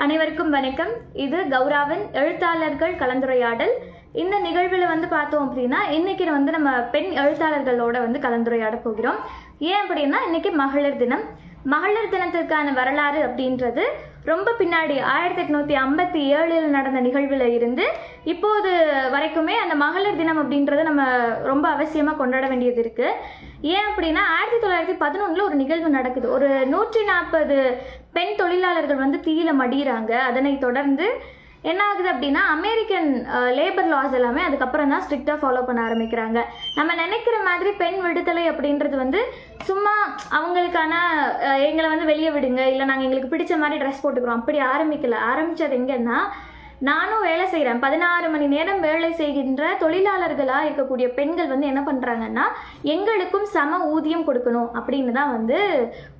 அனைவருக்கும் வணக்கம். இது கௌராவின் எழுத்தாளர்கள் கலந்துரையாடல். இந்த நிகழ்வில் பார்த்தோம் அப்படின்னா இன்னைக்கு நம்ம பெண் எழுத்தாளர்களோட கலந்துரையாட போகிறோம். ஏன் அப்படின்னா இன்னைக்கு மகளிர் தினம். மகளிர் தினத்திற்கான வரலாறு அப்படின்றது ரொம்ப பின்னாடி 1857 நடந்த நிகழ்வில் இருந்து இப்போது வரைக்குமே அந்த மகளிர் தினம் அப்படின்றத நம்ம ரொம்ப அவசியமாக கொண்டாட வேண்டியது இருக்கு. ஏன் அப்படின்னா 1911 ஒரு நிகழ்வு நடக்குது. ஒரு 140 பெண் தொழிலாளர்கள் தீயில மடிகிறாங்க. அதனை தொடர்ந்து என்ன ஆகுது அப்படின்னா அமெரிக்கன் லேபர் லாஸ் எல்லாமே அதுக்கப்புறம் தான் ஸ்ட்ரிக்டாக ஃபாலோ பண்ண ஆரம்பிக்கிறாங்க. நம்ம நினைக்கிற மாதிரி பெண் விடுதலை அப்படின்றது சும்மா அவங்களுக்கான எங்களை வெளியே விடுங்க, இல்லை நாங்கள் எங்களுக்கு பிடிச்ச மாதிரி ட்ரெஸ் போட்டுக்கிறோம் அப்படி ஆரம்பித்தது எங்கன்னா, நானும் வேலை செய்கிறேன், 16 மணி நேரம் வேலை செய்கின்ற தொழிலாளர்களாக இருக்கக்கூடிய பெண்கள் என்ன பண்ணுறாங்கன்னா, எங்களுக்கும் சம ஊதியம் கொடுக்கணும் அப்படின்னு தான்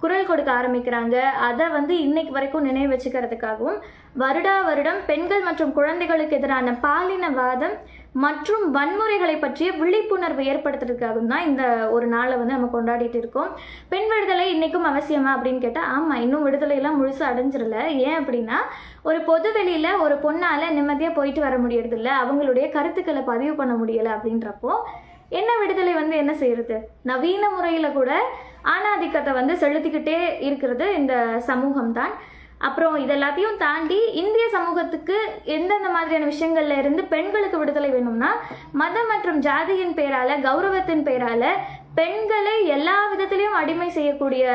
குரல் கொடுக்க ஆரம்பிக்கிறாங்க. அதை இன்னைக்கு வரைக்கும் நினைவு வச்சுக்கிறதுக்காகவும் வருடம் பெண்கள் மற்றும் குழந்தைகளுக்கு எதிரான பாலினவாதம் மற்றும் வன்முறைகளை பற்றிய விழிப்புணர்வு ஏற்படுத்துறதுக்காகவும் தான் இந்த ஒரு நாளை நம்ம கொண்டாடிட்டு இருக்கோம். பெண் விடுதலை இன்னைக்கும் அவசியமா அப்படின்னு கேட்டால் ஆமாம், இன்னும் விடுதலையெல்லாம் முழுசாக அடைஞ்சிடல. ஏன் அப்படின்னா ஒரு பொது வெளியில் ஒரு பொண்ணால் நிம்மதியாக போயிட்டு வர முடியறதில்ல, அவங்களுடைய கருத்துக்களை பதிவு பண்ண முடியலை. அப்படின்றப்போ என்ன விடுதலை என்ன செய்யறது? நவீன முறையில் கூட ஆணாதிக்கத்தை செலுத்திக்கிட்டே இருக்கிறது இந்த சமூகம் தான். அப்புறம் இதெல்லாத்தையும் தாண்டி இந்திய சமூகத்துக்கு எந்தெந்த மாதிரியான விஷயங்கள்ல இருந்து பெண்களுக்கு விடுதலை வேணும்னா, மதம் மற்றும் ஜாதியின் பேரால, கௌரவத்தின் பேரால பெண்களை எல்லா விதத்திலையும் அடிமை செய்யக்கூடிய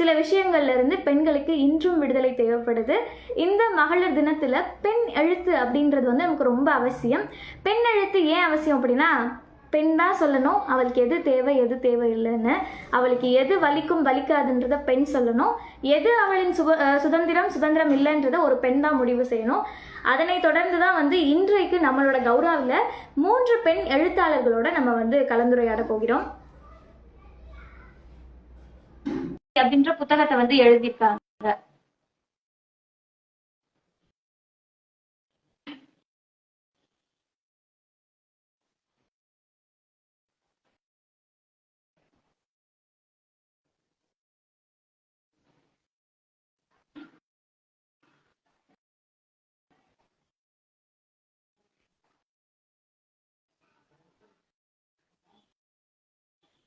சில விஷயங்கள்ல இருந்து பெண்களுக்கு இன்றும் விடுதலை தேவைப்படுது. இந்த மகளிர் தினத்துல பெண் எழுத்து அப்படின்றது நமக்கு ரொம்ப அவசியம். பெண் எழுத்து ஏன் அவசியம் அப்படின்னா, பெண் தான் சொல்லணும் அவளுக்கு எது தேவை எது தேவையில்லைன்னு, அவளுக்கு எது வலிக்கும் வலிக்காதுன்றத பெண் சொல்லணும், எது அவளின் சுதந்திரம் இல்லைன்றத ஒரு பெண் தான் முடிவு செய்யணும். அதனை தொடர்ந்து தான் இன்றைக்கு நம்மளோட கௌராவில் 3 பெண் எழுத்தாளர்களோட நம்ம கலந்துரையாட போகிறோம். அப்படின்ற புத்தகத்தை எழுதியிருக்காங்க.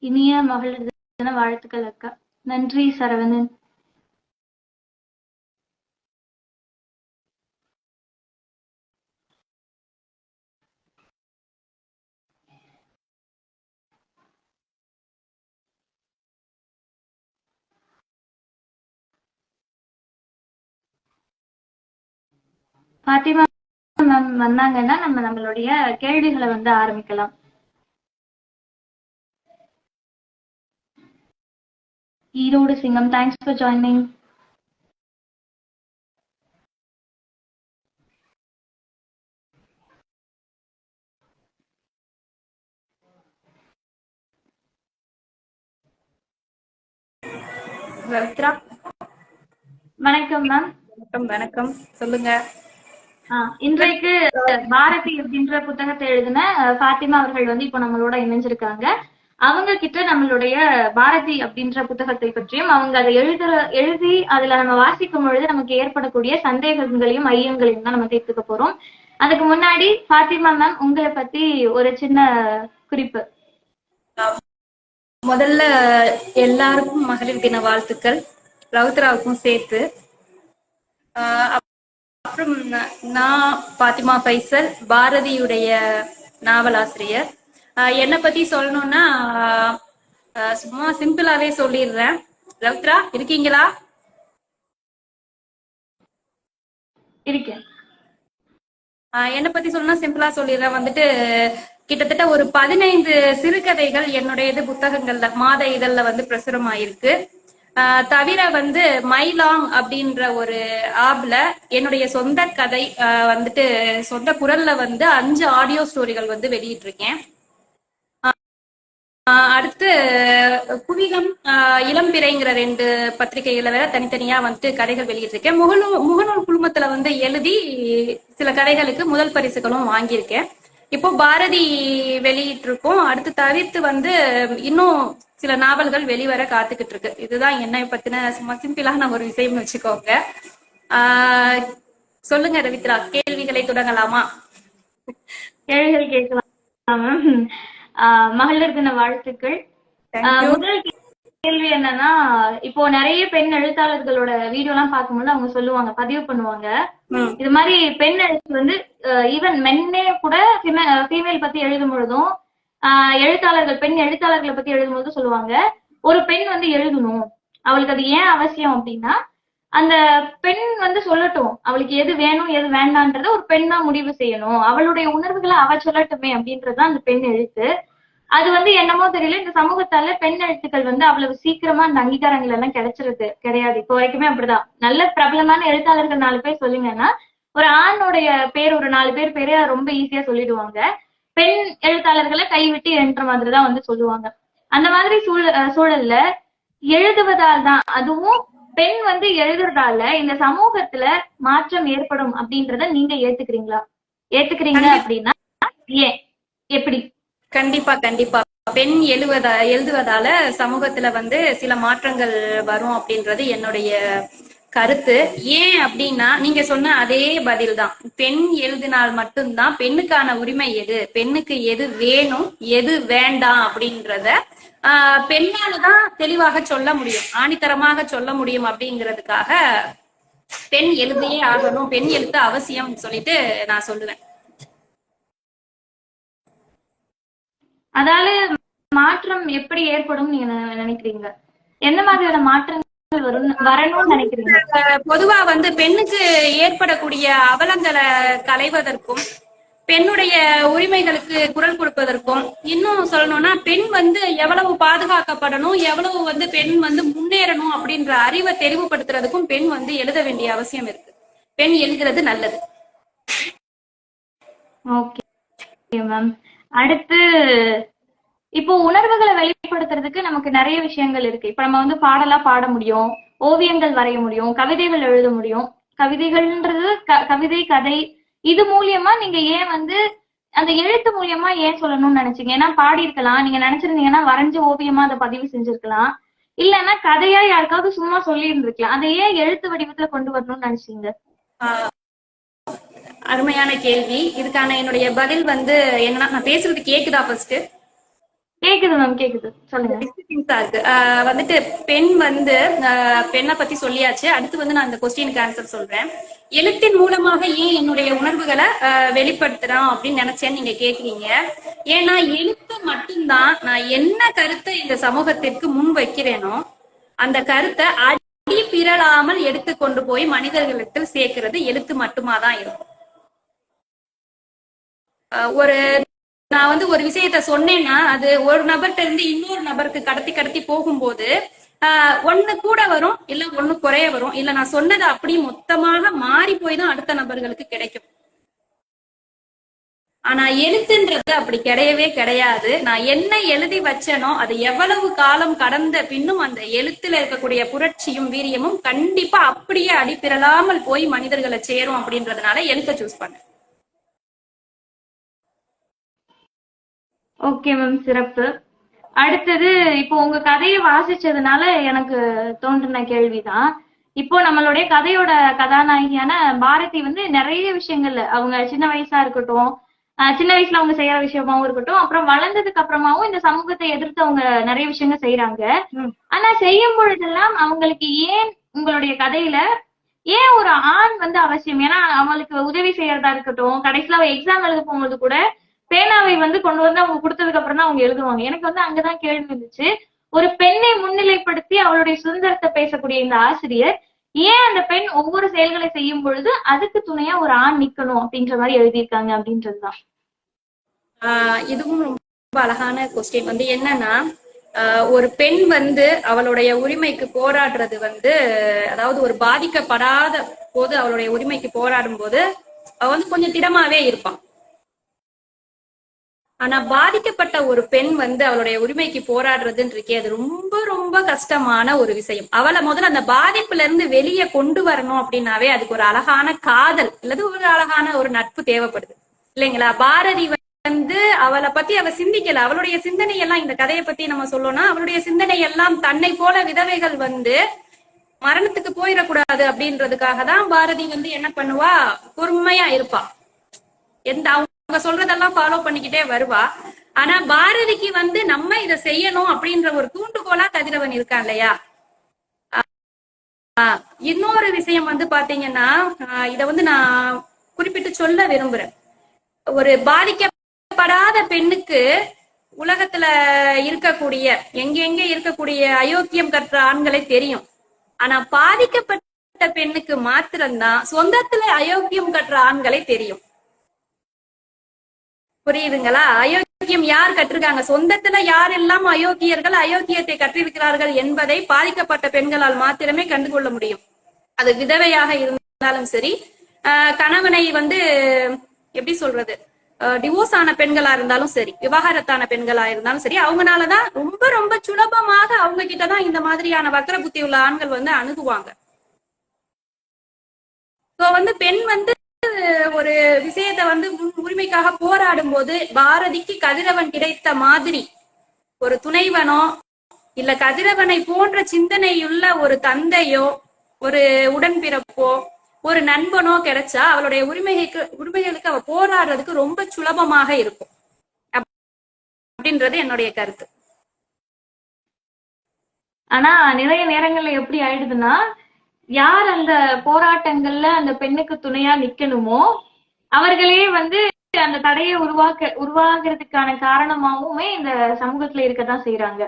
இனிய மகளிர் தின வாழ்த்துக்கள் அக்கா. நன்றி சரவணன். பாத்திமா மேம் வந்தாங்கன்னா நம்மளுடைய கேள்விகளை ஆரம்பிக்கலாம். ஈரோடு சிங்கம், தேங்க்ஸ் ஃபார் ஜாயினிங். பவித்ரா, வணக்கம் மேம். வணக்கம், சொல்லுங்க. இன்றைக்கு பாரதி அப்படின்ற புத்தகத்தை எழுதின பாத்திமா அவர்கள் இப்போ நம்மளோட இணைஞ்சிருக்காங்க. அவங்க கிட்ட நம்மளுடைய பாரதி அப்படின்ற புத்தகத்தை பற்றியும் அவங்க அதை எழுதி அதுல நம்ம வாசிக்கும் பொழுது நமக்கு ஏற்படக்கூடிய சந்தேகங்களையும் ஐயங்களையும் தான் நம்ம தீர்த்துக்க போறோம். அதுக்கு முன்னாடி பாத்திமா மேம் உங்களை பத்தி ஒரு சின்ன குறிப்பு. முதல்ல எல்லாருக்கும் மகளிர் தின வாழ்த்துக்கள், ரவுத்ராவுக்கும் சேர்த்து. அப்புறம் நான் பாத்திமா பைசல், பாரதியுடைய நாவலாசிரியர். என்னை பத்தி சொல்லணும்னா சும்மா சிம்பிளாவே சொல்லிடுறேன். ரவுத்ரா இருக்கீங்களா? இருக்கேன். என்னை பத்தி சொல்லணும்னா சிம்பிளா சொல்லிடுறேன். கிட்டத்தட்ட ஒரு 15 சிறுகதைகள் என்னுடைய புத்தகங்கள்ல, மாத இதழ்ல பிரசுரமாயிருக்கு. தவிர மைலாங் அப்படின்ற ஒரு ஆப்ல என்னுடைய சொந்த கதை சொந்த குரல்ல 5 ஆடியோ ஸ்டோரிகள் வெளியிட்டு இருக்கேன். அடுத்து குவிகம், இளம்பிறைங்கிற 2 பத்திரிகைகளை வேற தனித்தனியா கதைகள் வெளியிட்டிருக்கேன். முகநூல் குழுமத்துல எழுதி சில கதைகளுக்கு முதல் பரிசுகளும் வாங்கியிருக்கேன். இப்போ பாரதி வெளியிட்டு இருக்கோம். அடுத்து தவிர்த்து இன்னும் சில நாவல்கள் வெளிவர காத்துக்கிட்டு இருக்கு. இதுதான் என்னை பத்தின சும்மா சிம்பிளான ஒரு விஷயம்னு வச்சுக்கோங்க. சொல்லுங்க ரவித்ரா, கேள்விகளை தொடங்கலாமா? கேள்விகள் கேட்கலாம் மேம். மகளிர் தின வாழ்த்துக்கள். முதல் கேள்வி என்னன்னா, இப்போ நிறைய பெண் எழுத்தாளர்களோட வீடியோ எல்லாம் பார்க்கும்போது அவங்க சொல்லுவாங்க, பதிவு பண்ணுவாங்க, இது மாதிரி பெண் எழுத்து வந்து ஈவன் மென்னே கூட ஃபீமேல் பத்தி எழுதும் பொழுதும் எழுத்தாளர்கள் பெண் எழுத்தாளர்களை பத்தி எழுதும்போது சொல்லுவாங்க, ஒரு பெண் வந்து எழுதணும், அவளுக்கு அது ஏன் அவசியம் அப்படின்னா, அந்த பெண் வந்து சொல்லட்டும், அவளுக்கு எது வேணும் எது வேண்டான்றத ஒரு பெண் தான் முடிவு செய்யணும், அவளுடைய உணர்வுகளை அவ சொல்லட்டுமே அப்படின்றதுதான் அந்த பெண் எழுத்து. அது வந்து என்னமோ தெரியல, இந்த சமூகத்தால பெண் எழுத்துக்கள் வந்து அவ்வளவு சீக்கிரமா அந்த அங்கீகாரங்கள் எல்லாம் கிடைச்சிருது கிடையாது. இப்போ வரைக்குமே அப்படிதான். நல்ல பிரபலமான எழுத்தாளர்கள் 4 பேர் சொல்லுங்கன்னா, ஒரு ஆணுடைய பேர் ஒரு 4 பேர் பேரு ரொம்ப ஈஸியா சொல்லிடுவாங்க. பெண் எழுத்தாளர்களை கைவிட்டு என்ற மாதிரிதான் வந்து சொல்லுவாங்க. அந்த மாதிரி சூழல்ல எழுதுவதால் தான், அதுவும் பெண் வந்து எழுதுறதால இந்த சமூகத்துல மாற்றம் ஏற்படும் அப்படின்றத நீங்க ஏத்துக்கிறீங்களா? ஏத்துக்கிறீங்க அப்படின்னா ஏன், எப்படி? கண்டிப்பா கண்டிப்பா. பெண் எழுதுவதால சமூகத்துல வந்து சில மாற்றங்கள் வரும் அப்படின்றது என்னுடைய கருத்து. ஏன் அப்படின்னா, நீங்க சொன்ன அதே பதில் தான். பெண் எழுதினால் மட்டும்தான் பெண்ணுக்கான உரிமை எது, பெண்ணுக்கு எது வேணும் எது வேண்டாம் அப்படின்றத பெண்ணாலதான் தெளிவாக சொல்ல முடியும், ஆணித்தரமாக சொல்ல முடியும். அப்படிங்கிறதுக்காக பெண் எழுதியே ஆகணும், பெண் எழுத்து அவசியம் சொல்லிட்டு நான் சொல்லுவேன். அதால மாற்றம் எப்படி ஏற்படும் நீங்க நினைக்கிறீங்க? எந்த மாதிரியான மாற்றங்கள் வரணும்னு நினைக்கிறீங்க? பொதுவா வந்து பெண்ணுக்கு ஏற்படக்கூடிய அவலங்களை களைவதற்கும், பெண்ணுடைய உரிமைகளுக்கு குரல் கொடுப்பதற்கும், இன்னும் சொல்லணும்னா பெண் வந்து எவ்வளவு பாதுகாக்கப்படணும், எவ்வளவு வந்து பெண் வந்து முன்னேறணும் அப்படின்ற அறிவை தெளிவுபடுத்துறதுக்கும் பெண் வந்து எழுத வேண்டிய அவசியம் இருக்கு. பெண் எழுதுறது நல்லது. Okay ma'am. அடுத்து, இப்போ உணர்வுகளை வெளிப்படுத்துறதுக்கு நமக்கு நிறைய விஷயங்கள் இருக்கு. இப்ப நம்ம வந்து பாடலா பாட முடியும், ஓவியங்கள் வரைய முடியும், கவிதைகள் எழுத முடியும். கவிதைகள்ன்றது கவிதை கதை இது மூலியமா நீங்க ஏன் வந்து அந்த எழுத்து மூலியமா ஏன் சொல்லணும்னு நினைச்சீங்க? ஏன்னா பாடி இருக்கலாம், நீங்க நினைச்சிருந்தீங்கன்னா வரைஞ்சு ஓவியமா அதை பதிவு செஞ்சிருக்கலாம், இல்லைன்னா கதையா யாருக்காவது சும்மா சொல்லி இருந்திருக்கலாம். அதை ஏன் எழுத்து வடிவத்துல கொண்டு வரணும்னு நினைச்சீங்க? அருமையான கேள்வி. இதுக்கான என்னுடைய பதில் வந்து என்னன்னா, நான் பேசுறது கேக்குதா? ஃபர்ஸ்ட் கேக்குது மேம், கேக்குது, சொல்லுங்க. வந்துட்டு பெண் வந்து பெண்ணை பத்தி சொல்லியாச்சு. அடுத்து வந்து நான் இந்த கொஸ்டினுக்கு ஆன்சர் சொல்றேன். எழுத்தின் மூலமாக ஏன் என்னுடைய உணர்வுகளை வெளிப்படுத்துறோம் அப்படின்னு நினைச்சேன்னு நீங்க கேக்குறீங்க. ஏன்னா எழுத்து மட்டும்தான் நான் என்ன கருத்தை இந்த சமூகத்திற்கு முன் வைக்கிறேனோ அந்த கருத்தை அடி பிறழாமல் எடுத்து கொண்டு போய் மனிதர்களுக்கு சேர்க்கிறது எழுத்து மட்டுமா தான் இருக்கும். நான் வந்து ஒரு விஷயத்த சொன்னேன்னா அது ஒரு நபர்கிட்ட இருந்து இன்னொரு நபருக்கு கடத்தி போகும்போது ஒண்ணு கூட வரும், இல்ல ஒண்ணு குறைய வரும், இல்ல நான் சொன்னது அப்படியே மொத்தமாக மாறி போய் தான் அடுத்த நபர்களுக்கு கிடைக்கும். ஆனா எழுத்துன்றது அப்படி கிடையவே கிடையாது. நான் என்ன எழுதி வச்சேனோ அது எவ்வளவு காலம் கடந்த பின்னும் அந்த எழுத்துல இருக்கக்கூடிய புரட்சியும் வீரியமும் கண்டிப்பா அப்படியே அடிப்பிரலாமல் போய் மனிதர்களை சேரும் அப்படின்றதுனால எழுத்த சூஸ் பண்ணேன். ஓகே மேம், சிறப்பு. அடுத்தது, இப்போ உங்க கதையை வாசிச்சதுனால எனக்கு தோன்றின கேள்விதான். இப்போ நம்மளுடைய கதையோட கதாநாயகியான பாரதி வந்து நிறைய விஷயங்கள்ல அவங்க சின்ன வயசா இருக்கட்டும், சின்ன வயசுல அவங்க செய்யற விஷயமாவும் இருக்கட்டும், அப்புறம் வளர்ந்ததுக்கு அப்புறமாவும் இந்த சமூகத்தை எதிர்த்து அவங்க நிறைய விஷயங்கள் செய்யறாங்க. ஆனா செய்யும் பொழுதெல்லாம் அவங்களுக்கு ஏன் உங்களுடைய கதையில ஏன் ஒரு ஆண் வந்து அவசியம்? ஏன்னா அவங்களுக்கு உதவி செய்யறதா இருக்கட்டும், கடைசியில அவ எக்ஸாம் எழுத போகும்போது கூட பேனாவை வந்து கொண்டு வந்து அவங்க கொடுத்ததுக்கு அப்புறம் தான் அவங்க எழுதுவாங்க. எனக்கு வந்து அங்கதான் கேள்வி இருந்துச்சு, ஒரு பெண்ணை முன்னிலைப்படுத்தி அவளுடைய சுதந்திரத்தை பேசக்கூடிய இந்த ஆசிரியர் ஏன் அந்த பெண் ஒவ்வொரு செயல்களை செய்யும் பொழுது அதுக்கு துணையா ஒரு ஆண் நிக்கணும் அப்படின்ற மாதிரி எழுதியிருக்காங்க அப்படின்றதுதான். இதுவும் ரொம்ப அழகான கொஸ்டின். வந்து என்னன்னா, ஒரு பெண் வந்து அவளுடைய உரிமைக்கு போராடுறது வந்து, அதாவது ஒரு பாதிக்கப்படாத போது அவளுடைய உரிமைக்கு போராடும் போது அவ வந்து கொஞ்சம் திடமாவே இருப்பான். ஆனா பாதிக்கப்பட்ட ஒரு பெண் வந்து அவளுடைய உரிமைக்கு போராடுறதுன்னு இருக்கே, அது ரொம்ப ரொம்ப கஷ்டமான ஒரு விஷயம். அவளை முதல்ல அந்த பாதிப்புல இருந்து வெளியே கொண்டு வரணும் அப்படின்னாவே அதுக்கு ஒரு அழகான காதல் அல்லது ஒரு அழகான ஒரு நட்பு தேவைப்படுது இல்லைங்களா? பாரதி வந்து அவளை பத்தி அவ சிந்திக்கல. அவளுடைய சிந்தனை எல்லாம், இந்த கதையை பத்தி நம்ம சொல்லணும்னா, அவளுடைய சிந்தனை எல்லாம் தன்னை போல விதவைகள் வந்து மரணத்துக்கு போயிடக்கூடாது அப்படின்றதுக்காக தான் பாரதி வந்து என்ன பண்ணுவா, பொறுமையா இருப்பா. அவங்க சொல்றதெல்லாம் ஃபாலோ பண்ணிக்கிட்டே வருவா. ஆனா பாரதிக்கு வந்து நம்ம இதை செய்யணும் அப்படின்ற ஒரு தூண்டுகோலா கதிரவன் இருக்கான் இல்லையா. இன்னொரு விஷயம் வந்து பாத்தீங்கன்னா, இத வந்து நான் குறிப்பிட்டு சொல்ல விரும்புறேன். ஒரு பாதிக்கப்படாத பெண்ணுக்கு உலகத்துல இருக்கக்கூடிய எங்க இருக்கக்கூடிய அயோக்கியம் கற்ற ஆண்களை தெரியும். ஆனா பாதிக்கப்பட்ட பெண்ணுக்கு மாத்திரம்தான் சொந்தத்துல அயோக்கியம் கற்ற ஆண்களை தெரியும். புரியுதுங்களா? அயோக்கியம் யார் கற்றிருக்காங்க, சொந்தத்துல யாரெல்லாம் அயோக்கியர்கள் அயோக்கியத்தை கற்றிருக்கிறார்கள் என்பதை பாதிக்கப்பட்ட பெண்களால் மாத்திரமே கண்டுகொள்ள முடியும். அது விதவையாக இருந்தாலும் சரி, கணவனை வந்து எப்படி சொல்றது, டிவோர்ஸ் ஆன பெண்களா இருந்தாலும் சரி, விவாகரத்தான பெண்களா இருந்தாலும் சரி, அவங்களாலதான் ரொம்ப ரொம்ப சுலபமாக அவங்க கிட்டதான் இந்த மாதிரியான வக்கர புத்தி உள்ள ஆண்கள் வந்து அணுகுவாங்க. சோ வந்து பெண் வந்து ஒரு விஷயத்த வந்து உரிமைக்காக போராடும் போது பாரதிக்கு கதிரவன் கிடைத்த மாதிரி ஒரு துணைவனோ இல்ல கதிரவனை போன்ற சிந்தனையுள்ள ஒரு தந்தையோ ஒரு உடன்பிறப்போ ஒரு நண்பனோ கிடைச்சா அவளுடைய உரிமைகளுக்கு அவ போராடுறதுக்கு ரொம்ப சுலபமாக இருக்கும் அப்படின்றது என்னுடைய கருத்து. ஆனா நிறைய நேரங்கள்ல எப்படி ஆயிடுதுன்னா, யார் அந்த போராட்டங்கள்ல அந்த பெண்ணுக்கு துணையா நிக்கணுமோ அவர்களே வந்து அந்த தடையை உருவாகிறதுக்கான காரணமாவுமே இந்த சமூகத்துல இருக்கதான் செய்யறாங்க.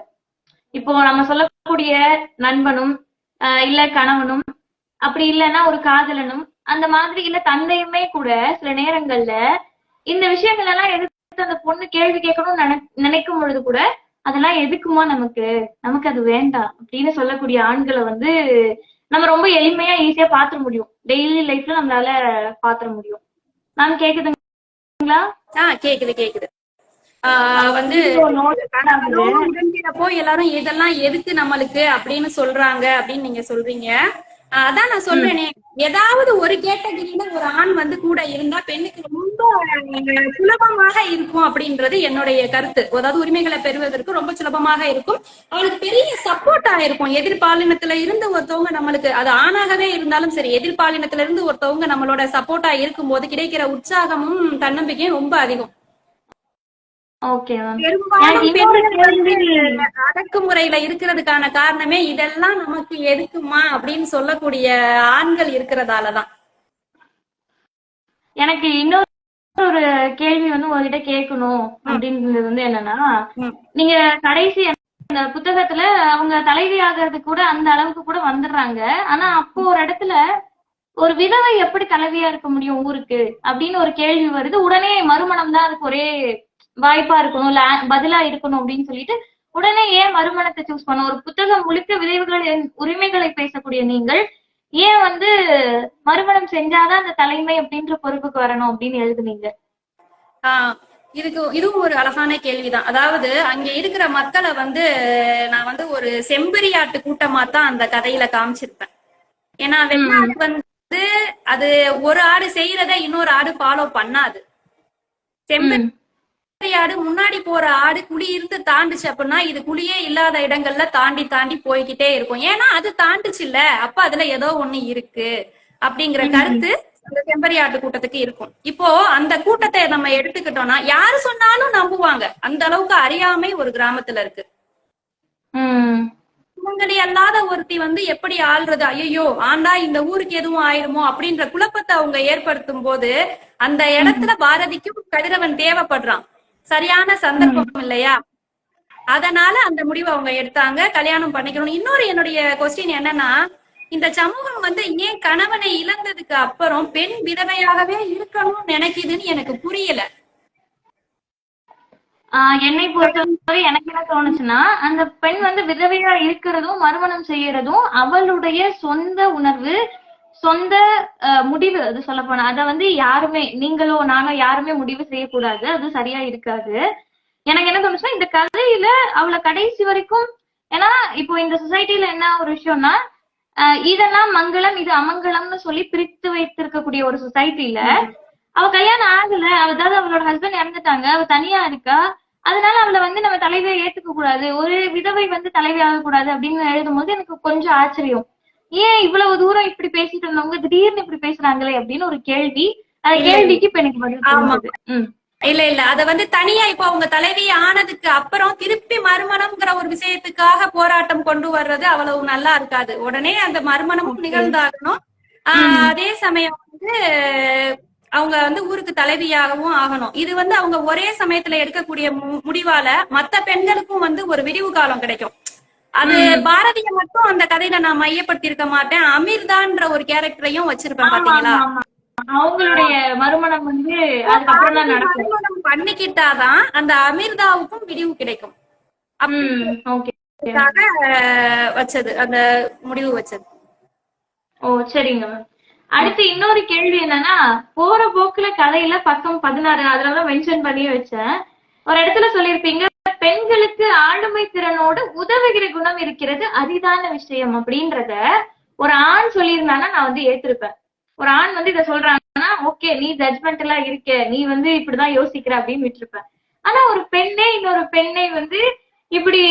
இப்போ நம்ம சொல்லக்கூடிய நண்பனும் இல்ல கணவனும், அப்படி இல்லைன்னா ஒரு காதலனும், அந்த மாதிரி இல்ல தந்தையுமே கூட சில நேரங்கள்ல இந்த விஷயங்கள் எல்லாம் எதிர்த்து அந்த பொண்ணு கேள்வி கேட்கணும்னு நினைக்கும் பொழுது கூட அதெல்லாம் எதுக்குமா, நமக்கு அது வேண்டாம் அப்படின்னு சொல்லக்கூடிய ஆண்களை வந்து நம்ம ரொம்ப எளிமையா ஈஸியா பாத்துற முடியும். டெய்லி லைஃப்ல நம்மளால பாத்துற முடியும். நான் கேக்குதுங்களா? கேக்குது. வந்து உடன்பிறப்போ எல்லாரும் இதெல்லாம் எதுக்கு நம்மளுக்கு அப்படின்னு சொல்றாங்க அப்படின்னு நீங்க சொல்றீங்க. அதான் நான் சொல்றேனே, ஏதாவது ஒரு கேட்டகிரியில ஒரு ஆண் வந்து கூட இருந்தா பெண்ணுக்கு ரொம்ப சுலபமாக இருக்கும் அப்படின்றது என்னுடைய கருத்து. அதாவது உரிமைகளை பெறுவதற்கு ரொம்ப சுலபமாக இருக்கும், அவளுக்கு பெரிய சப்போர்ட்டா இருக்கும். எதிர்பாலினத்துல இருந்து ஒருத்தவங்க நம்மளுக்கு, அது ஆணாகவே இருந்தாலும் சரி, எதிர்பாலினத்துல இருந்து ஒருத்தவங்க நம்மளோட சப்போர்ட்டா இருக்கும் போது கிடைக்கிற உற்சாகமும் தன்னம்பிக்கையும் ரொம்ப அதிகம். அடக்குமுறையில இருக்கிறதுக்கான காரணமே இதெல்லாம் நமக்கு எதுக்குமா அப்படின்னு சொல்லக்கூடிய ஆண்கள் இருக்கிறதாலதான். எனக்கு இன்னொரு கேள்வி வந்து உங்ககிட்ட கேட்கணும் அப்படின்றது வந்து என்னன்னா, நீங்க கடைசி அந்த புத்தகத்துல அவங்க தலைவி ஆகிறது கூட அந்த அளவுக்கு கூட வந்துடுறாங்க. ஆனா அப்போ ஒரு இடத்துல ஒரு விதவை எப்படி தலைவியா இருக்க முடியும் ஊருக்கு அப்படின்னு ஒரு கேள்வி வருது. உடனே மறுமணம் தான் அதுக்கு ஒரே வாய்ப்பா இருக்கணும், இல்ல பதிலா இருக்கணும் அப்படின்னு சொல்லிட்டு உடனே ஏன் மறுமணத்தை சூஸ் பண்ண? ஒரு புத்தகம் முழுக்க விதவைகளின் உரிமைகளை பேசக்கூடிய நீங்கள் ஏன் வந்து மறுமணம் செஞ்சாதான் அந்த தலைமை அப்படின்ற பொறுப்புக்கு வரணும் அப்படின்னு எழுதுனீங்க? இதுவும் ஒரு அழகான கேள்விதான். அதாவது அங்க இருக்கிற மக்களை வந்து நான் வந்து ஒரு செம்பரியாட்டு கூட்டமா தான் அந்த கதையில காமிச்சிருப்பேன். ஏன்னா வெளிநாடு வந்து அது ஒரு ஆடு செய்யறத இன்னொரு ஆடு ஃபாலோ பண்ணாது. ஆடு முன்னாடி போற ஆடு குழி இருந்து தாண்டுச்சு அப்படின்னா இது குழியே இல்லாத இடங்கள்ல தாண்டி தாண்டி போய்கிட்டே இருக்கும். ஏன்னா அது தாண்டுச்சு இல்ல, அப்ப அதுல ஏதோ ஒண்ணு இருக்கு அப்படிங்கிற கருத்து அந்த செம்பரியாட்டு கூட்டத்துக்கு இருக்கும். இப்போ அந்த கூட்டத்தை நம்ம எடுத்துக்கிட்டோம்னா யாரு சொன்னாலும் நம்புவாங்க. அந்த அளவுக்கு அறியாமை ஒரு கிராமத்துல இருக்கு. சுமங்கலி அல்லாத ஒருத்தி வந்து எப்படி ஆள்றது, ஐயோ ஆண்டா இந்த ஊருக்கு எதுவும் ஆயிடுமோ அப்படின்ற குழப்பத்தை அவங்க ஏற்படுத்தும் போது அந்த இடத்துல பாரதிக்கும் கதிரவன் தேவைப்படுறான். சரியான சந்தர்ப்பம் இல்லையா? அதனால அந்த முடிவை அவங்க எடுத்தாங்க, கல்யாணம் பண்ணிக்கணும். இன்னொரு என்னுடைய கொஸ்டின் என்னன்னா, இந்த சமூகம் வந்து ஏன் கணவனை இழந்ததுக்கு அப்புறம் பெண் விதவையாகவே இருக்கணும்னு நினைக்குதுன்னு எனக்கு புரியல. என்னை பொறுத்தவரை எனக்கு என்ன தோணுச்சுன்னா, அந்த பெண் வந்து விதவையா இருக்கிறதும் மறுமணம் செய்யறதும் அவளுடைய சொந்த உணர்வு, சொந்த முடிவு. அது சொல்ல போனா அத வந்து யாருமே, நீங்களோ நானோ யாருமே முடிவு செய்யக்கூடாது. அது சரியா இருக்காது. எனக்கு என்ன தோணுச்சுன்னா, இந்த கதையில அவளை கடைசி வரைக்கும், ஏன்னா இப்போ இந்த சொசைட்டில என்ன ஒரு விஷயம்னா, இதெல்லாம் மங்களம் இது அமங்கலம்னு சொல்லி பிரித்து வைத்திருக்கக்கூடிய ஒரு சொசைட்டில அவ கல்யாணம் ஆகல, அதாவது அவளோட ஹஸ்பண்ட் இறந்துட்டாங்க, அவ தனியா இருக்கா, அதனால அவளை வந்து நம்ம தலைவியை ஏத்துக்க கூடாது, ஒரு விதவை வந்து தலைவி ஆகக்கூடாது அப்படின்னு எழுதும் போது எனக்கு கொஞ்சம் ஆச்சரியம். ஏன் இவ்வளவு தூரம் இப்படி பேசிட்டு இருந்தவங்க திடீர்னு இப்படி பேசுறாங்களே அப்படின்னு ஒரு கேள்வி. அந்த கேள்விக்கு இப்ப எனக்கு பதில் தெரிஞ்சது. இல்ல இல்ல அத வந்து தனியா இப்போ அவங்க தலைவி ஆனதுக்கு அப்புறம் திருப்பி மறுமணம்ங்கிற ஒரு விஷயத்துக்காக போராட்டம் கொண்டு வர்றது அவ்வளவு நல்லா இருக்காது. உடனே அந்த மறுமணமும் நிகழ்ந்தாகணும். அதே சமயம் வந்து அவங்க வந்து ஊருக்கு தலைவியாகவும் ஆகணும். இது வந்து அவங்க ஒரே சமயத்துல எடுக்கக்கூடிய முடிவால மத்த பெண்களுக்கும் வந்து ஒரு விரிவு காலம் கிடைக்கும். அது பாரதிய மட்டும் அந்த கதையில நான் மையப்படுத்தி இருக்க மாட்டேன். அமீர்தான்ற ஒரு கேரக்டரையும் வச்சிருப்பேன் பாத்தீங்களா. அவங்களுடைய மறுமணம் வந்து அதுக்கப்புறம் தான் நடக்கும். மறுமணம் பண்ணிக்கிட்டாதான் அந்த அமீர்தாவுக்கும் விடிவு கிடைக்கும். வச்சது அந்த முடிவு வச்சது. ஓ சரிங்க. அடுத்து இன்னொரு கேள்வி என்னன்னா, போற போக்குல கதையில பக்கம் 16 அதெல்லாம் மென்ஷன் பண்ணி வச்சேன். ஒரு இடத்துல சொல்லியிருப்பீங்க, பெண்களுக்கு ஆளுமை திறனோடு உதவுகிற குணம் இருக்கிறது அரிதான விஷயம் அப்படின்றத ஒரு ஆண் சொல்லியிருந்தாங்கன்னா நான் வந்து ஏத்திருப்பேன். ஒரு ஆண் வந்து இத சொல்றாங்கன்னா ஓகே நீ ஜட்மெண்ட் எல்லாம் இருக்க, நீ வந்து இப்படிதான் யோசிக்கிற அப்படின்னு விட்டுருப்பேன். ஆனா ஒரு பெண்ணே இன்னொரு பெண்ணை வந்து இப்படி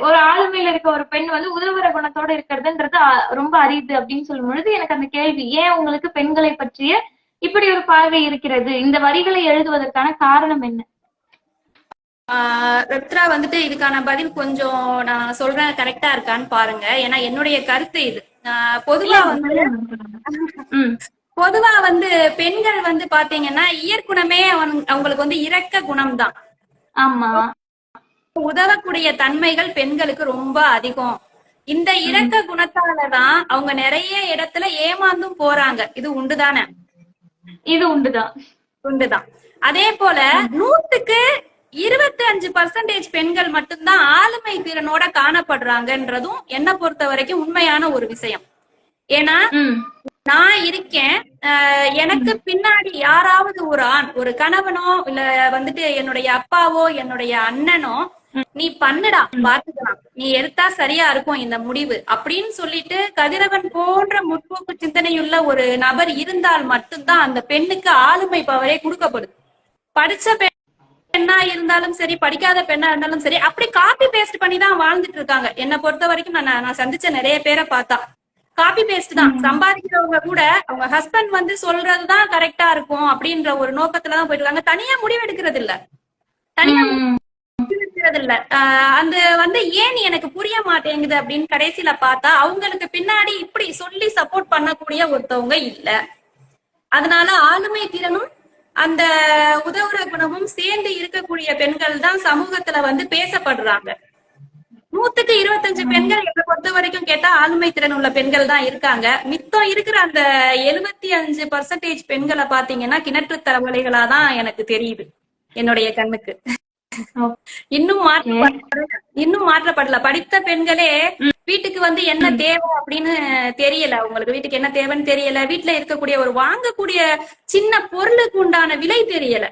ஒரு ஆளுமையில இருக்க ஒரு பெண் வந்து உதவுற குணத்தோட இருக்கிறதுன்றது ரொம்ப அரிது அப்படின்னு சொல்லும் பொழுது எனக்கு அந்த கேள்வி, ஏன் உங்களுக்கு பெண்களை பற்றிய இப்படி ஒரு பார்வை இருக்கிறது, இந்த வரிகளை எழுதுவதற்கான காரணம் என்ன? ரத்ரா வந்துட்டு இதுக்கான பதில் கொஞ்சம் நான் சொல்றேன் கரெக்டா இருக்கான்னு பாருங்க. ஏன்னா என்னுடைய கருத்து இது. பொதுவா வந்து பெண்கள் வந்து பாத்தீங்கன்னா இயற்குணமே அவங்களுக்கு வந்து இரக்க குணம் தான். ஆமா, உதவக்கூடிய தன்மைகள் பெண்களுக்கு ரொம்ப அதிகம். இந்த இரக்க குணத்தாலதான் அவங்க நிறைய இடத்துல ஏமாந்தும் போறாங்க. இது உண்டுதானே? இது உண்டுதான். அதே போல 100க்கு 25% பெண்கள் மட்டும்தான் ஆளுமை திறனோட காணப்படுறாங்கன்றதும் என்ன பொறுத்த வரைக்கும் உண்மையான ஒரு விஷயம். ஏன்னா நான் இருக்கேன், எனக்கு பின்னாடி யாராவது ஒரு ஆண், ஒரு கணவனோ இல்ல வந்துட்டு என்னுடைய அப்பாவோ என்னுடைய அண்ணனோ நீ பண்ணுடா பாத்துக்கலாம், நீ எடுத்தா சரியா இருக்கும் இந்த முடிவு அப்படின்னு சொல்லிட்டு கதிரவன் போன்ற முற்போக்கு சிந்தனையுள்ள ஒரு நபர் இருந்தால் மட்டும்தான் அந்த பெண்ணுக்கு ஆளுமை பவரே கொடுக்கப்படுது. படிச்ச பெண்ணா இருந்தாலும் சரி, படிக்காத பெண்ணா இருந்தாலும் சரி, அப்படி காப்பி பேஸ்ட் பண்ணி தான் வாழ்ந்துட்டு இருக்காங்க. என்னை பொறுத்த வரைக்கும் நான் சந்திச்ச நிறைய பேரை பார்த்தா காப்பி பேஸ்ட் தான். சம்பாதிக்கிறவங்க கூட அவங்க ஹஸ்பண்ட் வந்து சொல்றதுதான் கரெக்டா இருக்கும் அப்படின்ற ஒரு நோக்கத்துலதான் போயிட்டு இருக்காங்க. தனியா முடிவு எடுக்கிறது இல்ல. அந்த வந்து ஏன் எனக்கு புரிய மாட்டேங்குது அப்படின்னு கடைசியில பார்த்தா அவங்களுக்கு பின்னாடி இப்படி சொல்லி சப்போர்ட் பண்ணக்கூடிய ஒருத்தவங்க இல்ல. அதனால ஆளுமை திறனும் அந்த உதவுற குணமும் சேர்ந்து இருக்கக்கூடிய பெண்கள் தான் சமூகத்துல வந்து பேசப்படுறாங்க. 100க்கு 25 பெண்கள் என்னை பொறுத்த வரைக்கும் கேட்டா ஆளுமை திறன் உள்ள பெண்கள் தான் இருக்காங்க. மித்தம் இருக்கிற அந்த 75% பெண்களை பாத்தீங்கன்னா கிணற்று தவளைகளாதான் எனக்கு தெரியுது என்னுடைய கண்ணுக்கு. இன்னும் மாற்றப்படல. படித்த பெண்களே வீட்டுக்கு வந்து என்ன தேவை அப்படின்னு தெரியல. உங்களுக்கு வீட்டுக்கு என்ன தேவைன்னு தெரியல. வீட்டுல இருக்கக்கூடிய ஒரு வாங்கக்கூடிய சின்ன பொருளுக்கு உண்டான விலை தெரியல.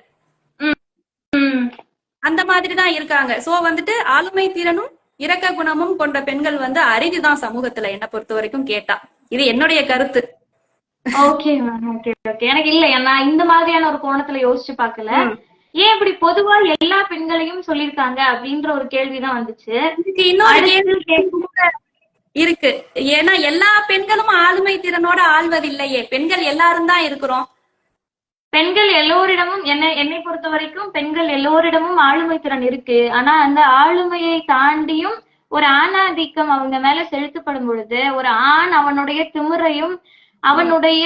அந்த மாதிரிதான் இருக்காங்க. சோ வந்துட்டு ஆளுமை திறனும் இரக்க குணமும் கொண்ட பெண்கள் வந்து அரிதுதான் சமூகத்துல என்ன பொறுத்த வரைக்கும் கேட்டா. இது என்னுடைய கருத்து. ஓகே எனக்கு இல்ல, நான் இந்த மாதிரியான ஒரு கோணத்துல யோசிச்சு பாக்கல. ஏன் இப்படி பொதுவா எல்லா பெண்களையும் சொல்லிருக்காங்க அப்படின்ற ஒரு கேள்விதான் வந்துச்சு. இருக்கு. ஏன்னா எல்லா பெண்களும் ஆளுமை திறனோட ஆள்வதில்லையே. பெண்கள் எல்லாரும் தான் இருக்கிறோம். பெண்கள் எல்லோரிடமும் என்னை பொறுத்த வரைக்கும் பெண்கள் எல்லோரிடமும் ஆளுமை திறன் இருக்கு. ஆனா அந்த ஆளுமையை தாண்டியும் ஒரு ஆணாதிக்கம் அவங்க மேல செலுத்தப்படும் பொழுது, ஒரு ஆண் அவனுடைய திமிரையும் அவனுடைய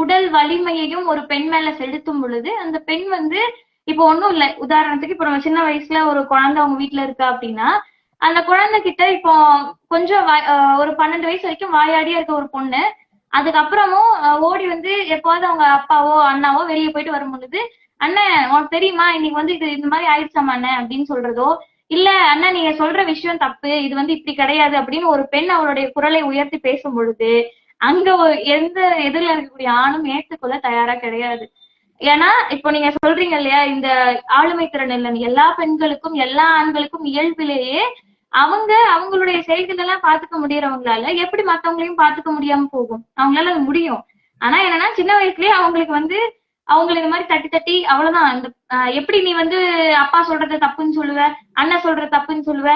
உடல் வலிமையையும் ஒரு பெண் மேல செலுத்தும் பொழுது அந்த பெண் வந்து இப்போ ஒண்ணும் இல்ல, உதாரணத்துக்கு இப்போ நம்ம சின்ன வயசுல ஒரு குழந்தை அவங்க வீட்டுல இருக்கா அப்படின்னா அந்த குழந்தை கிட்ட இப்போ கொஞ்சம் ஒரு 12 வயசு வரைக்கும் வாயாடியா இருக்க ஒரு பொண்ணு அதுக்கப்புறமும் ஓடி வந்து எப்போது அவங்க அப்பாவோ அண்ணாவோ வெளியே போயிட்டு வரும் பொழுது, அண்ணன் உனக்கு தெரியுமா இன்னைக்கு வந்து இது இந்த மாதிரி ஆயிடுச்சாமா அண்ணன் அப்படின்னு சொல்றதோ, இல்ல அண்ணன் நீங்க சொல்ற விஷயம் தப்பு, இது வந்து இப்படி கிடையாது அப்படின்னு ஒரு பெண் அவளுடைய குரலை உயர்த்தி பேசும் பொழுது அங்க எந்த எதிரில இருக்கக்கூடிய ஆணும் ஏற்றுக்கொள்ள தயாரா கிடையாது. ஏன்னா இப்போ நீங்க சொல்றீங்க இல்லையா, இந்த ஆளுமை திறன் இல்லை எல்லா பெண்களுக்கும் எல்லா ஆண்களுக்கும் இயல்பிலேயே அவங்களுடைய செயல்கள் எல்லாம் பாத்துக்க முடியறவங்களால எப்படி மத்தவங்களையும் பாத்துக்க முடியாம போகும்? அவங்களால அது முடியும். ஆனா என்னன்னா சின்ன வயசுலயே அவங்களுக்கு வந்து அவங்களை இந்த மாதிரி தட்டி தட்டி அவ்வளவுதான். இந்த எப்படி நீ வந்து அப்பா சொல்றது தப்புன்னு சொல்லுவ, அண்ணன் சொல்றது தப்புன்னு சொல்லுவ,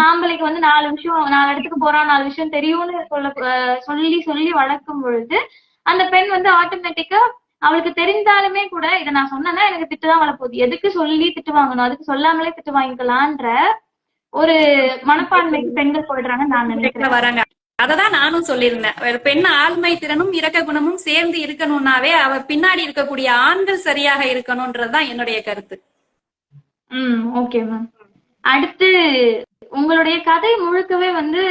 ஆம்பளைக்கு வந்து 4 விஷயம் 4 இடத்துக்கு போறான் 4 விஷயம் தெரியும்னு சொல்லி சொல்லி வளர்க்கும் பொழுது அந்த பெண் வந்து ஆட்டோமேட்டிக்கா அவளுக்கு தெரிந்தாலுமே கூட இதை நான் சொன்னேன்னா எனக்கு திட்டுதான் வரப்போகுது, எதுக்கு சொல்லி திட்டு வாங்கணும், அதுக்கு சொல்லாமலே திட்டு வாங்கிக்கலான்ற ஒரு மனப்பான்மைக்கு பெண்கள் போயிடுறாங்க நான் நினைக்கிறேன். வராங்க. அததான் நானும் சொல்லியிருந்தேன். ஒரு பெண் ஆண்மை திறனும் இரக்க குணமும் சேர்ந்து இருக்கணும்னாவே அவ பின்னாடி இருக்கக்கூடிய ஆண்கள் சரியாக இருக்கணும்ன்றதுதான் என்னுடைய கருத்து. Okay ma'am. அடுத்து உங்களுடைய கதை முழுக்கவே வந்து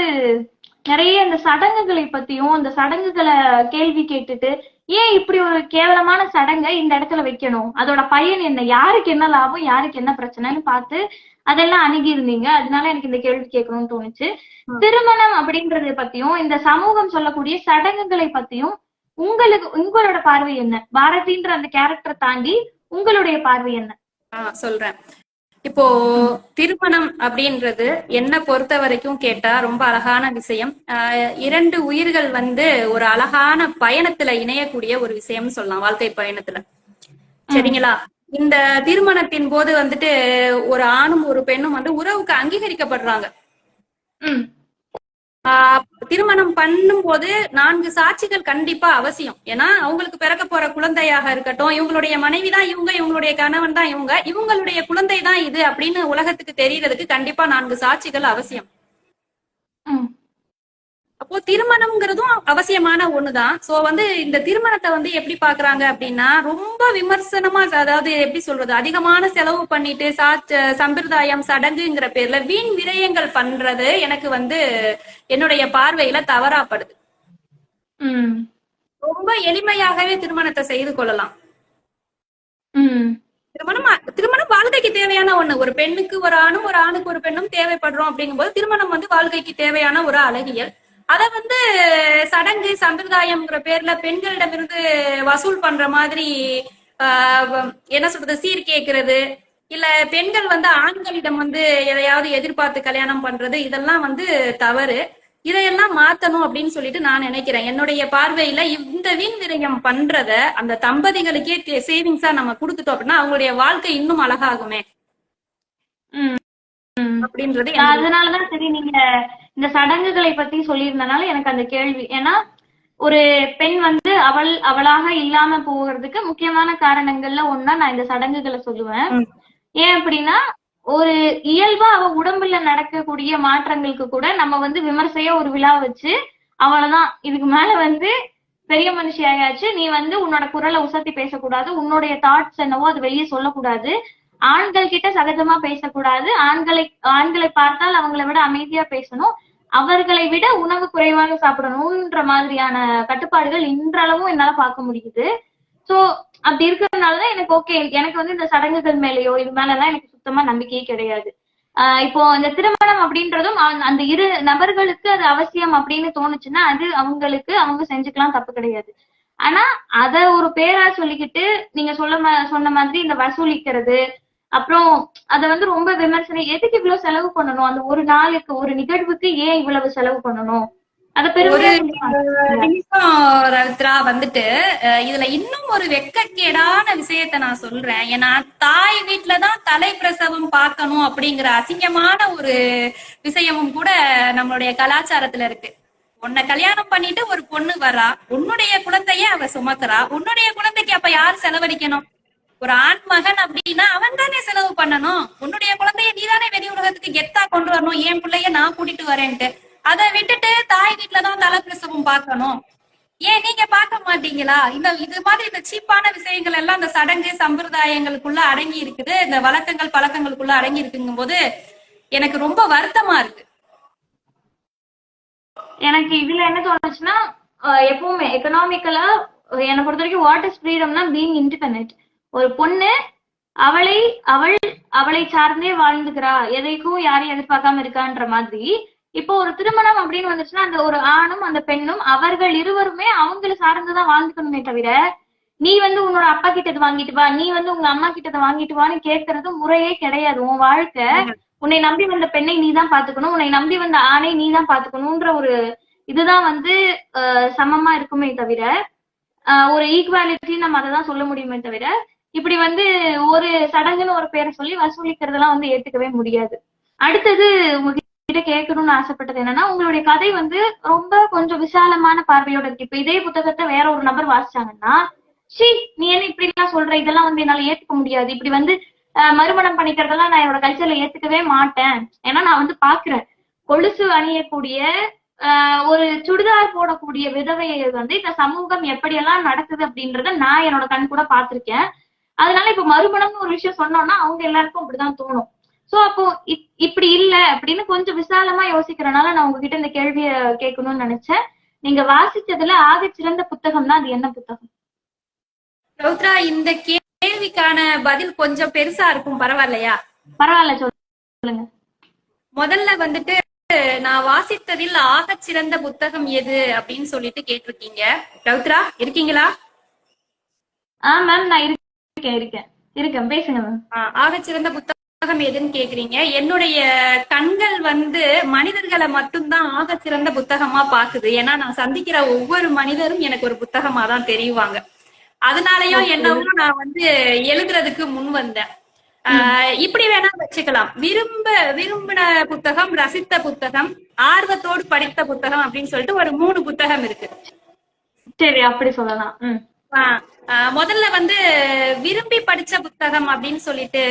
நிறைய இந்த சடங்குகளை பத்தியும் இந்த சடங்குகளை கேள்வி கேட்டுட்டு ஏன் இப்படி ஒரு கேவலமான சடங்கை இந்த இடத்துல வைக்கணும், அதோட பயன் என்ன, யாருக்கு என்ன லாபம், யாருக்கு என்ன பிரச்சனைன்னு பார்த்து அதெல்லாம் அணுகி இருந்தீங்க. அதனால எனக்கு இந்த கேள்வி கேட்கணும்னு தோணுச்சு. திருமணம் அப்படின்றத பத்தியும் இந்த சமூகம் சொல்லக்கூடிய சடங்குகளை பத்தியும் உங்களோட பார்வை என்ன, பாரதின்ற அந்த கேரக்டரை தாண்டி உங்களுடைய பார்வை என்ன? சொல்றேன். இப்போ திருமணம் அப்படின்றது என்ன பொறுத்த வரைக்கும் கேட்டா ரொம்ப அழகான விஷயம். 2 உயிர்கள் வந்து ஒரு அழகான பயணத்துல இணையக்கூடிய ஒரு விஷயம்னு சொல்லலாம், வாழ்க்கை பயணத்துல. சரிங்களா? இந்த திருமணத்தின் போது வந்துட்டு ஒரு ஆணும் ஒரு பெண்ணும் வந்து உறவுக்கு அங்கீகரிக்கப்படுறாங்க. திருமணம் பண்ணும் போது 4 சாட்சிகள் கண்டிப்பா அவசியம். ஏன்னா அவங்களுக்கு பிறக்க போற குழந்தையாக இருக்கட்டும், இவங்களுடைய மனைவிதான் இவங்க, இவங்களுடைய கணவன் தான் இவங்க, இவங்களுடைய குழந்தை தான் இது அப்படின்னு உலகத்துக்கு தெரியறதுக்கு கண்டிப்பா 4 சாட்சிகள் அவசியம். அப்போ திருமணம்ங்கிறதும் அவசியமான ஒண்ணுதான். சோ வந்து இந்த திருமணத்தை வந்து எப்படி பாக்குறாங்க அப்படின்னா ரொம்ப விமர்சனமா, அதாவது எப்படி சொல்றது, அதிகமான செலவு பண்ணிட்டு சம்பிரதாயம் சடங்குங்கிற பேர்ல வீண் விரயங்கள் பண்றது எனக்கு வந்து என்னுடைய பார்வையில தவறாப்படுது. ரொம்ப எளிமையாகவே திருமணத்தை செய்து கொள்ளலாம். திருமணம் வாழ்க்கைக்கு தேவையான ஒண்ணு. ஒரு பெண்ணுக்கு ஒரு ஆணும் ஒரு ஆணுக்கு ஒரு பெண்ணும் தேவைப்படுறோம் அப்படிங்கும் போது திருமணம் வந்து வாழ்க்கைக்கு தேவையான ஒரு அழகியல். அத வந்து சடங்கு சம்பிரதாயம்ங்கிற பேர்ல பெண்களிடமிருந்து வசூல் பண்ற மாதிரி என்ன சொல்றது, சீர் கேட்கறது, இல்ல பெண்கள் வந்து ஆண்களிடம் வந்து எதையாவது எதிர்பார்த்து கல்யாணம் பண்றது, இதெல்லாம் வந்து தவறு. இதையெல்லாம் மாத்தணும் அப்படின்னு சொல்லிட்டு நான் நினைக்கிறேன். என்னுடைய பார்வையில இந்த வீண் விரயம் பண்றத அந்த தம்பதிகளுக்கே சேவிங்ஸா நம்ம கொடுத்துட்டோம் அப்படின்னா அவங்களுடைய வாழ்க்கை இன்னும் அழகாகுமே அப்படின்றது. அதனாலதான் சரி நீங்க இந்த சடங்குகளை பத்தி சொல்லியிருந்தனால எனக்கு அந்த கேள்வி. ஏன்னா ஒரு பெண் வந்து அவளாக இல்லாம போகிறதுக்கு முக்கியமான காரணங்கள்ல ஒன்னா நான் இந்த சடங்குகளை சொல்லுவேன். ஏன் அப்படின்னா ஒரு இயல்பா அவ உடம்புல நடக்கக்கூடிய மாற்றங்களுக்கு கூட நம்ம வந்து விமர்சையா ஒரு விழா வச்சு அவ்வளவுதான், இதுக்கு மேல வந்து பெரிய மனுஷி ஆயாச்சு, நீ வந்து உன்னோட குரலை உசத்தி பேசக்கூடாது, உன்னுடைய தாட்ஸ் என்னவோ அது வெளியே சொல்லக்கூடாது, ஆண்கள் கிட்ட சகஜமா பேசக்கூடாது, ஆண்களை பார்த்தால் அவங்களை விட அமைதியா பேசணும், அவர்களை விட உணவு குறைவாக சாப்பிடணும்ன்ற மாதிரியான கட்டுப்பாடுகள் இன்றளவும் என்னால பார்க்க முடியுது. சோ அப்படி இருக்கிறதுனாலதான் எனக்கு ஓகே, எனக்கு வந்து இந்த சடங்குகள் மேலேயோ இது மேலலாம் எனக்கு சுத்தமா நம்பிக்கையே கிடையாது. இப்போ இந்த திருமணம் அப்படின்றதும் அந்த 2 நபர்களுக்கு அது அவசியம் அப்படின்னு தோணுச்சுன்னா அது அவங்க செஞ்சுக்கலாம், தப்பு கிடையாது. ஆனா அத ஒரு பேரா சொல்லிக்கிட்டு நீங்க சொன்ன மாதிரி இந்த வசூலிக்கிறது, அப்புறம் அத வந்து ரொம்ப விமர்சனம், எதுக்கு இவ்வளவு செலவு பண்ணணும், அந்த ஒரு நாளுக்கு ஒரு நிகழ்வுக்கு ஏன் இவ்வளவு செலவு பண்ணணும், அத ரவித்ரா வந்துட்டு இதுல இன்னும் ஒரு வெட்கக்கேடான விஷயத்த நான் சொல்றேன். ஏன்னா தாய் வீட்டுலதான் தலை பிரசவம் பார்க்கணும் அப்படிங்கிற அசிங்கமான ஒரு விஷயமும் கூட நம்மளுடைய கலாச்சாரத்துல இருக்கு. உன்னை கல்யாணம் பண்ணிட்டு ஒரு பொண்ணு வரா, உன்னுடைய குழந்தைய அவ சுமக்கிறா, உன்னுடைய குழந்தைக்கு அப்ப யார் செலவழிக்கணும்? ஒரு ஆண் மகன் அப்படின்னா அவன் தானே செலவு பண்ணணும். உன்னுடைய குழந்தைய நீதானே வெளி உலகத்துக்கு கெத்தா கொண்டு வரணும், என் பிள்ளைய நான் கூட்டிட்டு வரேன்ட்டு. அதை விட்டுட்டு தாய் வீட்டுலதான் தலைப்பிரசவம் பார்க்கணும், ஏன் நீங்க பார்க்க மாட்டீங்களா? இது மாதிரி இந்த சீப்பான விஷயங்கள் எல்லாம் இந்த சடங்கு சம்பிரதாயங்களுக்குள்ள அடங்கி இருக்குது, இந்த வழக்கங்கள் பழக்கங்களுக்குள்ள அடங்கி இருக்குங்கும் போது எனக்கு ரொம்ப வருத்தமா இருக்கு. எனக்கு இதுல என்ன தோணுச்சுன்னா, எப்பவுமே எக்கனாமிக்கலா என்னை பொறுத்த வரைக்கும் வாட் இஸ் ஃப்ரீடம்னா பீயிங் இண்டிபெண்டன்ட். ஒரு பொண்ணு அவளை சார்ந்தே வாழ்ந்துக்கிறா, எதைக்கும் யாரையும் எதிர்பார்க்காம இருக்கான்ற மாதிரி. இப்போ ஒரு திருமணம் அப்படின்னு வந்துச்சுன்னா அந்த ஒரு ஆணும் அந்த பெண்ணும் அவர்கள் இருவருமே அவங்களை சார்ந்துதான் வாழ்ந்துக்கணுமே தவிர நீ வந்து உன்னோட அப்பா கிட்டது வாங்கிட்டு வா, நீ வந்து உங்க அம்மா கிட்டத வாங்கிட்டு வான்னு கேட்கறது முறையே கிடையாது. உன் வாழ்க்கை, உன்னை நம்பி வந்த பெண்ணை நீ தான் பாத்துக்கணும், உன்னை நம்பி வந்த ஆணை நீ தான் பாத்துக்கணும்ன்ற ஒரு இதுதான் வந்து சமமா இருக்குமே தவிர ஒரு ஈக்குவாலிட்டி நம்ம அதை தான் சொல்ல முடியுமே தவிர இப்படி வந்து ஒரு சடங்குன்னு ஒரு பேரை சொல்லி வசூலிக்கிறதெல்லாம் வந்து ஏத்துக்கவே முடியாது. அடுத்தது உங்ககிட்ட கேட்கணும்னு ஆசைப்பட்டது என்னன்னா, உங்களுடைய கதை வந்து ரொம்ப கொஞ்சம் விசாலமான பார்வையோட இருக்கு. இப்ப இதே புத்தகத்தை வேற ஒரு நபர் வாசிச்சாங்கன்னா, ஷீ நீ என்ன இப்படி எல்லாம் சொல்ற, இதெல்லாம் வந்து என்னால ஏத்துக்க முடியாது, இப்படி வந்து மறுமணம் பண்ணிக்கிறதெல்லாம் நான் என்னோட கல்ச்சர்ல ஏத்துக்கவே மாட்டேன். ஏன்னா நான் வந்து பாக்குறேன் கொலுசு அணியக்கூடிய ஒரு சுடிதார் போடக்கூடிய விதவையை வந்து இந்த சமூகம் எப்படியெல்லாம் நடக்குது அப்படின்றத நான் என்னோட கண் கூட பாத்திருக்கேன். அதனால இப்ப மறுமணம்னு ஒரு விஷயம் சொன்னோம்னா அவங்க எல்லாருக்கும் அப்படிதான் தோணும். சோ அப்போ இப்படி இல்ல அப்படின்னு கொஞ்சம் விசாலமா யோசிக்கிறனால நான் உங்ககிட்ட இந்த கேள்விய கேட்கணும்னு நினைச்சேன். நீங்க வாசிச்சதுல ஆக சிறந்த புத்தகம்னா அது என்ன புத்தகம்? ரௌத்ரா, இந்த கேள்விக்கான பதில் கொஞ்சம் பெருசா இருக்கும், பரவாயில்லையா? பரவாயில்ல, சொல்லுங்க. முதல்ல வந்துட்டு நான் வாசித்ததில் ஆக சிறந்த புத்தகம் எது அப்படின்னு சொல்லிட்டு கேட்டிருக்கீங்க. ரௌத்ரா இருக்கீங்களா? மேம் நான் இருக்கேன் பேசுங்க மேம். ஆகச்சிறந்த புத்தகம் எதுன்னு கேக்குறீங்க. என்னுடைய கண்கள் வந்து மனிதர்களை மட்டும்தான் ஆகச்சிறந்த புத்தகமா பாக்குது. ஏன்னா நான் சந்திக்கிற ஒவ்வொரு மனிதரும் எனக்கு ஒரு புத்தகமா தான் தெரியுவாங்க. அதனாலயும் என்னவோ நான் வந்து எழுதுறதுக்கு முன் வந்தேன். இப்படி வேணா வச்சுக்கலாம். விரும்பின புத்தகம், ரசித்த புத்தகம், ஆர்வத்தோடு படித்த புத்தகம் அப்படின்னு சொல்லிட்டு ஒரு 3 புத்தகம் இருக்கு. சரி, அப்படி சொல்லலாம். முதல்ல வந்து விரும்பி படிச்ச புத்தகம் அப்படின்னு சொல்லிட்டு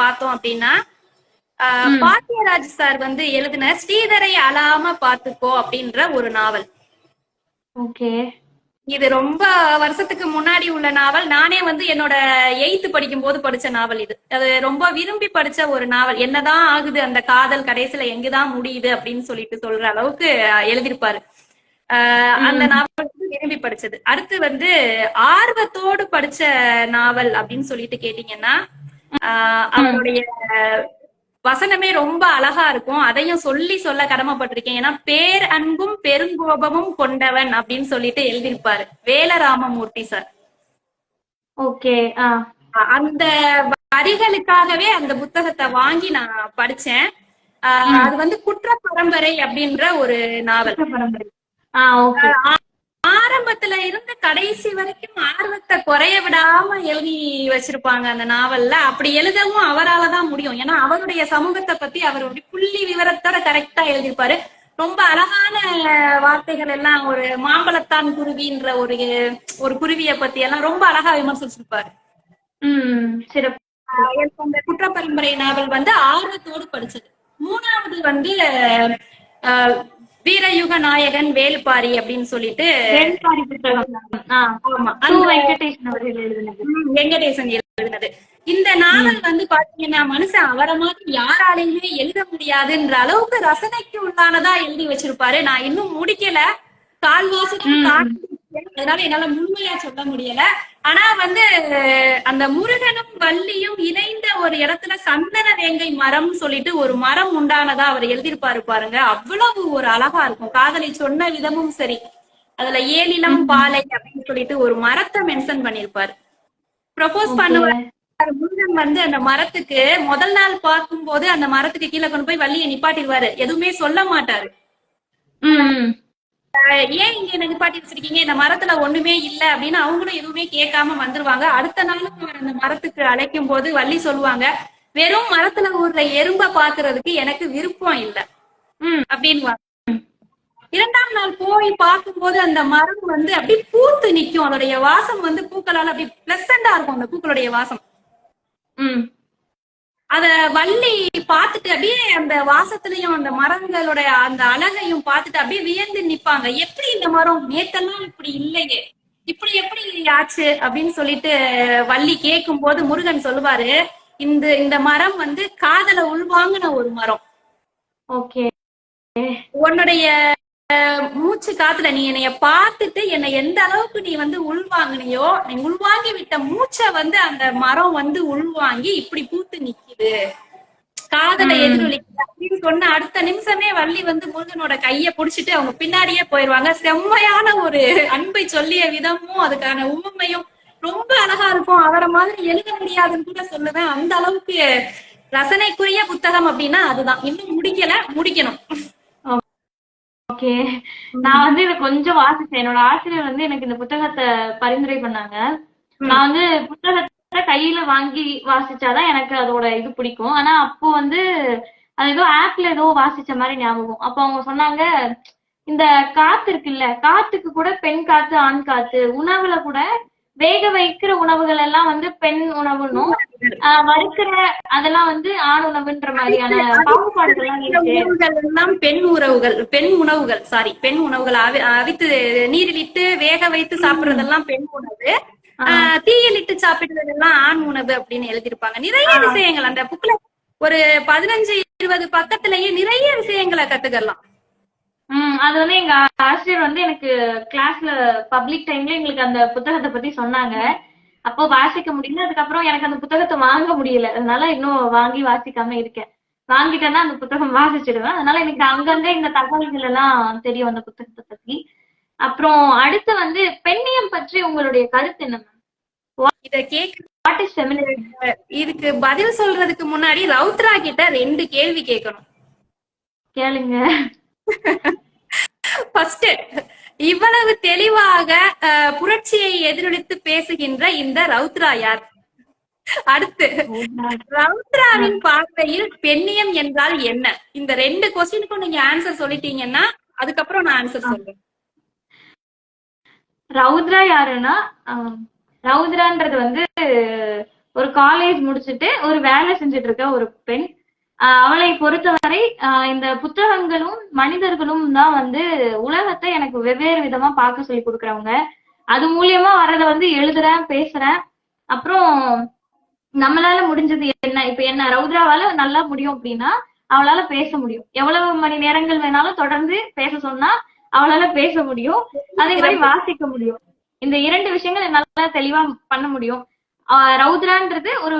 பார்த்தோம் அப்படின்னா, பாக்கியராஜ் சார் வந்து எழுதின ஸ்ரீதரை அழாம பாத்துக்கோ அப்படின்ற ஒரு நாவல். ஓகே. இது ரொம்ப வருஷத்துக்கு முன்னாடி உள்ள நாவல். நானே வந்து என்னோட 8th படிக்கும் போது படிச்ச நாவல் இது. அது ரொம்ப விரும்பி படிச்ச ஒரு நாவல். என்னதான் ஆகுது அந்த காதல், கடைசியில எங்குதான் முடியுது அப்படின்னு சொல்லிட்டு சொல்ற அளவுக்கு எழுதியிருப்பாரு. அந்த நாவல் விரும்பி படிச்சது. அடுத்து வந்து ஆர்வத்தோடு படிச்ச நாவல் அப்படின்னு சொல்லிட்டு கேட்டீங்கன்னா, அவருடைய வசனமே ரொம்ப அழகா இருக்கும். அதையும் சொல்ல கடமைப்பட்டிருக்கேன். ஏன்னா பேர் அன்பும் பெருங்கோபமும் கொண்டவன் அப்படின்னு சொல்லிட்டு எழுதியிருப்பாரு வேலராமமூர்த்தி சார். ஓகே. அந்த வரிகளுக்காகவே அந்த புத்தகத்தை வாங்கி நான் படிச்சேன். அது வந்து குற்ற பரம்பரை அப்படின்ற ஒரு நாவல். ஆரம்பத்துல இருந்து கடைசி வரைக்கும் ஆர்வத்தை குறைய விடாம எழுதி வச்சிருப்பாங்க அந்த நாவல்ல. அப்படி எழுதவும் அவராலதான் முடியும். ஏன்னா அவருடைய சமூகத்தை பத்தி அவருடைய புள்ளி விவரத்தோட கரெக்டா எழுதியிருப்பாரு. ரொம்ப அழகான வார்த்தைகள் எல்லாம், ஒரு மாம்பழத்தான் குருவின்ற ஒரு குருவியை பத்தி எல்லாம் ரொம்ப அழகா விமர்சிச்சிருப்பாரு. அந்த குற்ற பரம்பரை நாவல் வந்து ஆர்வத்தோடு படிச்சது. 3வது வந்து வீரயுக நாயகன் வேலுப்பாரி அப்படின்னு சொல்லிட்டு வெங்கடேசன் எழுதினது. இந்த நாவல் வந்து பாத்தீங்கன்னா மனுஷன் அவரை மாதிரி யாராலையுமே எழுத முடியாதுன்ற அளவுக்கு ரசனைக்கு உள்ளானதா எழுதி வச்சிருப்பாரு. நான் இன்னும் முடிக்கல, கால்வாசம், அதனால என்னால முழுமையா சொல்ல முடியல. ஆனா வந்து அந்த முருகனும் வள்ளியும் இணைந்த ஒரு இடத்துல சந்தன வேங்கை மரம் சொல்லிட்டு ஒரு மரம் உண்டானதா அவர் எழுதியிருப்பாரு பாருங்க. அவ்வளவு ஒரு அழகா இருக்கும். காதலை சொன்ன விதமும் சரி. அதுல ஏலிலம் பாலை அப்படின்னு சொல்லிட்டு ஒரு மரத்தை மென்ஷன் பண்ணிருப்பாரு. ப்ரொபோஸ் பண்ணுவாரு முருகன் வந்து அந்த மரத்துக்கு. முதல் நாள் பார்க்கும் போது அந்த மரத்துக்கு கீழே கொண்டு போய் வள்ளியை நிப்பாட்டிடுவாரு. எதுவுமே சொல்ல மாட்டாரு. ஏன் இங்க என்ன நிப்பாட்டி வச்சிருக்கீங்க, இந்த மரத்துல ஒண்ணுமே இல்ல அப்படின்னு அவங்களும் எதுவுமே கேட்காம வந்துருவாங்க. அடுத்த நாளும் அவர் அந்த மரத்துக்கு அழைக்கும் போது வள்ளி சொல்லுவாங்க, வெறும் மரத்துல ஊர்ற எறும்ப பாக்குறதுக்கு எனக்கு விருப்பம் இல்ல அப்படின்னு. 2ஆம் நாள் போய் பார்க்கும் போது அந்த மரம் வந்து அப்படியே பூத்து நிக்கும். அதோடைய வாசம் வந்து பூக்களால அப்படி பிளசண்டா இருக்கும் அந்த பூக்களுடைய வாசம். அத வள்ளி பார்த்துட்டு அப்படியே அந்த வாசத்திலையும் அந்த மரங்களோட அந்த அழகையும் பார்த்துட்டு அப்படியே வியந்து நிப்பாங்க. எப்படி இந்த மரம் நேத்தெல்லாம் இப்படி இல்லையே, இப்படி எப்படி ஆச்சு அப்படின்னு சொல்லிட்டு வள்ளி கேட்கும் போது முருகன் சொல்லுவாரு, இந்த மரம் வந்து காதல உள்வாங்கின ஒரு மரம். ஓகே. உன்னுடைய மூச்சு காத்துல நீ என்னைய பார்த்துட்டு என்னை எந்த அளவுக்கு நீ வந்து உள்வாங்கினியோ, நீ உள்வாங்கி விட்ட மூச்சை வந்து அந்த மரம் வந்து உள்வாங்கி இப்படி பூத்து நிக்குது, காதலை எதிரொலிக்குது அப்படின்னு சொன்ன அடுத்த நிமிஷமே வள்ளி வந்து முருகனோட கைய புடிச்சிட்டு அவங்க பின்னாடியே போயிருவாங்க. செம்மையான ஒரு அன்பை சொல்லிய விதமும் அதுக்கான உண்மையும் ரொம்ப அழகா இருக்கும். அவரை மாதிரி எழுத முடியாதுன்னு கூட சொல்லுவேன். அந்த அளவுக்கு ரசனைக்குரிய புத்தகம் அப்படின்னா அதுதான். இன்னும் முடிக்கல, முடிக்கணும். ஓகே. நான் வந்து இதை கொஞ்சம் வாசிச்சேன். என்னோட ஆசிரியர் வந்து எனக்கு இந்த புத்தகத்தை பரிந்துரை பண்ணாங்க. நான் வந்து புத்தகத்தை கையில வாங்கி வாசிச்சாதான் எனக்கு அதோட இது பிடிக்கும். ஆனா அப்போ வந்து அது ஏதோ ஆப்ல ஏதோ வாசிச்ச மாதிரி ஞாபகம். அப்போ அவங்க சொன்னாங்க, இந்த காத்து இருக்குல்ல, காத்துக்கு கூட பெண் காத்து ஆண் காத்து, உணவுல கூட வேக வைக்கிற உணவுகள் எல்லாம் வந்து பெண் உணவுன்னும், வறுக்கிற அதெல்லாம் வந்து ஆண் உணவுன்ற மாதிரியான பாகுபாடுகள்லாம் இருக்கு. உணவுகள் எல்லாம் பெண் உணவுகள் அவித்து நீரிலிட்டு வேக வைத்து சாப்பிடுறதெல்லாம் பெண் உணவு, தீயிலிட்டு சாப்பிடுறதெல்லாம் ஆண் உணவு அப்படின்னு எழுதியிருப்பாங்க. நிறைய விஷயங்கள் அந்த புக்ல ஒரு 15-20 பக்கத்திலேயே நிறைய விஷயங்களை கத்துக்கலாம். அது வந்து எங்க ஆசிரியர் வந்து எனக்கு கிளாஸ்ல பப்ளிக் டைம்ல எங்களுக்கு அந்த புத்தகத்தை பத்தி சொன்னாங்க. அப்போ வாசிக்க முடியல. அதுக்கப்புறம் எனக்கு அந்த புத்தகத்தை வாங்க முடியல. அதனால இன்னும் வாங்கி வாசிக்காம இருக்கேன். வாங்கிட்டேன்னா அந்த புத்தகம் வாசிச்சிடுவேன். அதனால எனக்கு அங்கங்க இந்த தகவல்கள் எல்லாம் தெரியும் அந்த புத்தகத்தை பத்தி. அப்புறம் அடுத்து வந்து பெண்ணியம் பற்றி உங்களுடைய கருத்து என்ன மேம்? இத இதுக்கு பதில் சொல்றதுக்கு முன்னாடி ரவுத்ரா கிட்ட 2 கேள்வி கேட்கணும். கேளுங்க. ஃபர்ஸ்ட், இவ்வளவு தெளிவாக புரட்சியை எதிரொலித்து பேசுகின்ற இந்த ரவுத்ரா யார்? அடுத்து, ரவுத்ராவின் பார்வையில் பெண்ணியம் என்றால் என்ன? இந்த 2 கொஸ்டினுக்கும் நீங்க ஆன்சர் சொல்லிட்டீங்கன்னா அதுக்கப்புறம் நான் ஆன்சர் சொல்றேன். ரவுத்ரா யாருன்னா, ரவுத்ரான்றது வந்து ஒரு காலேஜ் முடிச்சுட்டு ஒரு வேலை செஞ்சுட்டு இருக்க ஒரு பெண். அவளை பொறுத்தவரை இந்த புத்தகங்களும் மனிதர்களும் தான் வந்து உலகத்தை எனக்கு வெவ்வேறு விதமா பார்க்க சொல்லி கொடுக்குறவங்க. அது மூலியமா வர்றத வந்து எழுதுறேன், பேசுறேன். அப்புறம் நம்மளால முடிஞ்சது என்ன, இப்ப என்ன ரவுத்ராவால நல்லா முடியும் அப்படின்னா அவளால பேச முடியும். எவ்வளவு மணி நேரங்கள் வேணாலும் தொடர்ந்து பேச சொன்னா அவளால பேச முடியும். அதே மாதிரி வாசிக்க முடியும். இந்த 2 விஷயங்கள் என்னால தெளிவா பண்ண முடியும். ரவுத்ரான்றது ஒரு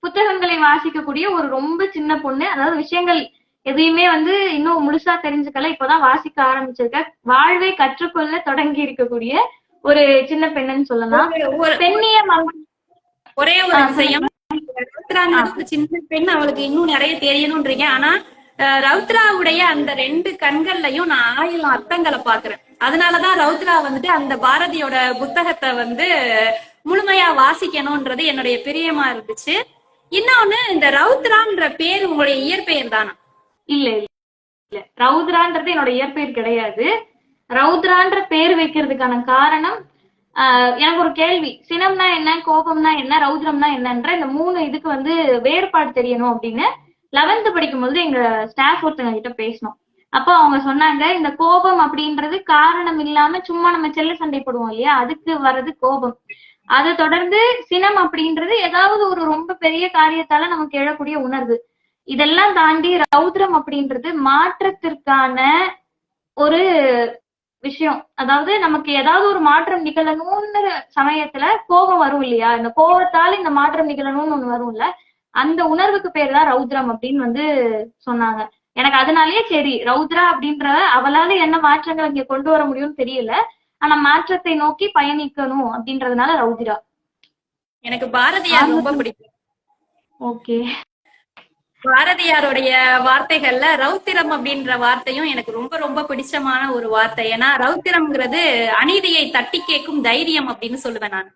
புத்தகங்களை வாசிக்கக்கூடிய ஒரு ரொம்ப சின்ன பொண்ணு. அதாவது விஷயங்கள் எதையுமே வந்து இன்னும் முழுசா தெரிஞ்சுக்கல, இப்பதான் வாசிக்க ஆரம்பிச்சிருக்க, வாழ்வை கற்றுக்கொள்ள தொடங்கி இருக்கக்கூடிய ஒரு சின்ன பெண்ணுன்னு சொல்லலாம். பெண்ணியம் ஒரே ஒரு விஷயம், சின்ன பெண், அவளுக்கு இன்னும் நிறைய தெரியணும்ன்றீங்க. ஆனா ரவுத்ராவுடைய அந்த 2 கண்கள்லயும் நான் 1000 அர்த்தங்களை பாக்குறேன். அதனாலதான் ரவுத்ரா வந்துட்டு அந்த பாரதியோட புத்தகத்தை வந்து முழுமையா வாசிக்கணும்ன்றது என்னுடைய பிரியமா இருந்துச்சு. இன்னொன்னு, இந்த ரவுத்ரான்ற பேர் உங்களுடைய இயற்பெயர் தானா? இல்ல இல்ல, ரவுத்ரான்றது என்னோட இயற்பெயர் கிடையாது. ரவுத்ரான்ற பேர் வைக்கிறதுக்கான காரணம், எனக்கு ஒரு கேள்வி, சினம்னா என்ன, கோபம்னா என்ன, ரவுத்ரம்னா என்னன்ற இந்த 3 இதுக்கு வந்து வேறுபாடு தெரியணும் அப்படின்னு 11th படிக்கும்போது எங்க ஸ்டாஃப் ஒருத்தங்க கிட்ட பேசணும். அப்போ அவங்க சொன்னாங்க, இந்த கோபம் அப்படின்றது காரணம் இல்லாம சும்மா நம்ம செல்ல சண்டை போடுவோம் இல்லையா, அதுக்கு வர்றது கோபம். அதை தொடர்ந்து சினம் அப்படின்றது ஏதாவது ஒரு ரொம்ப பெரிய காரியத்தால நமக்கு எழக்கூடிய உணர்வு. இதெல்லாம் தாண்டி ரவுத்ரம் அப்படின்றது மாற்றத்திற்கான ஒரு விஷயம். அதாவது நமக்கு ஏதாவது ஒரு மாற்றம் நிகழணும்னு சமயத்துல கோபம் வரும் இல்லையா, இந்த கோபத்தால இந்த மாற்றம் நிகழணும்னு ஒண்ணு வரும்ல, அந்த உணர்வுக்கு பேர் தான் ரவுத்ரம் அப்படின்னு வந்து சொன்னாங்க. எனக்கு அதனாலயே சரி, ரவுத்ரா அப்படின்ற அவளால என்ன மாற்றங்கள் இங்க கொண்டு வர முடியும்னு தெரியல, ஆனா மாற்றத்தை நோக்கி பயணிக்கணும் அப்படின்றதுனால ரவுத்ரா. எனக்கு பாரதியார் ரொம்ப பிடிக்கும். ஓகே. பாரதியாருடைய வார்த்தைகள்ல ரௌத்திரம் அப்படின்ற வார்த்தையும் எனக்கு ரொம்ப ரொம்ப பிடிச்சமான ஒரு வார்த்தை. ஏன்னா ரௌத்திரம்ங்கிறது அநீதியை தட்டி கேட்கும் தைரியம் அப்படின்னு சொல்லுவேன் நான்.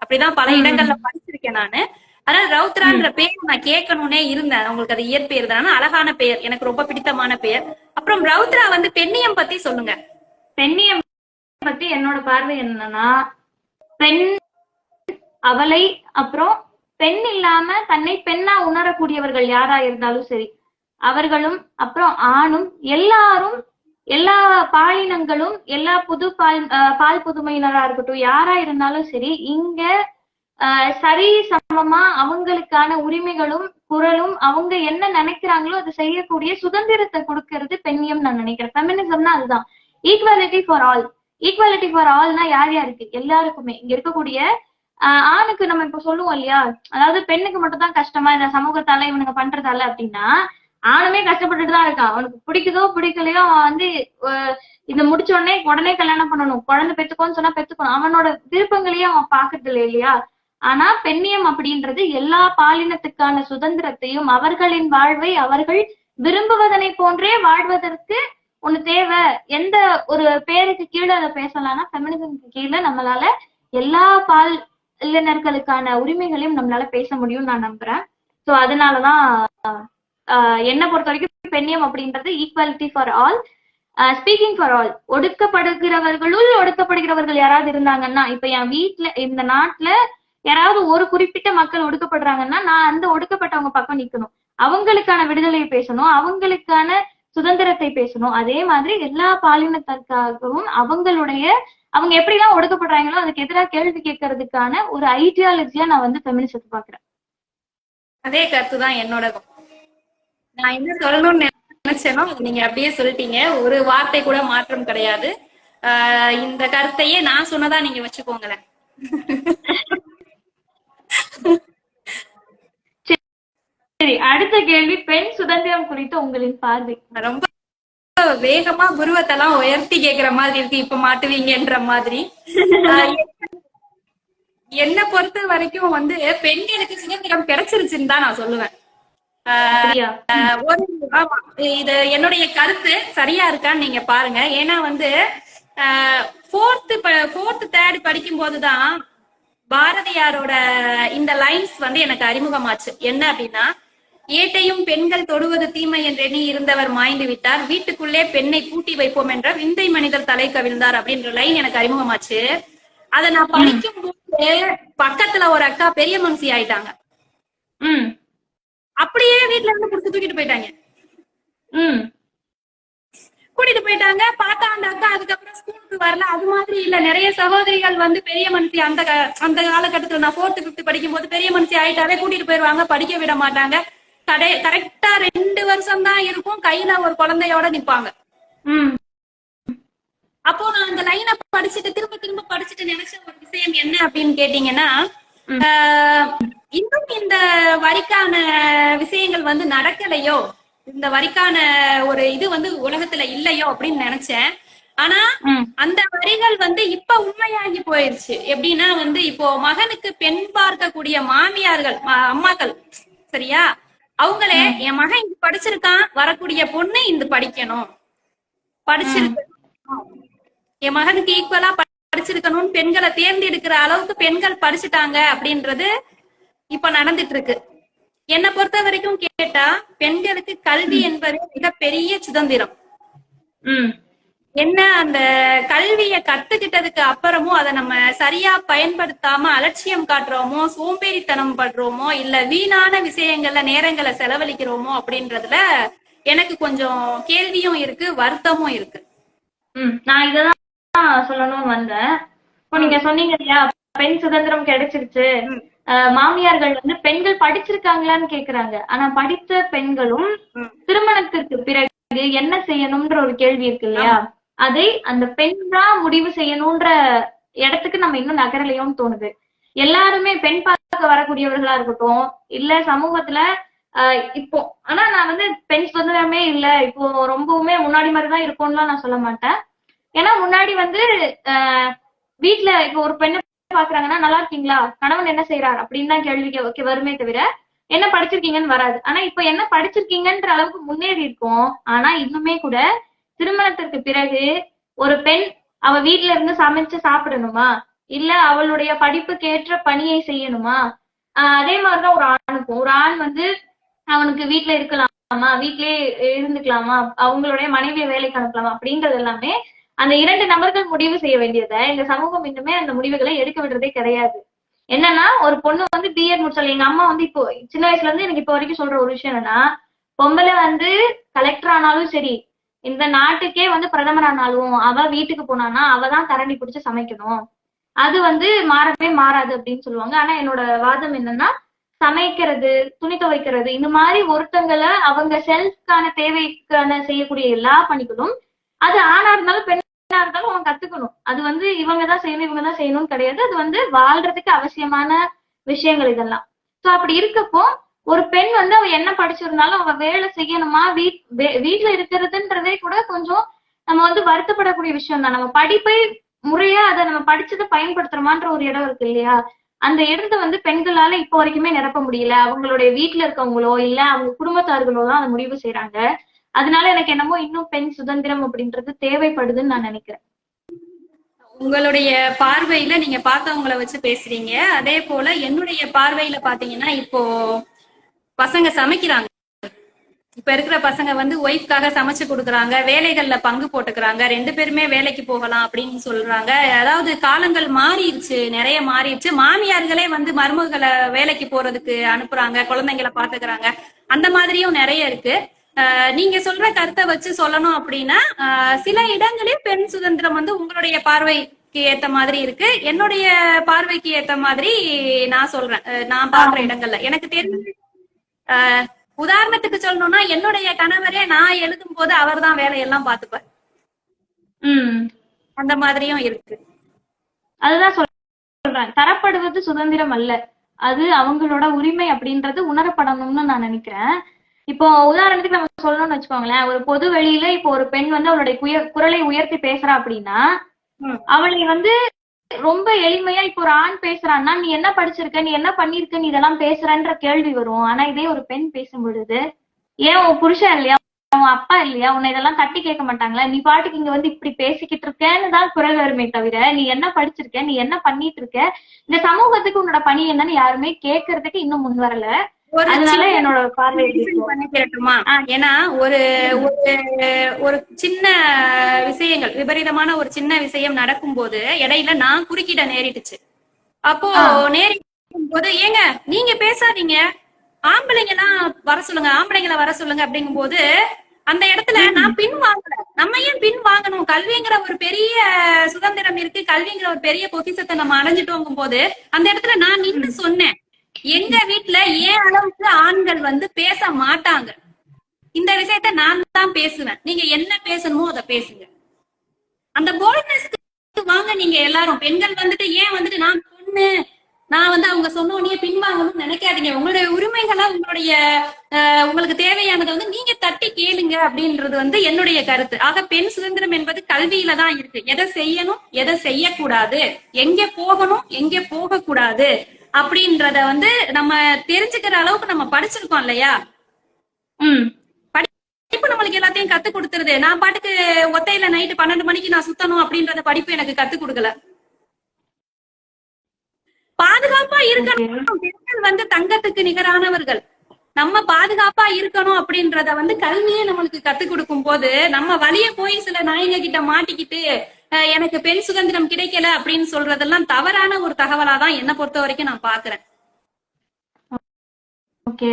அப்படிதான் பல இடங்கள்ல படிச்சிருக்கேன் நானு. அதனால ரவுத்ரான்ற பேர் நான் கேட்கணும்னே இருந்தேன். உங்களுக்கு அது இயற்பெயர் தானே, அழகான பெயர், எனக்கு ரொம்ப பிடித்தமான பெயர். அப்புறம் ரவுத்ரா வந்து பெண்ணியம் பத்தி சொல்லுங்க. பெண்ணியம் பத்தி என்னோட பார்வை என்னன்னா, பெண், அவளை, அப்புறம் பெண் இல்லாம தன்னை பெண்ணா உணரக்கூடியவர்கள் யாரா இருந்தாலும் சரி, அவர்களும் அப்புறம் ஆணும், எல்லாரும், எல்லா பாலினங்களும், எல்லா பால் புதுமையினரா இருக்கட்டும், யாரா இருந்தாலும் சரி, இங்க சரி சமமா அவங்களுக்கான உரிமைகளும் குரலும் அவங்க என்ன நினைக்கிறாங்களோ அதை செய்யக்கூடிய சுதந்திரத்தை கொடுக்கறது பெண்ணியம் நான் நினைக்கிறேன். ஃபெமினிசம்னா அதுதான். Equality for all. Equality for ஆல்னா யார் யாருக்கு? எல்லாருக்குமே. இங்க இருக்கக்கூடிய ஆணுக்கு நம்ம இப்ப சொல்லுவோம் இல்லையா, அதாவது பெண்ணுக்கு மட்டும் தான் கஷ்டமா இந்த சமூகத்தால இவனுங்க பண்றதால அப்படின்னா, ஆணுமே கஷ்டப்பட்டுட்டு தான் இருக்கான். அவனுக்கு பிடிக்குதோ பிடிக்கலையோ அவன் வந்து இதை முடிச்ச உடனே கல்யாணம் பண்ணணும், குழந்தை பெத்துக்கோன்னு சொன்னா பெத்துக்கணும், அவனோட விருப்பங்களையும் அவன் பாக்குறது இல்லை இல்லையா. ஆனா பெண்ணியம் அப்படின்றது எல்லா பாலினத்துக்கான சுதந்திரத்தையும் அவர்களின் வாழ்வை அவர்கள் விரும்புவதனை போன்றே வாழ்வதற்கு ஒண்ணு தேவை. எந்த ஒரு பேருக்கு கீழே அதை பேசலாம்னா ஃபெமினிசம்க்கு கீழே நம்மளால எல்லா பாலினர்களுக்கான உரிமைகளையும் நம்மளால பேச முடியும்னு நான் நம்புறேன். ஸோ அதனாலதான் என்னை பொறுத்த வரைக்கும் பெண்ணியம் அப்படின்றது equality for all, speaking for all. ஒடுக்கப்படுகிறவர்கள் யாராவது இருந்தாங்கன்னா, இப்ப என் வீட்டுல இந்த நாட்டுல யாராவது ஒரு குறிப்பிட்ட மக்கள் ஒடுக்கப்படுறாங்கன்னா நான் அந்த ஒடுக்கப்பட்டவங்க பக்கம் நிக்கணும், அவங்களுக்கான விடுதலையை பேசணும், அவங்களுக்கான சுதந்திரத்தை பேசணும். அதே மாதிரி எல்லா பாலினத்திற்காகவும் அவங்க எப்படிலாம் ஒடுக்கப்படுறாங்களோ அதுக்கு எதிராக கேள்வி கேட்கறதுக்கான ஒரு ஐடியாலஜியா நான் வந்து ஃபெமினிசத்தை பாக்குறேன். அதே கருத்துதான் என்னோடதும். நான் என்ன சொல்லணும்னு நினைச்சேனோ நீங்க அப்படியே சொல்லிட்டீங்க. ஒரு வார்த்தை கூட மாற்றம் கிடையாது. இந்த கருத்தையே நான் சொன்னதா நீங்க வச்சுக்கோங்களேன். சரி, அடுத்த கேள்வி, பெண் சுதந்திரம் குறித்து உங்களின் பார்வை. ரொம்ப வேகமா புருவத்தெல்லாம் உயர்த்தி கேக்குற மாதிரி இருக்கு, இப்ப மாட்டுவீங்கன்ற மாதிரி. என்னை பொறுத்த வரைக்கும் வந்து பெண்களுக்கு சுதந்திரம் கிடைச்சிருச்சுன்னு தான் நான் சொல்லுவேன். இது என்னுடைய கருத்து சரியா இருக்கான்னு நீங்க பாருங்க. ஏன்னா வந்து ஃபோர்த் தேர்ட் படிக்கும் போதுதான் பாரதியாரோட இந்த லைன்ஸ் வந்து எனக்கு அறிமுகமாச்சு. என்ன அப்படின்னா, ஏட்டையும் பெண்கள் தொடுவது தீமை என்றெண்ணி இருந்தவர் மாய்ந்து விட்டார், வீட்டுக்குள்ளே பெண்ணை பூட்டி வைப்போம் என்ற விந்தை மனிதர் தலை கவிழ்ந்தார் அப்படின்ற லைன் எனக்கு அறிமுகமாச்சு. அதை நான் படிக்கும் போது பக்கத்துல ஒரு அக்கா பெரிய மனுஷி ஆயிட்டாங்க. அப்படியே வீட்டுல இருந்து புடிச்சு தூக்கிட்டு போயிட்டாங்க. கூட்டிட்டு போயிட்டாங்க. பார்த்தா அந்த அக்கா அதுக்கப்புறம் ஸ்கூலுக்கு வரல. அது மாதிரி இல்ல, நிறைய சகோதரிகள் வந்து பெரிய மனுஷி அந்த காலகட்டத்துல நான் 4th 5th படிக்கும் போது பெரிய மனுஷி ஆயிட்டாவே கூட்டிட்டு போயிருவாங்க, படிக்க விட மாட்டாங்க. கரெக்டா 2 வருஷம் தான் இருக்கும், கையில ஒரு குழந்தையோட நிப்பாங்க. அப்போ நான் அந்த லைனை படிச்சுட்டு திரும்ப படிச்சுட்டு நினைச்ச ஒரு விஷயம் என்ன அப்படின்னு கேட்டீங்கன்னா, இன்னும் இந்த வரிக்கான விஷயங்கள் வந்து நடக்கலையோ, இந்த வரிக்கான ஒரு இது வந்து உலகத்துல இல்லையோ அப்படின்னு நினைச்சேன். ஆனா அந்த வரிகள் வந்து இப்ப உண்மையாகி போயிருச்சு. எப்படின்னா வந்து இப்போ மகனுக்கு பெண் பார்க்கக்கூடிய மாமியார்கள், அம்மாக்கள் சரியா, அவங்களே என் மகன் இங்க படிச்சிருக்கான், வரக்கூடிய பொண்ணு இந்த படிக்கணும், படிச்சிருக்கணும், என் மகனுக்கு ஈக்குவலா படிச்சிருக்கணும்னு பெண்களை தேர்ந்தெடுக்கிற அளவுக்கு பெண்கள் படிச்சுட்டாங்க அப்படின்றது இப்ப நடந்துட்டு இருக்கு. என்னை பொறுத்த வரைக்கும் கேட்டா, பெண்களுக்கு கல்வி என்பது மிகப்பெரிய சுதந்திரம். என்ன, அந்த கல்விய கத்துக்கிட்டதுக்கு அப்புறமும் அதை நம்ம சரியா பயன்படுத்தாம அலட்சியம் காட்டுறோமோ, சோம்பேறித்தனம் படுறோமோ, இல்ல வீணான விஷயங்கள்ல நேரங்களை செலவழிக்கிறோமோ அப்படின்றதுல எனக்கு கொஞ்சம் கேள்வியும் இருக்கு, வருத்தமும் இருக்கு. நான் இததான் சொல்லணும்னு வந்தேன். இப்போ நீங்க சொன்னீங்க இல்லையா, பெண் சுதந்திரம் கிடைச்சிருச்சு, மாமியார்கள் வந்து பெண்கள் படிச்சிருக்காங்களான்னு கேக்குறாங்க. ஆனா படித்த பெண்களும் திருமணத்திற்கு பிறகு என்ன செய்யணும்ன்ற ஒரு கேள்வி இருக்கு இல்லையா, அதை அந்த பெண் தான் முடிவு செய்யணும்ன்ற இடத்துக்கு நம்ம இன்னும் நகரலையோன்னு தோணுது. எல்லாருமே பெண் பார்க்க வரக்கூடியவர்களா இருக்கட்டும், இல்ல சமூகத்துல இப்போ, ஆனா நான் வந்து பெண் சுதந்திரமே இல்ல இப்போ ரொம்பவுமே முன்னாடி மாதிரிதான் இருக்கும்லாம் நான் சொல்ல மாட்டேன். ஏன்னா முன்னாடி வந்து வீட்டுல இப்போ ஒரு பெண்ணை பாக்குறாங்கன்னா, நல்லா இருக்கீங்களா, கணவன் என்ன செய்யறாரு அப்படின்னு தான் கேள்வி வருமே தவிர என்ன படிச்சிருக்கீங்கன்னு வராது. ஆனா இப்ப என்ன படிச்சிருக்கீங்கன்ற அளவுக்கு முன்னேறி இருக்கும். ஆனா இன்னுமே கூட திருமணத்திற்கு பிறகு ஒரு பெண் அவ வீட்டுல இருந்து சமைச்சு சாப்பிடணுமா, இல்ல அவளுடைய படிப்புக்கு ஏற்ற பணியை செய்யணுமா, அதே மாதிரிதான் ஒரு ஆணுக்கும். ஒரு ஆண் வந்து அவனுக்கு வீட்டுல இருக்கலாமா, வீட்லயே இருந்துக்கலாமா, அவங்களுடைய மனைவியை வேலைக்கு அனுப்பலாமா அப்படின்றது எல்லாமே அந்த 2 நபர்கள் முடிவு செய்ய வேண்டியதை இந்த சமூகம் இன்னுமே அந்த முடிவுகளை எடுக்க விடுறதே கிடையாது. என்னன்னா, ஒரு பொண்ணு வந்து பிஎட் முடிச்சாலும், எங்க அம்மா வந்து இப்போ சின்ன வயசுல இருந்து எனக்கு இப்போ வரைக்கும் சொல்ற ஒரு விஷயம் என்னன்னா, பொம்பளை வந்து கலெக்டர் ஆனாலும் சரி, இந்த நாட்டுக்கே வந்து பிரதமர் ஆனாலும் அவ வீட்டுக்கு போனானா அவதான் கரண்டி பிடிச்சு சமைக்கணும், அது வந்து மாறவே மாறாது அப்படின்னு சொல்லுவாங்க. ஆனா என்னோட வாதம் என்னன்னா, சமைக்கிறது, துணி துவைக்கிறது, இந்த மாதிரி ஒருத்தங்களை அவங்க செல்ஃப்கான தேவைக்கான செய்யக்கூடிய எல்லா பணிகளும் அது ஆணா இருந்தாலும் பெண்ணா இருந்தாலும் அவன் கத்துக்கணும். அது வந்து இவங்கதான் செய்யணும்னு கிடையாது. அது வந்து வாழ்றதுக்கு அவசியமான விஷயங்கள் இதெல்லாம். சோ அப்படி இருக்கப்போ ஒரு பெண் வந்து அவ என்ன படிச்சிருந்தாலும் அவ வேலை செய்யணுமா, வீட்டுல இருக்கிறதுன்றதே கூட கொஞ்சம் நம்ம வந்து வருத்தப்படக்கூடிய விஷயம் தான். நம்ம படிப்பை முறையா அதை நம்ம படிச்சதை பயன்படுத்துறோமான்ற ஒரு இடம் இருக்கு இல்லையா, அந்த இடத்த வந்து பெண்களால இப்போ வரைக்குமே நிரப்ப முடியல. அவங்களுடைய வீட்டுல இருக்கவங்களோ இல்ல அவங்க குடும்பத்தார்களோ தான் அதை முடிவு செய்யறாங்க. அதனால எனக்கு என்னமோ இன்னும் பெண் சுதந்திரம் அப்படின்றது தேவைப்படுதுன்னு நான் நினைக்கிறேன். உங்களுடைய பார்வையில நீங்க பார்த்தவங்கள வச்சு பேசுறீங்க. அதே போல என்னுடைய பார்வையில பாத்தீங்கன்னா, இப்போ பசங்க சமைக்கிறாங்க. இப்ப இருக்கிற பசங்க வந்து ஒய்ஃப்காக சமைச்சு கொடுக்குறாங்க, வேலைகள்ல பங்கு போட்டுக்கிறாங்க, 2 பேருமே வேலைக்கு போகலாம் அப்படின்னு சொல்றாங்க. அதாவது காலங்கள் மாறிடுச்சு, நிறைய மாறிடுச்சு. மாமியார்களே வந்து மருமகளை வேலைக்கு போறதுக்கு அனுப்புறாங்க, குழந்தைங்களை பாத்துக்கிறாங்க. அந்த மாதிரியும் நிறைய இருக்கு. நீங்க சொல்ற கருத்தை வச்சு சொல்லணும் அப்படின்னா, சில இடங்களில் பெண் சுதந்திரம் வந்து உங்களுடைய பார்வைக்கு ஏத்த மாதிரி இருக்கு, என்னுடைய பார்வைக்கு ஏத்த மாதிரி நான் சொல்றேன். நான் பாக்குற இடங்கள்ல எனக்கு தெரிஞ்சு உதாரணத்துக்கு சொல்லணும்னா, என்னுடைய கணவரே நான் எழுதும் போது அவர் தான் வேலையெல்லாம் பாத்துப்பார். அந்த மாதிரியும் இருக்கு. அதுதான் சொல்றேன், தரப்படுவது சுதந்திரம் அல்ல, அது அவங்களோட உரிமை அப்படின்றது உணரப்படணும்னு நான் நினைக்கிறேன். இப்போ உதாரணத்துக்கு நம்ம சொல்லணும்னு வச்சுக்கோங்களேன், ஒரு பொது வெளியில இப்போ ஒரு பெண் வந்து அவளுடைய குரலை உயர்த்தி பேசுறா அப்படின்னா, அவளை வந்து ரொம்ப எளிமையா இப்போ ஒரு ஆண் பேசுறான்னா, நீ என்ன படிச்சிருக்க, நீ என்ன பண்ணிருக்க, நீ இதெல்லாம் பேசுறன்ற கேள்வி வரும். ஆனா இதே ஒரு பெண் பேசும் பொழுது, ஏன் உன் புருஷன் இல்லையா, உன் அப்பா இல்லையா, உன்னை இதெல்லாம் தட்டி கேட்க மாட்டாங்களா, நீ பாட்டுக்கு இங்க வந்து இப்படி பேசிக்கிட்டு இருக்கேன்னு தான் குரல் வருமே தவிர, நீ என்ன படிச்சிருக்க, நீ என்ன பண்ணிட்டு இருக்க, இந்த சமூகத்துக்கு உன்னோட பணி என்னன்னு யாருமே கேட்கறதுக்கு இன்னும் முன் வரல. அதனால என்னோட பார்வை பண்ணிக்கிறட்டுமா? ஏன்னா ஒரு ஒரு சின்ன விஷயங்கள், விபரீதமான ஒரு சின்ன விஷயம் நடக்கும் போது இடையில நான் குறுக்கிட நேரிட்டுச்சு. அப்போ நேரிடும் போது, ஏங்க நீங்க பேசாதீங்க, ஆம்பளைங்க எல்லாம் வர சொல்லுங்க, ஆம்பளைங்களை வர சொல்லுங்க அப்படிங்கும் போது அந்த இடத்துல நான் பின் வாங்கல. நம்ம ஏன் பின் வாங்கணும்? கல்விங்கிற ஒரு பெரிய சுதந்திரம் இருக்கு, கல்விங்கிற ஒரு பெரிய பொக்கிஷத்தை நம்ம அடைஞ்சிட்டோங்கும் போது அந்த இடத்துல நான் நின்னு சொன்னேன், எங்க வீட்டுல ஏன் அளவுக்கு ஆண்கள் வந்து பேச மாட்டாங்க, இந்த விஷயத்த நான் தான் பேசுவேன், நீங்க என்ன பேசணுமோ அதை பேசுங்க. அந்த போல்ட்னஸ்க்கு வாங்க நீங்க எல்லாரும். பெண்கள் வந்துட்டு ஏன் வந்துட்டு நான் பொண்ணு, நான் வந்து அவங்க சொன்ன உடனே பின்வாங்கணும்னு நினைக்காதீங்க. உங்களுடைய உரிமைகளா, உங்களுடைய உங்களுக்கு தேவையானதை வந்து நீங்க தட்டி கேளுங்க அப்படின்றது வந்து என்னுடைய கருத்து. ஆக பெண் சுதந்திரம் என்பது கல்வியில தான் இருக்கு. எதை செய்யணும், எதை செய்யக்கூடாது, எங்க போகணும், எங்க போக கூடாது அப்படின்றத வந்து நம்ம தெரிஞ்சுக்கிற அளவுக்கு நம்ம படிச்சிருக்கோம் இல்லையா? படிப்பு நம்மளுக்கு எல்லாத்தையும் கத்து கொடுத்துருது. நான் பாட்டுக்கு ஒத்தையில நைட்டு 12 மணிக்கு நான் சுத்தணும் அப்படின்றத படிப்பு எனக்கு கத்து கொடுக்கல. பாதுகாப்பா இருக்கணும், பெண்கள் வந்து தங்கத்துக்கு நிகரானவர்கள், நம்ம பாதுகாப்பா இருக்கணும் அப்படின்றத வந்து கல்வியே நம்மளுக்கு கத்து கொடுக்கும் போது, நம்ம வழிய போய் சில நாயங்க கிட்ட மாட்டிக்கிட்டு எனக்கு பெண் சுதந்திரம் கிடைக்கல அப்படின்னு சொல்றதெல்லாம் தவறான ஒரு தகவலாதான் என்னை பொறுத்த வரைக்கும் நான் பாக்குறேன். ஓகே,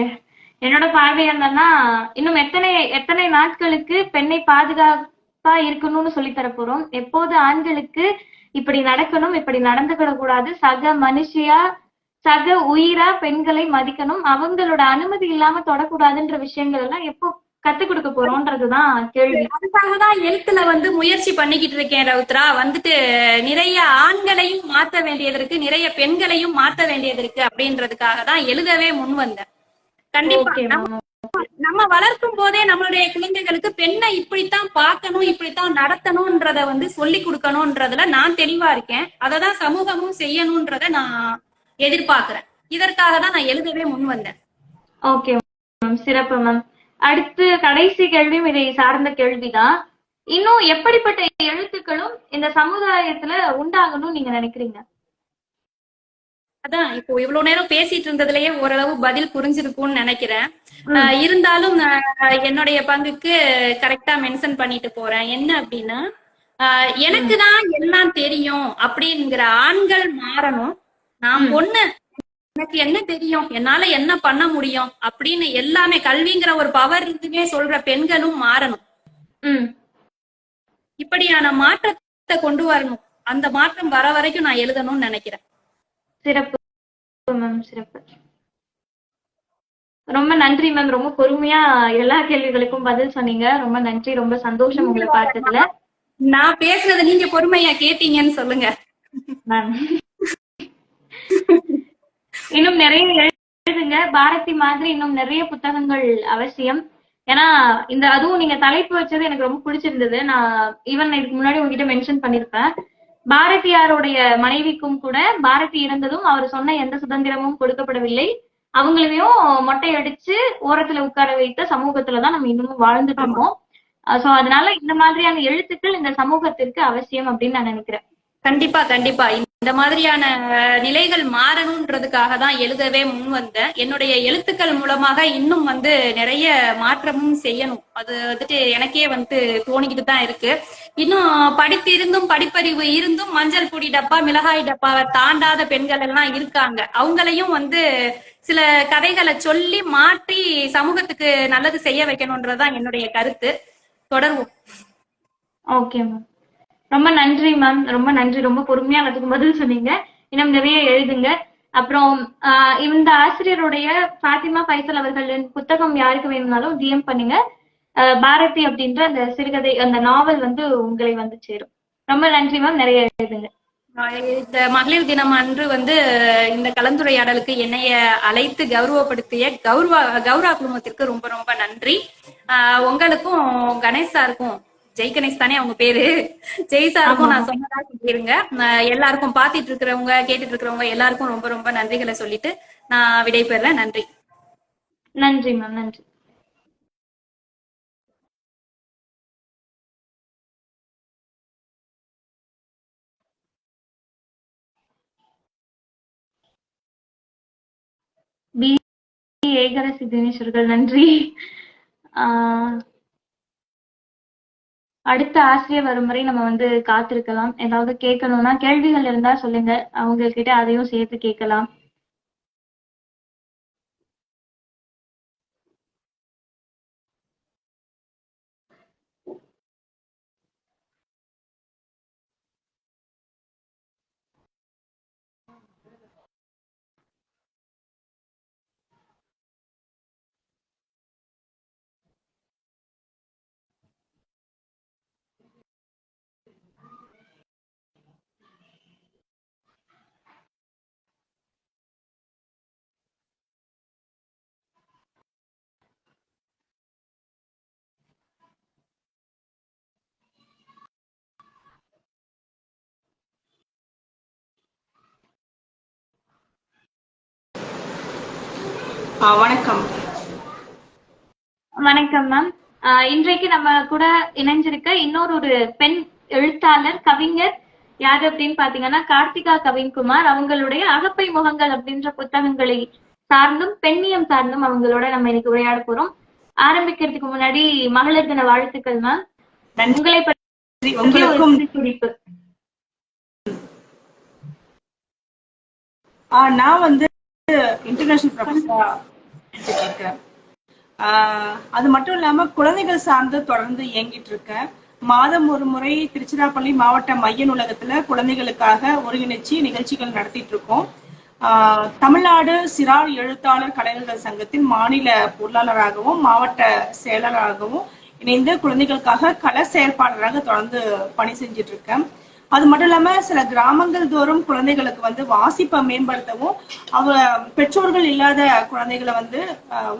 என்னோட பார்வை என்னன்னா, இன்னும் எத்தனை நாட்களுக்கு பெண்ணை பாதுகாப்பா இருக்கணும்னு சொல்லி தர போறோம்? எப்போது ஆண்களுக்கு இப்படி நடக்கணும், இப்படி நடந்துக்கிட கூடாது, சக மனுஷியா சக உயிரா பெண்களை மதிக்கணும், அவங்களோட அனுமதி இல்லாம தொடக்கூடாதுன்ற விஷயங்கள் எல்லாம் எப்போ கத்து கொடுக்க போறோம்ன்றதுதான் கேள்வி. அதுக்காகதான் எழுத்துல வந்து முயற்சி பண்ணிக்கிட்டு இருக்கேன் ரவுத்ரா. வந்துட்டு நிறைய ஆண்களையும் மாத்த வேண்டியது இருக்கு, நிறைய பெண்களையும் மாத்த வேண்டியது இருக்கு அப்படின்றதுக்காக தான் எழுதவே முன் வந்தேன். கண்டிப்பா நம்ம வளர்க்கும் போதே நம்மளுடைய குழந்தைகளுக்கு பெண்ணை இப்படித்தான் பார்க்கணும், இப்படித்தான் நடத்தணும்ன்றத வந்து சொல்லி கொடுக்கணும்ன்றதுல நான் தெளிவா இருக்கேன். அததான் சமூகமும் செய்யணும்ன்றத நான் எதிர்பார்க்கிறேன். இதற்காக தான் நான் எழுதவே முன் வந்தேன். ஓகே மேம், சிறப்பு மேம். அடுத்து கடைசி கேள்வியும் இதை சார்ந்த கேள்விதான். இன்னும் எப்படிப்பட்ட எழுத்துக்களும் இந்த சமுதாயத்துல உண்டாகணும் நீங்க நினைக்கிறீங்க? அதான் இப்போ இவ்வளவு நேரம் பேசிட்டு இருந்ததுலயே ஓரளவு பதில் புரிஞ்சிருக்கும்னு நினைக்கிறேன். இருந்தாலும் என்னுடைய பங்குக்கு கரெக்டா மென்ஷன் பண்ணிட்டு போறேன். என்ன அப்படின்னா, எனக்குதான் எல்லாம் தெரியும் அப்படிங்கிற ஆண்கள் மாறணும். நான் பொண்ணு, எனக்கு என்ன தெரியும், என்னால என்ன பண்ண முடியும் அப்படின்னு எல்லாமே கல்விங்கிற ஒரு பவர் இருந்துமே சொல்ற பெண்களும் மாறணும். இப்படியான மாற்றத்தை கொண்டு வரணும். அந்த மாற்றம் வர வரைக்கும் நான் எழுதணும்னு நினைக்கிறேன். சிறப்பு மேம், சிறப்பு. ரொம்ப நன்றி மேம், ரொம்ப பொறுமையா எல்லா கேள்விகளுக்கும் பதில் சொன்னீங்க. ரொம்ப நன்றி, ரொம்ப சந்தோஷம் உங்களை பார்த்ததுல. நான் பேசுனது நீங்க பொறுமையா கேட்டீங்கன்னு சொல்லுங்க மேம். இன்னும் நிறைய எழுதுங்க, பாரதி மாதிரி இன்னும் நிறைய புத்தகங்கள் அவசியம். ஏன்னா அதுவும் நீங்க தலைப்பு வச்சது எனக்கு ரொம்ப பிடிச்சிருந்தது. நான் ஈவன் இதுக்கு முன்னாடி உங்ககிட்ட மென்ஷன் பண்ணிருப்பேன். பாரதியாருடைய மனைவிக்கும் கூட பாரதி இறந்ததும் அவர் சொன்ன எந்த சுதந்திரமும் கொடுக்கப்படவில்லை, அவங்களையும் மொட்டை அடிச்சு ஓரத்துல உட்கார வைத்த சமூகத்துலதான் நம்ம இன்னமும் வாழ்ந்துட்டு ஆமா. இருக்கோம். சோ அதனால இந்த மாதிரியான எழுத்துக்கள் இந்த சமூகத்திற்கு அவசியம் அப்படின்னு நான் நினைக்கிறேன். கண்டிப்பா கண்டிப்பா இந்த மாதிரியான நிலைகள் மாறணும்ன்றதுக்காக தான் எழுதவே முன் வந்தேன். என்னுடைய எழுத்துக்கள் மூலமாக இன்னும் நிறைய மாற்றமும் செய்யணும். அது எனக்கே தோணிக்கிட்டு தான் இருக்கு. இன்னும் படித்திருந்தும் படிப்பறிவு இருந்தும் மஞ்சள் பொடி டப்பா மிளகாய் டப்பாவை தாண்டாத பெண்கள் எல்லாம் இருக்காங்க. அவங்களையும் சில கதைகளை சொல்லி மாற்றி சமூகத்துக்கு நல்லது செய்ய வைக்கணும்ன்றதுதான் என்னுடைய கருத்து. தொடர்வோம். ஓகே மேம், ரொம்ப நன்றி மேம், ரொம்ப நன்றி. ரொம்ப பொறுமையா அதுக்கு பதில் சொன்னீங்க. இன்னும் நிறைய எழுதுங்க. அப்புறம் இந்த ஆசிரியருடைய ஃபாத்திமா ஃபைசல் அவர்களின் புத்தகம் யாருக்கு வேணும்னாலும் டிஎம் பண்ணுங்க. பாரதி அப்படின்ற அந்த சிறுகதை அந்த நாவல் உங்களை சேரும். ரொம்ப நன்றி மேம், நிறைய எழுதுங்க. இந்த மகளிர் தினம் அன்று இந்த கலந்துரையாடலுக்கு என்னைய அழைத்து கௌரவப்படுத்திய கௌரவா குழுமத்திற்கு ரொம்ப ரொம்ப நன்றி. உங்களுக்கும் கணேஷ் சாருக்கும், ஜெய் கணேஷ் தானே அவங்க பேரு, ஜெய் சாருக்கும் நான் சொன்னதா சொல்லிருங்க. எல்லாருக்கும் பாத்துட்டு இருக்கிறவங்க கேட்டுட்டு இருக்கிறவங்க எல்லாருக்கும் ரொம்ப ரொம்ப நன்றிகளை சொல்லிட்டு நான் விடைபெறேன். நன்றி. நன்றி மேம், நன்றி. ஏகரசி தினேஸ்வர்கள் நன்றி. அடுத்த ஆசிரியர் வரும் வரை நம்ம காத்திருக்கலாம். ஏதாவது கேட்கணும்னா கேள்விகள் இருந்தா சொல்லுங்க, அவங்க கிட்ட அதையும் சேர்த்து கேட்கலாம். வணக்கம். வணக்கம் மேம். இன்றைக்கு நம்ம கூட இணைஞ்சிருக்க இன்னொரு பெண் எழுத்தாளர் கவிஞர் யாரு அப்படின்னு பாத்தீங்கன்னா கார்த்திகா கவின்குமார். அவங்களுடைய அகப்பை முகங்கள் அப்படின்ற புத்தகங்களை சார்ந்தும் பெண்ணியம் சார்ந்தும் அவங்களோட நம்ம இன்னைக்கு உரையாட போறோம். ஆரம்பிக்கிறதுக்கு முன்னாடி மகளிர் தின வாழ்த்துக்கள் மேம். உங்களை பற்றி குறிப்பு. நான் இன்டர்நேஷனல் ப்ரொஃபஸரா இருக்கேன். அது மட்டும் இல்லாம குழந்தைகள் சார்ந்து தொடர்ந்து இயங்கிட்டு இருக்கேன். மாதம் ஒரு முறை திருச்சிராப்பள்ளி மாவட்ட மைய நூலகத்துல குழந்தைகளுக்காக ஒருங்கிணைச்சு நிகழ்ச்சிகள் நடத்திட்டு இருக்கோம். தமிழ்நாடு சிறார் எழுத்தாளர் கலைஞர்கள் சங்கத்தின் மாநில பொருளாளராகவும் மாவட்ட செயலராகவும் இணைந்து குழந்தைகளுக்காக கள செயற்பாளராக தொடர்ந்து பணி செஞ்சிட்டு இருக்கேன். அது மட்டும் இல்லாம சில கிராமங்கள் தோறும் குழந்தைகளுக்கு வாசிப்பை மேம்படுத்தவும் பெற்றோர்கள் இல்லாத குழந்தைகளை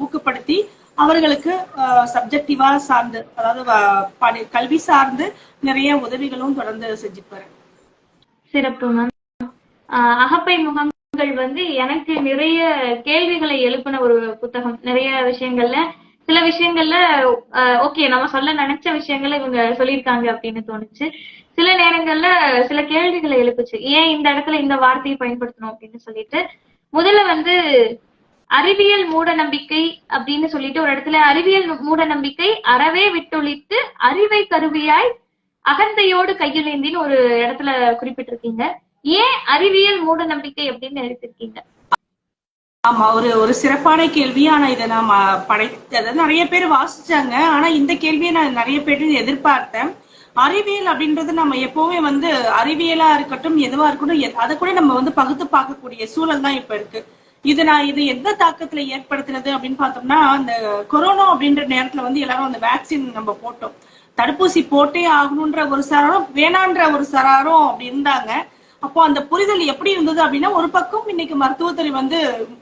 ஊக்கப்படுத்தி அவர்களுக்கு சப்ஜெக்டிவா சார்ந்து, அதாவது கல்வி சார்ந்து நிறைய உதவிகளும் தொடர்ந்து செஞ்சுட்டு வரேன். சிறப்பு மேம். அகப்பை முகங்கள் எனக்கு நிறைய கேள்விகளை எழுப்பின ஒரு புத்தகம். நிறைய விஷயங்கள்ல சில விஷயங்கள்ல ஓகே நம்ம சொல்ல நினைச்ச விஷயங்களை இவங்க சொல்லியிருக்காங்க அப்படின்னு தோணுச்சு. சில நேரங்கள்ல சில கேள்விகளை எழுப்புச்சு. ஏன் இந்த இடத்துல இந்த வார்த்தையை பயன்படுத்தணும் அப்படின்னு சொல்லிட்டு முதல்ல அறிவியல் மூட நம்பிக்கை அப்படின்னு சொல்லிட்டு ஒரு இடத்துல அறிவியல் மூட நம்பிக்கை அறவே விட்டொழித்து அறிவை கருவியாய் அகந்தையோடு கையிலேந்தின்னு ஒரு இடத்துல குறிப்பிட்டிருக்கீங்க. ஏன் அறிவியல் மூட நம்பிக்கை அப்படின்னு எழுதிருக்கீங்க? ஆமா, ஒரு சிறப்பான கேள்வி. ஆனா இதை நான் அதாவது நிறைய பேர் வாசிச்சாங்க. ஆனா இந்த கேள்வியை நான் நிறைய பேர் எதிர்பார்த்தேன். அறிவியல் அப்படின்றது நம்ம எப்பவுமே அறிவியலா இருக்கட்டும் எதுவா இருக்கட்டும் அதை கூட நம்ம பகுத்து பார்க்கக்கூடிய சூழல் தான் இப்ப இருக்கு. இது எந்த தாக்கத்துல ஏற்படுத்தினது அப்படின்னு பார்த்தோம்னா, அந்த கொரோனா அப்படின்ற நேரத்துல எல்லாரும் அந்த வேக்சின் நம்ம போட்டோம். தடுப்பூசி போட்டே ஆகணும்ன்ற ஒரு சாராரும் வேணான்ற ஒரு சாராரும் அப்படி இருந்தாங்க. அப்போ அந்த புரிதல் எப்படி இருந்தது அப்படின்னா, ஒரு பக்கம் இன்னைக்கு மருத்துவத்துறை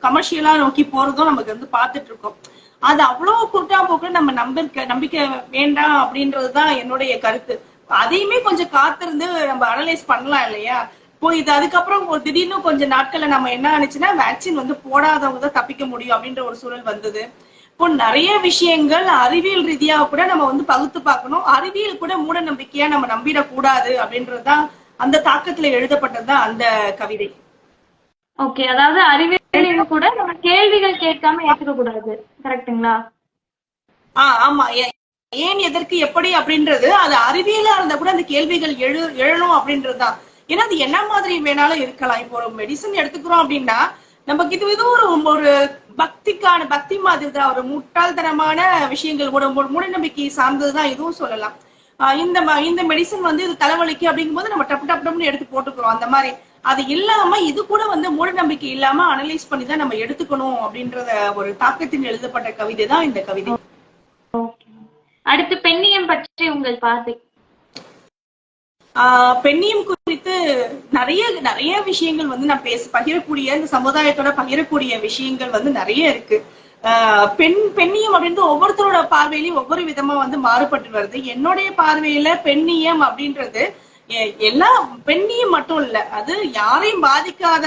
கமர்ஷியலா நோக்கி போறதும் நமக்கு பார்த்துட்டு இருக்கோம். அது அவ்வளவு குட்டா போக்கு நம்ம நம்பிக்கை வேண்டாம் அப்படின்றதுதான் என்னுடைய கருத்து. அதையுமே கொஞ்சம் காத்திருந்து நம்ம அனலைஸ் பண்ணலாம் இல்லையா? இது அதுக்கப்புறம் திடீர்னு கொஞ்ச நாட்கள்ல நம்ம என்ன ஆனிச்சுன்னா வேக்சின் வந்து போடாதவங்க தான் தப்பிக்க முடியும் அப்படின்ற ஒரு சூழல் வந்தது. இப்போ நிறைய விஷயங்கள் அறிவியல் ரீதியா கூட நம்ம வந்து பகுத்து பார்க்கணும். அறிவியல் கூட மூட நம்பிக்கையா நம்ம நம்பிடக்கூடாது அப்படின்றதுதான் அந்த தாக்கத்துல எழுதப்பட்டதுதான் அந்த கவிதை. ஓகே, அதாவது அறிவியல் கூட நம்ம கேள்விகள் கேட்காம ஏத்துக்க கூடாது, கரெக்ட்டுங்களா? ஆமா. ஏன் எதற்கு எப்படி அப்படின்றது அது அறிவியலா இருந்தா கூட அந்த கேள்விகள் எழணும் அப்படின்றதுதான். ஏன்னா அது என்ன மாதிரி வேணாலும் இருக்கலாம். இப்போ ஒரு மெடிசன் எடுத்துக்கிறோம் அப்படின்னா நமக்கு இது ஒரு பக்தி மாதிரி தான், ஒரு முட்டாள்தனமான விஷயங்கள் கூட மூட நம்பிக்கை சார்ந்ததுதான் இதுவும் சொல்லலாம். இந்த மெடிசன் வந்து இது தலைவலிக்கு அப்படிங்கும் போது நம்ம டப்பு டப்புன்னு எடுத்து போட்டுக்கிறோம். அந்த மாதிரி அது இல்லாம இது கூட வந்து மூட நம்பிக்கை இல்லாம அனலைஸ் பண்ணி தான் நம்ம எடுத்துக்கணும் அப்படின்றத ஒரு தாக்கத்தில் எழுதப்பட்ட கவிதை தான் இந்த கவிதை. அடுத்து பெண்ணியம் பற்றி உங்கள் பார்வை. பெண்ணியம் குறித்து நிறைய விஷயங்கள் வந்து நான் பகிரக்கூடிய இந்த சமுதாயத்தோட பகிரக்கூடிய விஷயங்கள் வந்து நிறைய இருக்கு. பெண்ணியம் அப்படின்றது ஒவ்வொருத்தரோட பார்வையிலையும் ஒவ்வொரு விதமா வந்து மாறுபட்டு வருது. என்னுடைய பார்வையில பெண்ணியம் அப்படின்றது எல்லா பெண்ணியம் மட்டும் இல்ல, அது யாரையும் பாதிக்காத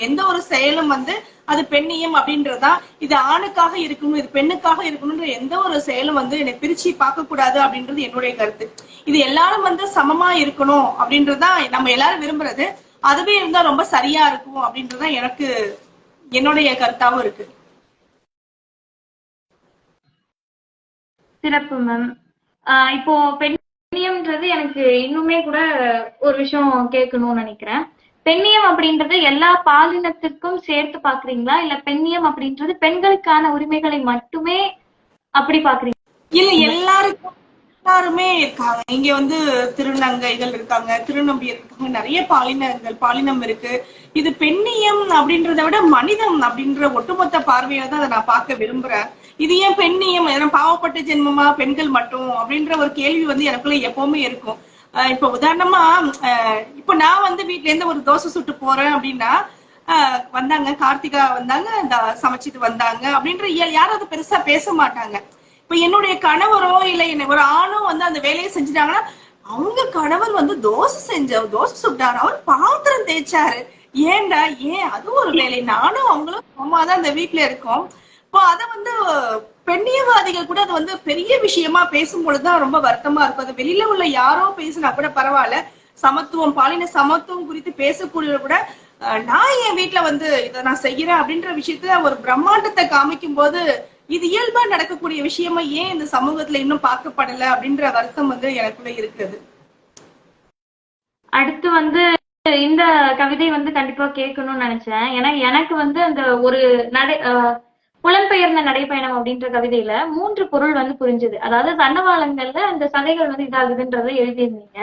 எந்த ஒரு செயலும் வந்து அது பெண்ணியம் அப்படின்றதா. இது ஆணுக்காக இருக்கணும், இது பெண்ணுக்காக இருக்கணும்ன்ற எந்த ஒரு செயலும் வந்து என்னை பிரிச்சு பார்க்க கூடாது அப்படின்றது என்னுடைய கருத்து. இது எல்லாரும் வந்து சமமா இருக்கணும் அப்படின்றதுதான் நம்ம எல்லாரும் விரும்புறது. அதுவே இருந்தா ரொம்ப சரியா இருக்கும் அப்படின்றதுதான் எனக்கு என்னுடைய கருத்தாவும் இருக்கு. சிறப்பு மேம். இப்போ பெண்ணியம்ன்றது எனக்கு இன்னுமே கூட ஒரு விஷயம் கேட்கணும்னு நினைக்கிறேன். பெண்ணியம் அப்படின்றது எல்லா பாலினத்துக்கும் சேர்த்து பாக்குறீங்களா, இல்ல பெண்ணியம் அப்படின்றது பெண்களுக்கான உரிமைகளை மட்டுமே அப்படி பாக்குறீங்க? இல்ல, எல்லாருமே இருக்காங்க. இங்க வந்து திருநங்கைகள் இருக்காங்க, திருநம்பியர் இருக்காங்க, நிறைய பாலினம் இருக்கு. இது பெண்ணியம் அப்படின்றத விட மனிதம் அப்படின்ற ஒட்டுமொத்த பார்வையில தான் அதை நான் பார்க்க விரும்புறேன். இது ஏன் பெண்ணியம், பாவப்பட்ட ஜென்மமா பெண்கள் மட்டும் அப்படின்ற ஒரு கேள்வி வந்து எனக்குள்ள எப்பவுமே இருக்கும். இப்ப உதாரணமா இப்ப நான் வந்து வீட்டுல இருந்து ஒரு தோசை சுட்டு போறேன் அப்படின்னா வந்தாங்க, கார்த்திகா வந்தாங்க, சமைச்சிட்டு வந்தாங்க அப்படின்ற யாரும் பெருசா பேச மாட்டாங்க. இப்ப என்னுடைய கணவரோ இல்ல என்ன ஒரு ஆணும் வந்து அந்த வேலையை செஞ்சுட்டாங்கன்னா அவங்க கணவர் வந்து தோசை சுட்டாரு, அவர் பாத்திரம் தேய்ச்சாரு, ஏன்டா ஏன் அது ஒரு வேலை, நானும் அவங்களும் சும்மாதான் அந்த வீட்டுல இருக்கோம். இப்போ அதை வந்து பெண்ணியவாதிகள் கூட அது வந்து பெரிய விஷயமா பேசும்பொழுதுதான் ரொம்ப வருத்தமா இருக்கும். அது வெளியில உள்ள யாரோ பேசினா கூட பரவாயில்ல, சமத்துவம் பாலின சமத்துவம் குறித்து பேசக்கூடிய கூட நான் என் வீட்டுல வந்து இதை நான் செய்யறேன் அப்படின்ற விஷயத்துல ஒரு பிரம்மாண்டத்தை காமிக்கும் போது இது இயல்பா நடக்கக்கூடிய விஷயமா ஏன் இந்த சமூகத்துல இன்னும் பார்க்கப்படல அப்படின்ற வருத்தம் வந்து எனக்குள்ள இருக்குது. அடுத்து வந்து இந்த கவிதை வந்து கண்டிப்பா கேட்கணும்னு நினைச்சேன். ஏன்னா எனக்கு வந்து அந்த ஒரு புலம்பெயர்ந்த நடைப்பயணம் அப்படின்ற கவிதையில 3 பொருள் வந்து புரிஞ்சுது. அதாவது தண்டவாளங்கள்ல அந்த சதைகள் வந்து இதாகுதுன்றத எழுதியிருந்தீங்க.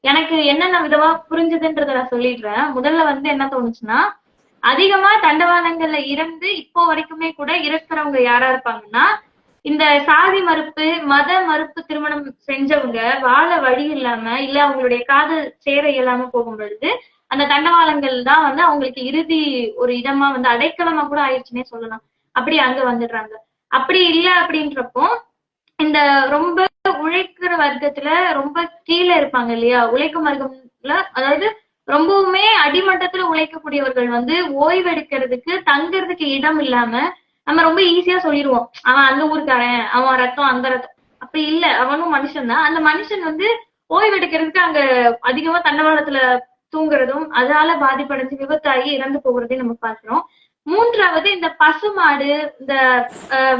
எனக்கு என்னென்ன விதமா புரிஞ்சுதுன்றத நான் சொல்லிடுறேன். முதல்ல வந்து என்ன தோணுச்சுன்னா, அதிகமா தண்டவாளங்கள்ல இறந்து இப்போ வரைக்குமே கூட இறக்குறவங்க யாரா இருப்பாங்கன்னா, இந்த சாதி மறுப்பு மத மறுப்பு திருமணம் செஞ்சவங்க வாழ வழி இல்லாம இல்ல அவங்களுடைய காதல் சேர இயலாம போகும் பொழுது அந்த தண்டவாளங்கள் தான் வந்து அவங்களுக்கு இறுதி ஒரு இடமா வந்து அடைக்கலமா கூட ஆயிடுச்சுன்னே சொல்லலாம். அப்படி அங்க வந்துடுறாங்க. அப்படி இல்லை அப்படின்றப்போ இந்த ரொம்ப உழைக்கிற வர்க்கத்துல ரொம்ப கீழே இருப்பாங்க இல்லையா, உழைக்கும் வர்க்கம்ல, அதாவது ரொம்பவுமே அடிமட்டத்துல உழைக்கக்கூடியவர்கள் வந்து ஓய்வெடுக்கிறதுக்கு தங்கறதுக்கு இடம் இல்லாம நம்ம ரொம்ப ஈஸியா சொல்லிடுவோம், அவன் அந்த ஊருக்காரன், அவன் ரத்தம் அந்த ரத்தம். அப்படி இல்ல, அவனும் மனுஷன் தான். அந்த மனுஷன் வந்து ஓய்வெடுக்கிறதுக்கு அங்க அதிகமா தண்டவாளத்துல தூங்குறதும் அதனால பாதிப்படைஞ்சு விபத்தாகி இறந்து போகிறதையும் நம்ம பார்க்கிறோம். மூன்றாவது இந்த பசுமாடு இந்த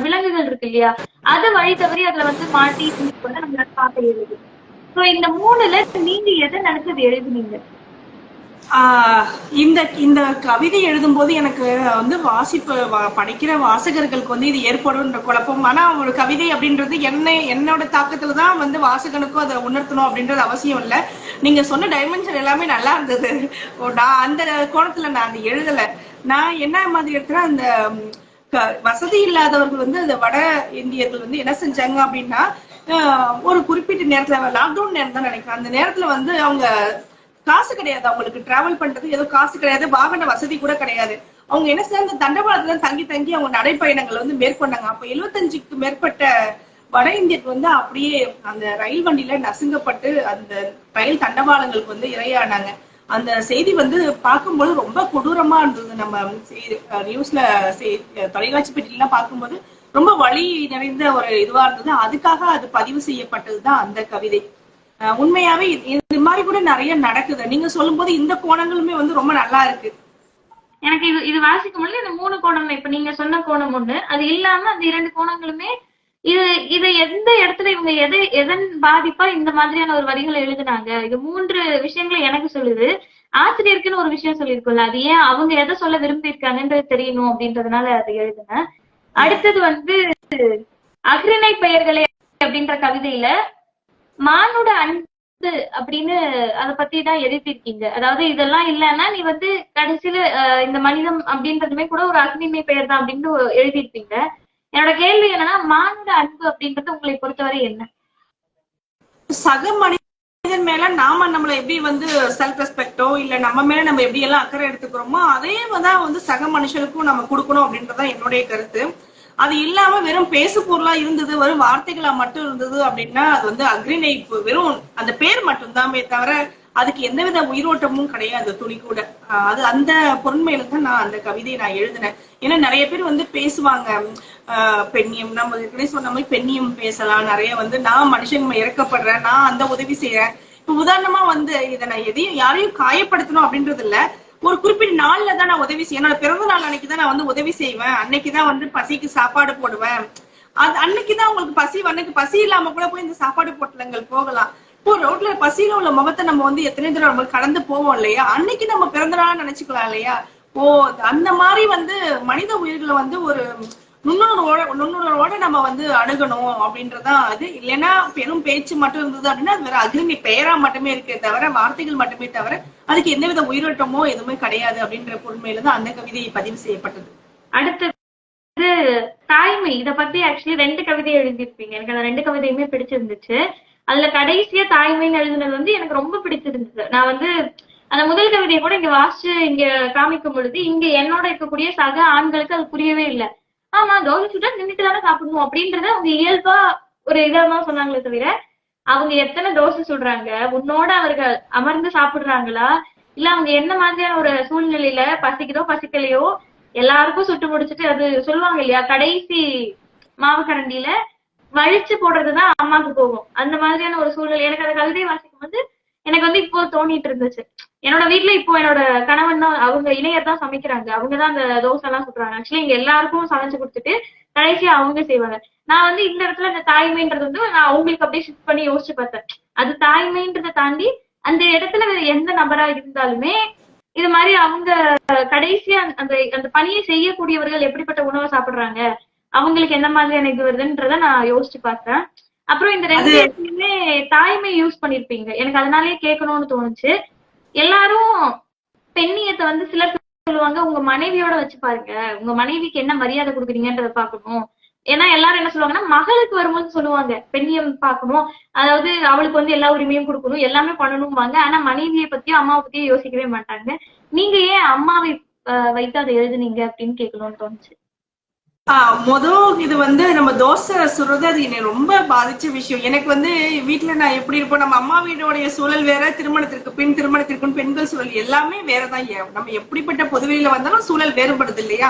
விலங்குகள் இருக்கு இல்லையா, அது வழி தவறி அதுல வந்து மாட்டி நம்மளால பார்க்க எழுது. சோ இந்த 3ல நீங்க எதை நினைச்சது எழுதுனீங்க? இந்த கவிதை எழுதும் போது எனக்கு வந்து படிக்கிற வாசகர்களுக்கு வந்து இது ஏற்படும் குழப்பம். ஆனா ஒரு கவிதை அப்படின்றது என்னோட தாக்கத்துலதான் வந்து வாசகனுக்கும் அதை உணர்த்தணும் அப்படின்றது அவசியம் இல்லை. நீங்க சொன்ன டைமென்ஷன் எல்லாமே நல்லா இருந்தது. நான் அந்த கோணத்துல நான் அந்த எழுதல. நான் என்ன மாதிரி எடுத்துறேன், அந்த வசதி இல்லாதவர்கள் வந்து அந்த வட இந்தியர்கள் வந்து என்ன செஞ்சாங்க அப்படின்னா, ஒரு குறிப்பிட்ட நேரத்துல லாக்டவுன் நேரம் தான் நினைக்கிறேன், அந்த நேரத்துல வந்து அவங்க காசு கிடையாது, அவங்களுக்கு டிராவல் பண்றதுக்கு ஏதோ காசு கிடையாது, வாகன வசதி கூட கிடையாது. அவங்க என்ன செய்ய அந்த தண்டவாளத்துல தங்கி அவங்க நடைப்பயணங்களை வந்து மேற்கொண்டாங்க. அப்ப 75க்கு மேற்பட்ட வட இந்தியர்கள் வந்து அப்படியே அந்த ரயில் வண்டியில நசுங்கப்பட்டு அந்த ரயில் தண்டவாளங்களுக்கு வந்து இரையானாங்க. அந்த செய்தி வந்து பார்க்கும்போது ரொம்ப கொடூரமா இருந்தது. நம்ம நியூஸ்ல தொலைக்காட்சி பெட்டிலாம் பார்க்கும்போது ரொம்ப வலி நிறைந்த ஒரு இதுவா இருந்தது. அதுக்காக அது பதிவு செய்யப்பட்டதுதான் அந்த கவிதை. உண்மையாவே இது மாதிரி கூட நிறைய நடக்குது. நீங்க சொல்லும் போது இந்த கோணங்களுமே வந்து ரொம்ப நல்லா இருக்கு. எனக்கு இது வாசிக்கும் பொழுது இந்த 3 கோணம், இப்ப நீங்க சொன்ன கோணம் ஒண்ணு, அது இல்லாம அந்த 2 கோணங்களுமே இது எந்த இடத்துல இவங்க எதன் பாதிப்பா இந்த மாதிரியான ஒரு வரிகளை எழுதுனாங்க, இது 3 விஷயங்களை எனக்கு சொல்லுது. ஆசிரியருக்குன்னு ஒரு விஷயம் சொல்லியிருக்கும்ல, அது ஏன் அவங்க எதை சொல்ல விரும்பி இருக்காங்கன்றது தெரியணும் அப்படின்றதுனால அது எழுதுனேன். அடுத்தது வந்து அஃறிணை பெயர்களே அப்படின்ற கவிதையில மானுட அன்பு அப்படின்னு அதை பத்தி தான் எழுதியிருக்கீங்க. அதாவது இதெல்லாம் இல்லைன்னா நீ வந்து கடைசியில இந்த மனிதம் அப்படின்றதுமே கூட ஒரு அக்னிமை பெயர் தான் அப்படின்னு எழுதியிருப்பீங்க. என்னோட கேள்வி என்னன்னா, மானுட அன்பு அப்படின்றது உங்களை பொறுத்தவரை என்ன? சக மனிதன் மேல நாம நம்மள எப்படி வந்து செல்ஃப் ரெஸ்பெக்டோ இல்ல நம்ம மேல நம்ம எப்படி எல்லாம் அக்கறை எடுத்துக்கிறோமோ அதே தான் வந்து சக மனுஷனுக்கும் நம்ம கொடுக்கணும் அப்படின்றதான் என்னுடைய கருத்து. அது இல்லாம வெறும் பேசு பொருளா இருந்தது, வெறும் வார்த்தைகளா மட்டும் இருந்தது அப்படின்னா அது வந்து அக்ரிணைப்பு, வெறும் அந்த பேர் மட்டும்தாமே தவிர அதுக்கு எந்தவித உயிரோட்டமும் கிடையாது, துளி கூட. அது அந்த பொருண்மையில தான் நான் அந்த கவிதையை நான் எழுதினேன். ஏன்னா நிறைய பேர் வந்து பேசுவாங்க பெண்ணியம், நம்ம ஏற்கனவே சொன்ன மாதிரி பெண்ணியம் பேசலாம் நிறைய வந்து, நான் மனுஷங்க இறக்கப்படுறேன், நான் அந்த உதவி செய்யறேன். இப்ப உதாரணமா வந்து இதை நான் எதையும் யாரையும் காயப்படுத்தணும் அப்படின்றது இல்ல, ஒரு குறிப்பிட்ட நாள்ல தான் நான் உதவி செய்வேன். என்னோட பிறந்த நாள் அன்னைக்குதான் நான் வந்து உதவி செய்வேன், அன்னைக்குதான் வந்து பசிக்கு சாப்பாடு போடுவேன். அது அன்னைக்குதான் உங்களுக்கு அன்னைக்கு பசி இல்லாம கூட போய் இந்த சாப்பாடு பொட்டலங்கள் போகலாம். இப்போ ரோட்ல பசியில உள்ள முகத்தை நம்ம வந்து எத்தனை தடவை நம்ம கடந்து போவோம் இல்லையா, அன்னைக்கு நம்ம பிறந்த நாள் நினைச்சுக்கலாம் இல்லையா. அந்த மாதிரி வந்து மனித உயிர்களை வந்து ஒரு நுண்ணுணர்வோட நம்ம வந்து அணுகணும் அப்படின்றதான் அது. இல்லைன்னா பெரும் பேச்சு மட்டும் இருந்தது அப்படின்னா அது வேற அக்னி பெயரா மட்டுமே இருக்கே தவிர, வார்த்தைகள் மட்டுமே தவிர அதுக்கு எந்தவித உயிரோட்டமோ எதுவுமே கிடையாது அப்படின்ற பொறுமையில அந்த கவிதையை பதிவு செய்யப்பட்டது. அடுத்தது தாய்மை. இத பத்தி ஆக்சுவலி 2 கவிதை எழுதியிருப்பீங்க. எனக்கு அந்த 2 கவிதையுமே பிடிச்சிருந்துச்சு. அதுல கடைசியா தாய்மைன்னு எழுதுனது வந்து எனக்கு ரொம்ப பிடிச்சிருந்துச்சு. நான் வந்து அந்த முதல் கவிதையை கூட இங்க வாசிச்சு இங்க காமிக்கும் பொழுது இங்க என்னோட இருக்கக்கூடிய சக ஆண்களுக்கு அது புரியவே இல்லை. ஆமா, தோசை சுட்டா நின்றுட்டு தானே சாப்பிடணும் அப்படின்றத அவங்க இயல்பா ஒரு இதான் சொன்னாங்களே தவிர, அவங்க எத்தனை தோசை சுடுறாங்க, உன்னோட அவர்கள் அமர்ந்து சாப்பிடுறாங்களா, இல்ல அவங்க என்ன மாதிரியான ஒரு சூழ்நிலையில பசிக்குதோ பசிக்கலையோ எல்லாருக்கும் சுட்டு முடிச்சுட்டு, அது சொல்லுவாங்க இல்லையா, கடைசி மாவு கரண்டியில வழிச்சு போடுறதுதான் அம்மாவுக்கு போகும், அந்த மாதிரியான ஒரு சூழ்நிலை. எனக்கு அந்த கவிதையை வாசிக்கும் போது எனக்கு வந்து இப்போ தோணிட்டு இருந்துச்சு. என்னோட வீட்டுல இப்போ என்னோட கணவன் தான், அவங்க இளையர் தான் சமைக்கிறாங்க, அவங்கதான் அந்த தோசை எல்லாம் சுடுறாங்க. ஆக்சுவலி இங்க எல்லாருக்கும் சமைச்சு கொடுத்துட்டு கடைசியா அவங்க செய்வாங்க. நான் வந்து இந்த இடத்துல இந்த தாய்மைன்றது வந்து நான் அவங்களுக்கு அப்படியே ஷிஃப்ட் பண்ணி யோசிச்சு பார்த்தேன். அது தாய்மைன்றதை தாண்டி அந்த இடத்துல எந்த நபரா இருந்தாலுமே இது மாதிரி அவங்க கடைசியா அந்த அந்த பணியை செய்யக்கூடியவர்கள் எப்படிப்பட்ட உணவை சாப்பிடுறாங்க, அவங்களுக்கு எந்த மாதிரியான இது வருதுன்றத நான் யோசிச்சு பார்த்தேன். அப்புறம் இந்த 2 இடத்துலயுமே தாய்மை யூஸ் பண்ணிருப்பீங்க. எனக்கு அதனாலேயே கேட்கணும்னு தோணுச்சு. எல்லாரும் பெண்ணியத்தை வந்து சிலர் சொல்லுவாங்க, உங்க மனைவியோட வச்சு பாருங்க, உங்க மனைவிக்கு என்ன மரியாதை கொடுக்குறீங்கன்றத பாக்கணும். ஏன்னா எல்லாரும் என்ன சொல்லுவாங்கன்னா, மகளுக்கு வரும்போது சொல்லுவாங்க பெண்ணியம் பார்க்கணும், அதாவது அவளுக்கு வந்து எல்லா உரிமையும் கொடுக்கணும், எல்லாமே பண்ணணும்பாங்க. ஆனா மனைவியை பத்தியும் அம்மாவை பத்தியும் யோசிக்கவே மாட்டாங்க. நீங்க ஏன் அம்மாவை வைத்து அதை எழுதுனீங்க அப்படின்னு கேட்கணும்னு தோணுச்சு. இது வந்து நம்ம தோசை சுடுறது அது என்னை ரொம்ப பாதிச்ச விஷயம். எனக்கு வந்து வீட்டுல நான் எப்படி இருப்போம், நம்ம அம்மா வீடோடைய சூழல் வேற, திருமணத்திற்கும் பெண்கள் சூழல் எல்லாமே வேறதான். நம்ம எப்படிப்பட்ட பொதுவெளியில வந்தாலும் சூழல் வேறுபடுது இல்லையா.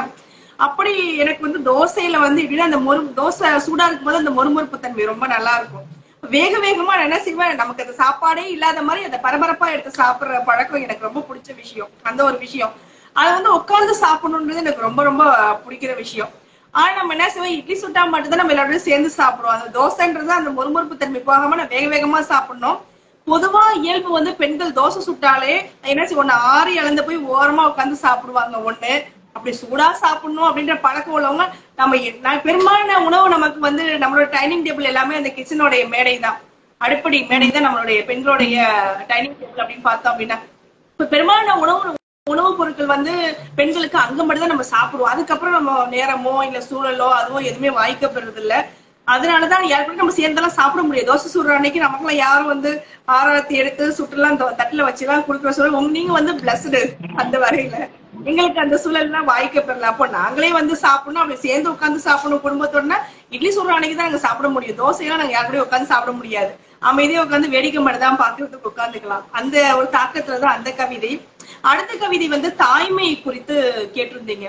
அப்படி எனக்கு வந்து தோசையில வந்து இப்படின்னா அந்த தோசை சூடா இருக்கும் போது அந்த மொறுமொறுப்பு தன்மை ரொம்ப நல்லா இருக்கும். வேகமா என்ன செய்வேன், நமக்கு அந்த சாப்பாடே இல்லாத மாதிரி அந்த பரபரப்பா எடுத்து சாப்பிடுற பழக்கம் எனக்கு ரொம்ப பிடிச்ச விஷயம். அந்த ஒரு விஷயம் அதை வந்து உட்கார்ந்து சாப்பிடணுன்றது எனக்கு ரொம்ப ரொம்ப பிடிக்கிற விஷயம். ஆனா நம்ம என்ன செய்வோம், இட்லி சுட்டா மட்டும்தான் நம்ம எல்லாரும் சேர்ந்து சாப்பிடுவோம். அந்த தோசைன்றது அந்த மொறுமொறுப்பு தன்மை போகாம நான் வேகமா சாப்பிடணும். பொதுவா இயல்பு வந்து பெண்கள் தோசை சுட்டாலே என்ன செய்வோம், ஆறி இழந்து போய் ஓரமா உட்காந்து சாப்பிடுவாங்க. ஒண்ணு அப்படி சூடா சாப்பிடணும் அப்படின்ற பழக்கம் உள்ளவங்க நம்ம பெரும்பாலான உணவு நமக்கு வந்து நம்மளோட டைனிங் டேபிள் எல்லாமே அந்த கிச்சனோடைய மேடை தான், அடுப்படி மேடை தான் நம்மளுடைய பெண்களுடைய டைனிங் டேபிள் அப்படின்னு பார்த்தோம் அப்படின்னா. இப்ப பெரும்பாலான உணவுப் பொருட்கள் வந்து பெண்களுக்கு அங்க மட்டும் தான் நம்ம சாப்பிடுவோம். அதுக்கப்புறம் நம்ம நேரமோ இல்ல சூழலோ அதுவோ எதுவுமே வாய்க்கப்படுறது இல்ல. அதனாலதான் யாருக்கும் நம்ம சேர்ந்தெல்லாம் சாப்பிட முடியாது. தோசை சுடுற அன்னைக்கு நமக்குலாம் யாரும் வந்து ஆராத்தி எடுத்து சுட்டுலாம் தட்டுல வச்சுலாம் குடுக்குற சூழல். நீங்க வந்து பிளஸ்டு அந்த வகையில. எங்களுக்கு அந்த சூழல்லாம் வாய்க்க பெறல. அப்போ நாங்களே வந்து சாப்பிடணும், அப்படி சேர்ந்து உட்காந்து சாப்பிடணும் குடும்பத்தோடனா. இட்லி சுடுற அன்னைக்கு தான் நாங்க சாப்பிட முடியும். தோசையெல்லாம் நாங்க யாரு கூட உட்காந்து சாப்பிட முடியாது. அமைதியா உட்காந்து வேடிக்கை மட்டும் தான் பாக்குறதுக்கு உட்காந்துக்கலாம். அந்த ஒரு தாக்கத்துலதான் அந்த கவிதை. அடுத்த கவிதை வந்து தாய்மை குறித்து கேட்டிருந்தீங்க.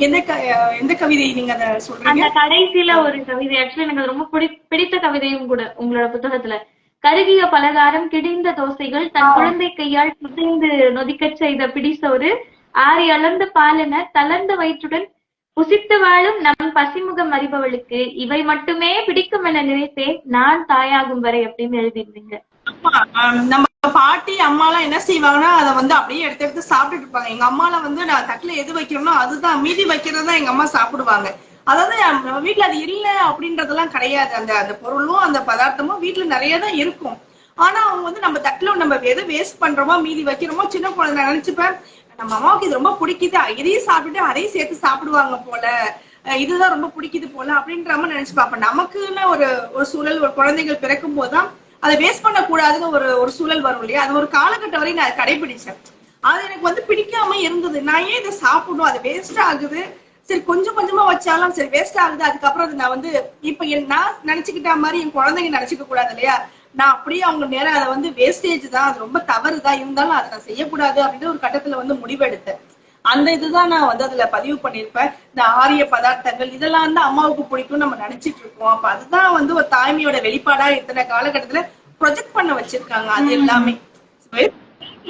எந்த கவிதை நீங்க அத சொல்றீங்க? அந்த கடைசியில ஒரு கவிதை ஆக்சுவலி எனக்கு ரொம்ப பிடித்த கவிதையும் கூட உங்களோட புத்தகத்துல. கருகிய பலகாரம், கிடிந்த தோசைகள், தன் குழந்தை கையால் புதைந்து நொதிக்கச் செய்த பிடிசோறு, ஆறி அளர்ந்த பாலென தளர்ந்த வயிற்றுடன் புசித்து வாழும் நம் பசிமுகம் அறிபவளுக்கு இவை மட்டுமே பிடிக்கும் என நினைத்தேன் நான் தாயாகும் வரை அப்படின்னு எழுதிருந்தீங்க. நம்ம பாட்டி அம்மாலாம் என்ன செய்வாங்கன்னா அதை வந்து அப்படியே எடுத்து சாப்பிட்டுட்டு இருப்பாங்க. எங்க அம்மால வந்து நான் தட்டுல எது வைக்கிறோம்னா அதுதான் மீதி வைக்கிறதா எங்க அம்மா சாப்பிடுவாங்க. அதாவது நம்ம வீட்டுல அது இல்ல அப்படின்றதெல்லாம் கிடையாது. அந்த அந்த பொருளும் அந்த பதார்த்தமும் வீட்டுல நிறைய தான் இருக்கும். ஆனா அவங்க வந்து நம்ம தட்டுல நம்ம எது வேஸ்ட் பண்றோமோ மீதி வைக்கிறோமோ, சின்ன குழந்தை நினைச்சுப்பேன் நம்ம அம்மாவுக்கு இது ரொம்ப பிடிக்குது, இதையும் சாப்பிட்டு அதையும் சேர்த்து சாப்பிடுவாங்க போல, இதுதான் ரொம்ப பிடிக்குது போல அப்படின்ற மாதிரி நினைச்சுப்பா. அப்ப நமக்குன்னு ஒரு சூழல், ஒரு குழந்தைகள் பிறக்கும் போதுதான் அதை வேஸ்ட் பண்ண கூடாதுன்னு ஒரு சூழல் வரும் இல்லையா. அது ஒரு காலகட்டம் வரை நான் கடைபிடிச்சேன். அது எனக்கு வந்து பிடிக்காம இருந்தது. நான் ஏன் இதை சாப்பிடணும், அது வேஸ்ட் ஆகுது, சரி கொஞ்சம் கொஞ்சமா வச்சாலும் சரி வேஸ்ட் ஆகுது, அதுக்கப்புறம் அது நான் வந்து இப்ப நான் நினைச்சுக்கிட்ட மாதிரி என் குழந்தைங்க நினைச்சுக்க கூடாது இல்லையா. நான் அப்படியே அவங்க நேரம் அதை வந்து வேஸ்டேஜ் தான், அது ரொம்ப தவறுதான், இருந்தாலும் அதை நான் செய்யக்கூடாது அப்படின்னு ஒரு கட்டத்துல வந்து முடிவெடுத்தேன். அந்த இதுதான் நான் வந்து அதுல பதிவு பண்ணிருப்பேன். இந்த ஆரிய பதார்த்தங்கள் இதெல்லாம் வந்து அம்மாவுக்கு பிடிக்கும் நம்ம நினைச்சிட்டு இருக்கோம். அப்ப அதுதான் வந்து ஒரு தாய்மையோட வெளிப்பாடா இத்தனை காலகட்டத்துல ப்ரொஜெக்ட் பண்ண வச்சிருக்காங்க. அது எல்லாமே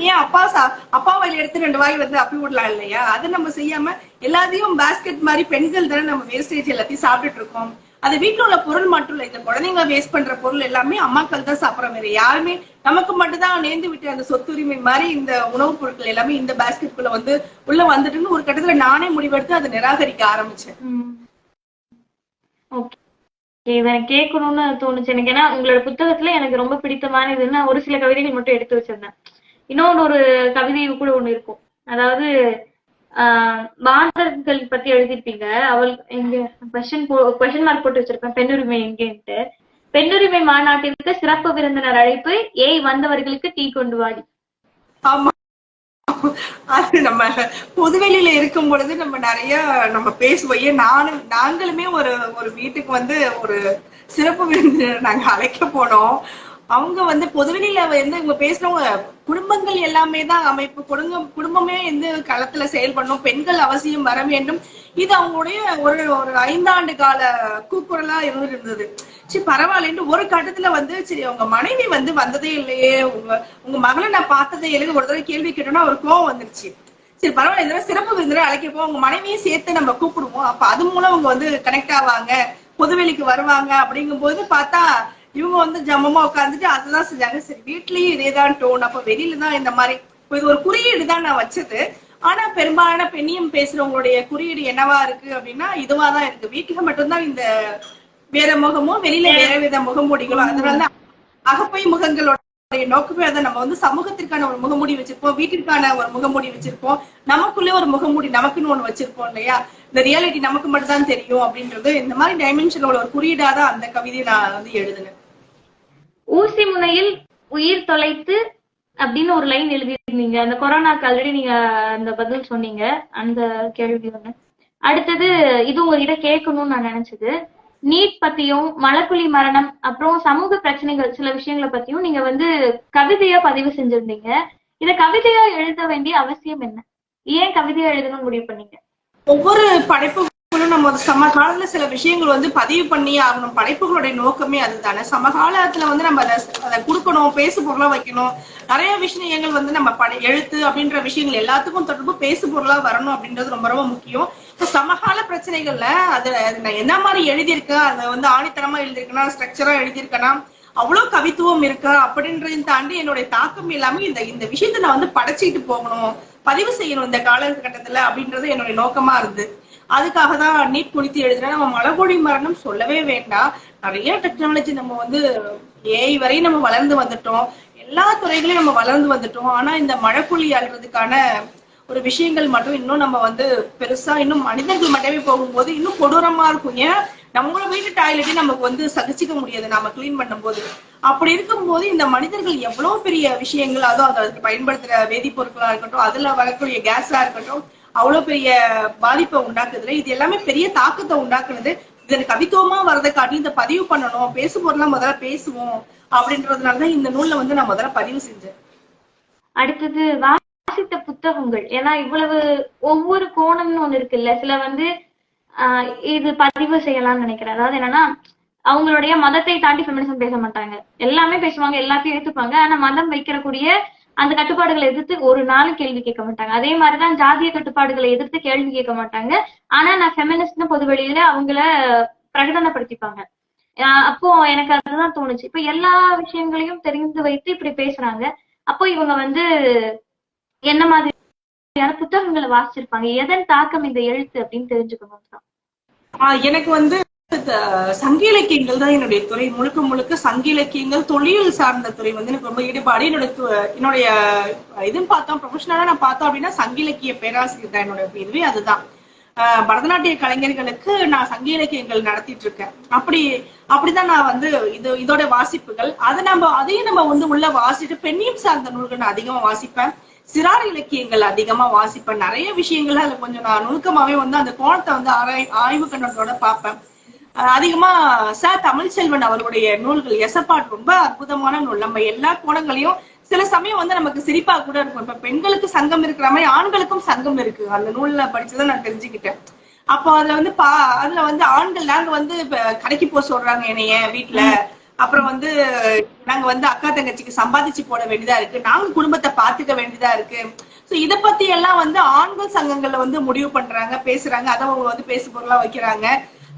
ஏன் அப்பா வாயில எடுத்து 2 வாய் வந்து அப்பி விடலாம் இல்லையா. அதை நம்ம செய்யாம எல்லாத்தையும் பேஸ்கெட் மாதிரி பெண்கள் தானே நம்ம வேஸ்டேஜ் எல்லாத்தையும் சாப்பிட்டுட்டு இருக்கோம். அது வீட்டுல உள்ள பொருள் மட்டும் இல்ல, இந்த குழந்தைங்க வேஸ்ட் பண்ற பொருள் எல்லாமே அம்மாக்கள் தான் சாப்பிடற மாதிரி. யாருமே நமக்கு மட்டும்தான் நேர்ந்து விட்டு அந்த சொத்துரிமை மாதிரி இந்த உணவுப் பொருட்கள் எல்லாமே இந்த பேஸ்கெட்குள்ள வந்து உள்ள வந்துட்டுன்னு ஒரு கட்டத்துல நானே முடிவெடுத்து அதை நிராகரிக்க ஆரம்பிச்சேன். இதை கேட்கணும்னு தோணுச்சு எனக்கு. ஏன்னா உங்களோட புத்தகத்துல எனக்கு ரொம்ப பிடித்தமான இதுன்னா ஒரு சில கவிதைகள் மட்டும் எடுத்து வச்சிருந்தேன். இன்னொன்னு ஒரு கவிதை கூட ஒண்ணு இருக்கும். அதாவது மாந்தர்கள் பத்தி எழுதிருப்பீங்க. அவள் எங்க கொஸ்டின் மார்க் போட்டு வச்சிருப்பேன், பெண்ணுரிமை எங்கேன்ட்டு. பெண்ணுரிமை மாநாட்டிற்கு சிறப்பு விருந்தினர் அழைப்பு, ஏய் வந்தவர்களுக்கு டீ கொண்டு வாடி. ஆமா, அது நம்ம பொதுவெளியில இருக்கும் பொழுது நம்ம நிறைய நம்ம பேசுவோம். நாங்களுமே ஒரு வீட்டுக்கு வந்து ஒரு சிறப்பு விருந்தினர் நாங்க அழைக்க போனோம். அவங்க வந்து பொதுவெளியில வந்து இவங்க பேசுறவங்க குடும்பங்கள் எல்லாமே தான் அமைப்பு, குடும்பமே வந்து களத்துல செயல்படணும், பெண்கள் அவசியம் வர வேண்டும். இது அவங்களுடைய ஒரு 5 ஆண்டு கால கூக்குரலா இருந்தது. சரி பரவாயில்லன்னு ஒரு கட்டத்துல வந்து சரி அவங்க மனைவி வந்து வந்ததே இல்லையே, உங்க மகளை நான் பார்த்ததே இல்லைன்னு ஒரு தடவை கேள்வி கேட்டோம்னா அவர் கோவம் வந்துருச்சு. சரி பரவாயில்ல, இந்த சிறப்பு விருந்தினர் அழைக்கப்போ உங்க மனைவியும் சேர்த்து நம்ம கூப்பிடுவோம், அப்ப அது மூலம் அவங்க வந்து கனெக்ட் ஆவாங்க, பொதுவெளிக்கு வருவாங்க. அப்படிங்கும் போது பார்த்தா இவங்க வந்து ஜம்மமா உட்காந்துட்டு அதுதான் செஞ்சாங்க. சரி வீட்லயும் இதேதான் டோன், அப்ப வெளியில தான் இந்த மாதிரி இது ஒரு குறியீடு தான் நான் வச்சது. ஆனா பெரும்பாலான பெண்ணியம் பேசுறவங்களுடைய குறியீடு என்னவா இருக்கு அப்படின்னா இதுவாதான் இருக்கு. வீட்டுல மட்டும்தான் இந்த வேற முகமும் வெளியில வேற வித முகமூடிகளும். அதனால அகப்பை முகங்களோட நோக்கமே அதை நம்ம வந்து சமூகத்திற்கான ஒரு முகமூடி வச்சிருப்போம், வீட்டிற்கான ஒரு முகமூடி வச்சிருப்போம், நமக்குள்ளே ஒரு முகமூடி நமக்குன்னு ஒண்ணு வச்சிருப்போம் இல்லையா. இந்த ரியாலிட்டி நமக்கு மட்டும் தான் தெரியும் அப்படின்றது இந்த மாதிரி டைமென்ஷனோட ஒரு குறியீடாதான் அந்த கவிதையை நான் வந்து எழுதுனேன். ஊசி முனையில் உயிர் தொலைத்து அப்படின்னு ஒரு லைன் எழுதிருந்தீங்க. அந்த கொரோனாக்கு ஆல்ரெடி நீங்க அந்த பதில் சொன்னீங்க, அந்த கேள்வி ஒண்ணு. அடுத்தது இது உங்ககிட்ட கேட்கணும்னு நான் நினைச்சது, நீட் பத்தியும் மலக்குழி மரணம் அப்புறம் சமூக பிரச்சனைகள் சில விஷயங்களை பத்தியும் நீங்க வந்து கவிதையா பதிவு செஞ்சிருந்தீங்க. இத கவிதையா எழுத வேண்டிய அவசியம் என்ன? ஏன் கவிதையா எழுதணும்னு முடிவு பண்ணீங்க? ஒவ்வொரு படைப்புகளும் நம்ம சமகாலத்துல சில விஷயங்கள் வந்து பதிவு பண்ணி ஆகணும். படைப்புகளுடைய நோக்கமே அதுதானே. சமகாலத்துல வந்து நம்ம அதை கொடுக்கணும், பேசு பொருளா வைக்கணும். நிறைய விஷயங்கள் வந்து நம்ம எழுத்து அப்படின்ற விஷயங்கள் எல்லாத்துக்கும் தொடர்பு பேசு பொருளா வரணும் அப்படின்றது ரொம்ப ரொம்ப முக்கியம். இப்போ சமகால பிரச்சனைகள்ல அது நான் என்ன மாதிரி எழுதியிருக்கேன், அதை வந்து ஆணித்தனமா எழுதியிருக்கேன்னா, ஸ்ட்ரக்சரா எழுதியிருக்கேன்னா, அவ்வளவு கவித்துவம் இருக்கா அப்படின்றதையும் தாண்டி என்னுடைய தாக்கம் எல்லாமே இந்த விஷயத்த நான் வந்து படைச்சிட்டு போகணும், பதிவு செய்யணும் இந்த காலகட்டத்துல அப்படின்றது என்னுடைய நோக்கமா இருந்து. அதுக்காக தான் நீட் குறித்து எழுதுறேன். நம்ம மலக்குழி மரணம் சொல்லவே வேண்டாம். நிறைய டெக்னாலஜி நம்ம வந்து ஏஐ வரையும் நம்ம வளர்ந்து வந்துட்டோம், எல்லா துறைகளையும் நம்ம வளர்ந்து வந்துட்டோம். ஆனா இந்த மழைக்குழி அல்றதுக்கான ஒரு விஷயங்கள் மட்டும் இன்னும் நம்ம வந்து பெருசா இன்னும் மனிதர்கள் மட்டுமே போகும்போது இன்னும் கொடூரமா இருக்கும். ஏன் நம்மளோட வீட்டு டாய்லெட்டே நமக்கு வந்து சகிச்சுக்க முடியாது நம்ம கிளீன் பண்ணும்போது. அப்படி இருக்கும்போது இந்த மனிதர்கள் எவ்வளவு பெரிய விஷயங்கள், அதுவும் அதுக்கு பயன்படுத்துற வேதிப்பொருட்களா இருக்கட்டும், அதுல வரக்கூடிய கேஸா இருக்கட்டும், அவ்வளவு பெரிய பாதிப்பை உண்டாக்குதுல. இது எல்லாமே பெரிய தாக்கத்தை உண்டாக்குனது. இதற்கு கவித்துவமா வரதை காட்டி இந்த பதிவு பண்ணணும், பேசும்போதெல்லாம் முதல்ல பேசுவோம் அப்படின்றதுனாலதான் இந்த நூல்ல வந்து நான் முதல்ல பதிவு செஞ்சேன். அடுத்தது வாசித்த புத்தகங்கள். ஏன்னா இவ்வளவு ஒவ்வொரு கோணம்னு ஒண்ணு இருக்குல்ல. சில வந்து இது பதிவு செய்யலாம்னு நினைக்கிறேன். அதாவது என்னன்னா, அவங்களுடைய மதத்தை தாண்டி ஃபெமினிசம் பேச மாட்டாங்க, எல்லாமே பேசுவாங்க, எல்லாத்தையும் ஏத்துப்பாங்க. ஆனா மதம் வைக்கிறக்கூடிய அந்த கட்டுப்பாடுகளை எதிர்த்து ஒரு நாளும் கேள்வி கேட்க மாட்டாங்க. அதே மாதிரிதான் ஜாதிய கட்டுப்பாடுகளை எதிர்த்து கேள்வி கேட்க மாட்டாங்க. ஆனா நான் ஃபெமினிஸ்ட்னு பொது வெளியில அவங்கள பிரகடனப்படுத்திப்பாங்க. அப்போ எனக்கு அதுதான் தோணுச்சு. இப்ப எல்லா விஷயங்களையும் தெரிந்து வைத்து இப்படி பேசுறாங்க. அப்போ இவங்க வந்து என்ன மாதிரியான புத்தகங்களை வாசிச்சிருப்பாங்க, எதன் தாக்கம் இந்த எழுத்து அப்படின்னு தெரிஞ்சுக்கணும் தான். எனக்கு வந்து சங்க இலக்கியங்கள் தான் என்னுடைய துறை. முழுக்க முழுக்க சங்க இலக்கியங்கள், தொழில் சார்ந்த துறை வந்து எனக்கு ரொம்ப ஈடுபாடு. என்னுடைய இதுன்னு பார்த்தோம், ப்ரொஃபஷனலா நான் பார்த்தோம் அப்படின்னா சங்க இலக்கிய பேராசிரியர் தான் என்னோட இதுவே. அதுதான் பரதநாட்டிய கலைஞர்களுக்கு நான் சங்க இலக்கியங்கள் நடத்திட்டு இருக்கேன். அப்படிதான் நான் வந்து இதோட வாசிப்புகள். அதையும் நம்ம வந்து உள்ள வாசிட்டு பெண்ணியம் சார்ந்த நூல்கள் நான் அதிகமா வாசிப்பேன். சிறார் இலக்கியங்கள் அதிகமா வாசிப்பேன். நிறைய விஷயங்கள் அதுல கொஞ்சம் நான் நுணுக்கமாவே வந்து அந்த கோணத்தை வந்து ஆய்வு கண்ணோட்டோட பார்ப்பேன். அதிகமா தமிழ்ச்செல்வன் அவருடைய நூல்கள், எசப்பாட்டு ரொம்ப அற்புதமான நூல். நம்ம எல்லா கோணங்களையும் சில சமயம் வந்து நமக்கு சிரிப்பா கூட இருக்கும். இப்ப பெண்களுக்கு சங்கம் இருக்கிற மாதிரி ஆண்களுக்கும் சங்கம் இருக்கு. அந்த நூல்ல படிச்சுதான் நான் தெரிஞ்சுக்கிட்டேன். அப்போ அதுல வந்து ஆண்கள் நாங்க வந்து இப்ப கடைக்கு போக சொல்றாங்க என்னைய வீட்டுல, அப்புறம் வந்து நாங்க வந்து அக்கா தங்கச்சிக்கு சம்பாதிச்சு போட வேண்டியதா இருக்கு, நாங்க குடும்பத்தை பாத்துக்க வேண்டியதா இருக்கு. சோ இத பத்தி எல்லாம் வந்து ஆண்கள் சங்கங்கள்ல வந்து முடிவு பண்றாங்க, பேசுறாங்க, அதை அவங்க வந்து பேசு பொருளா வைக்கிறாங்க.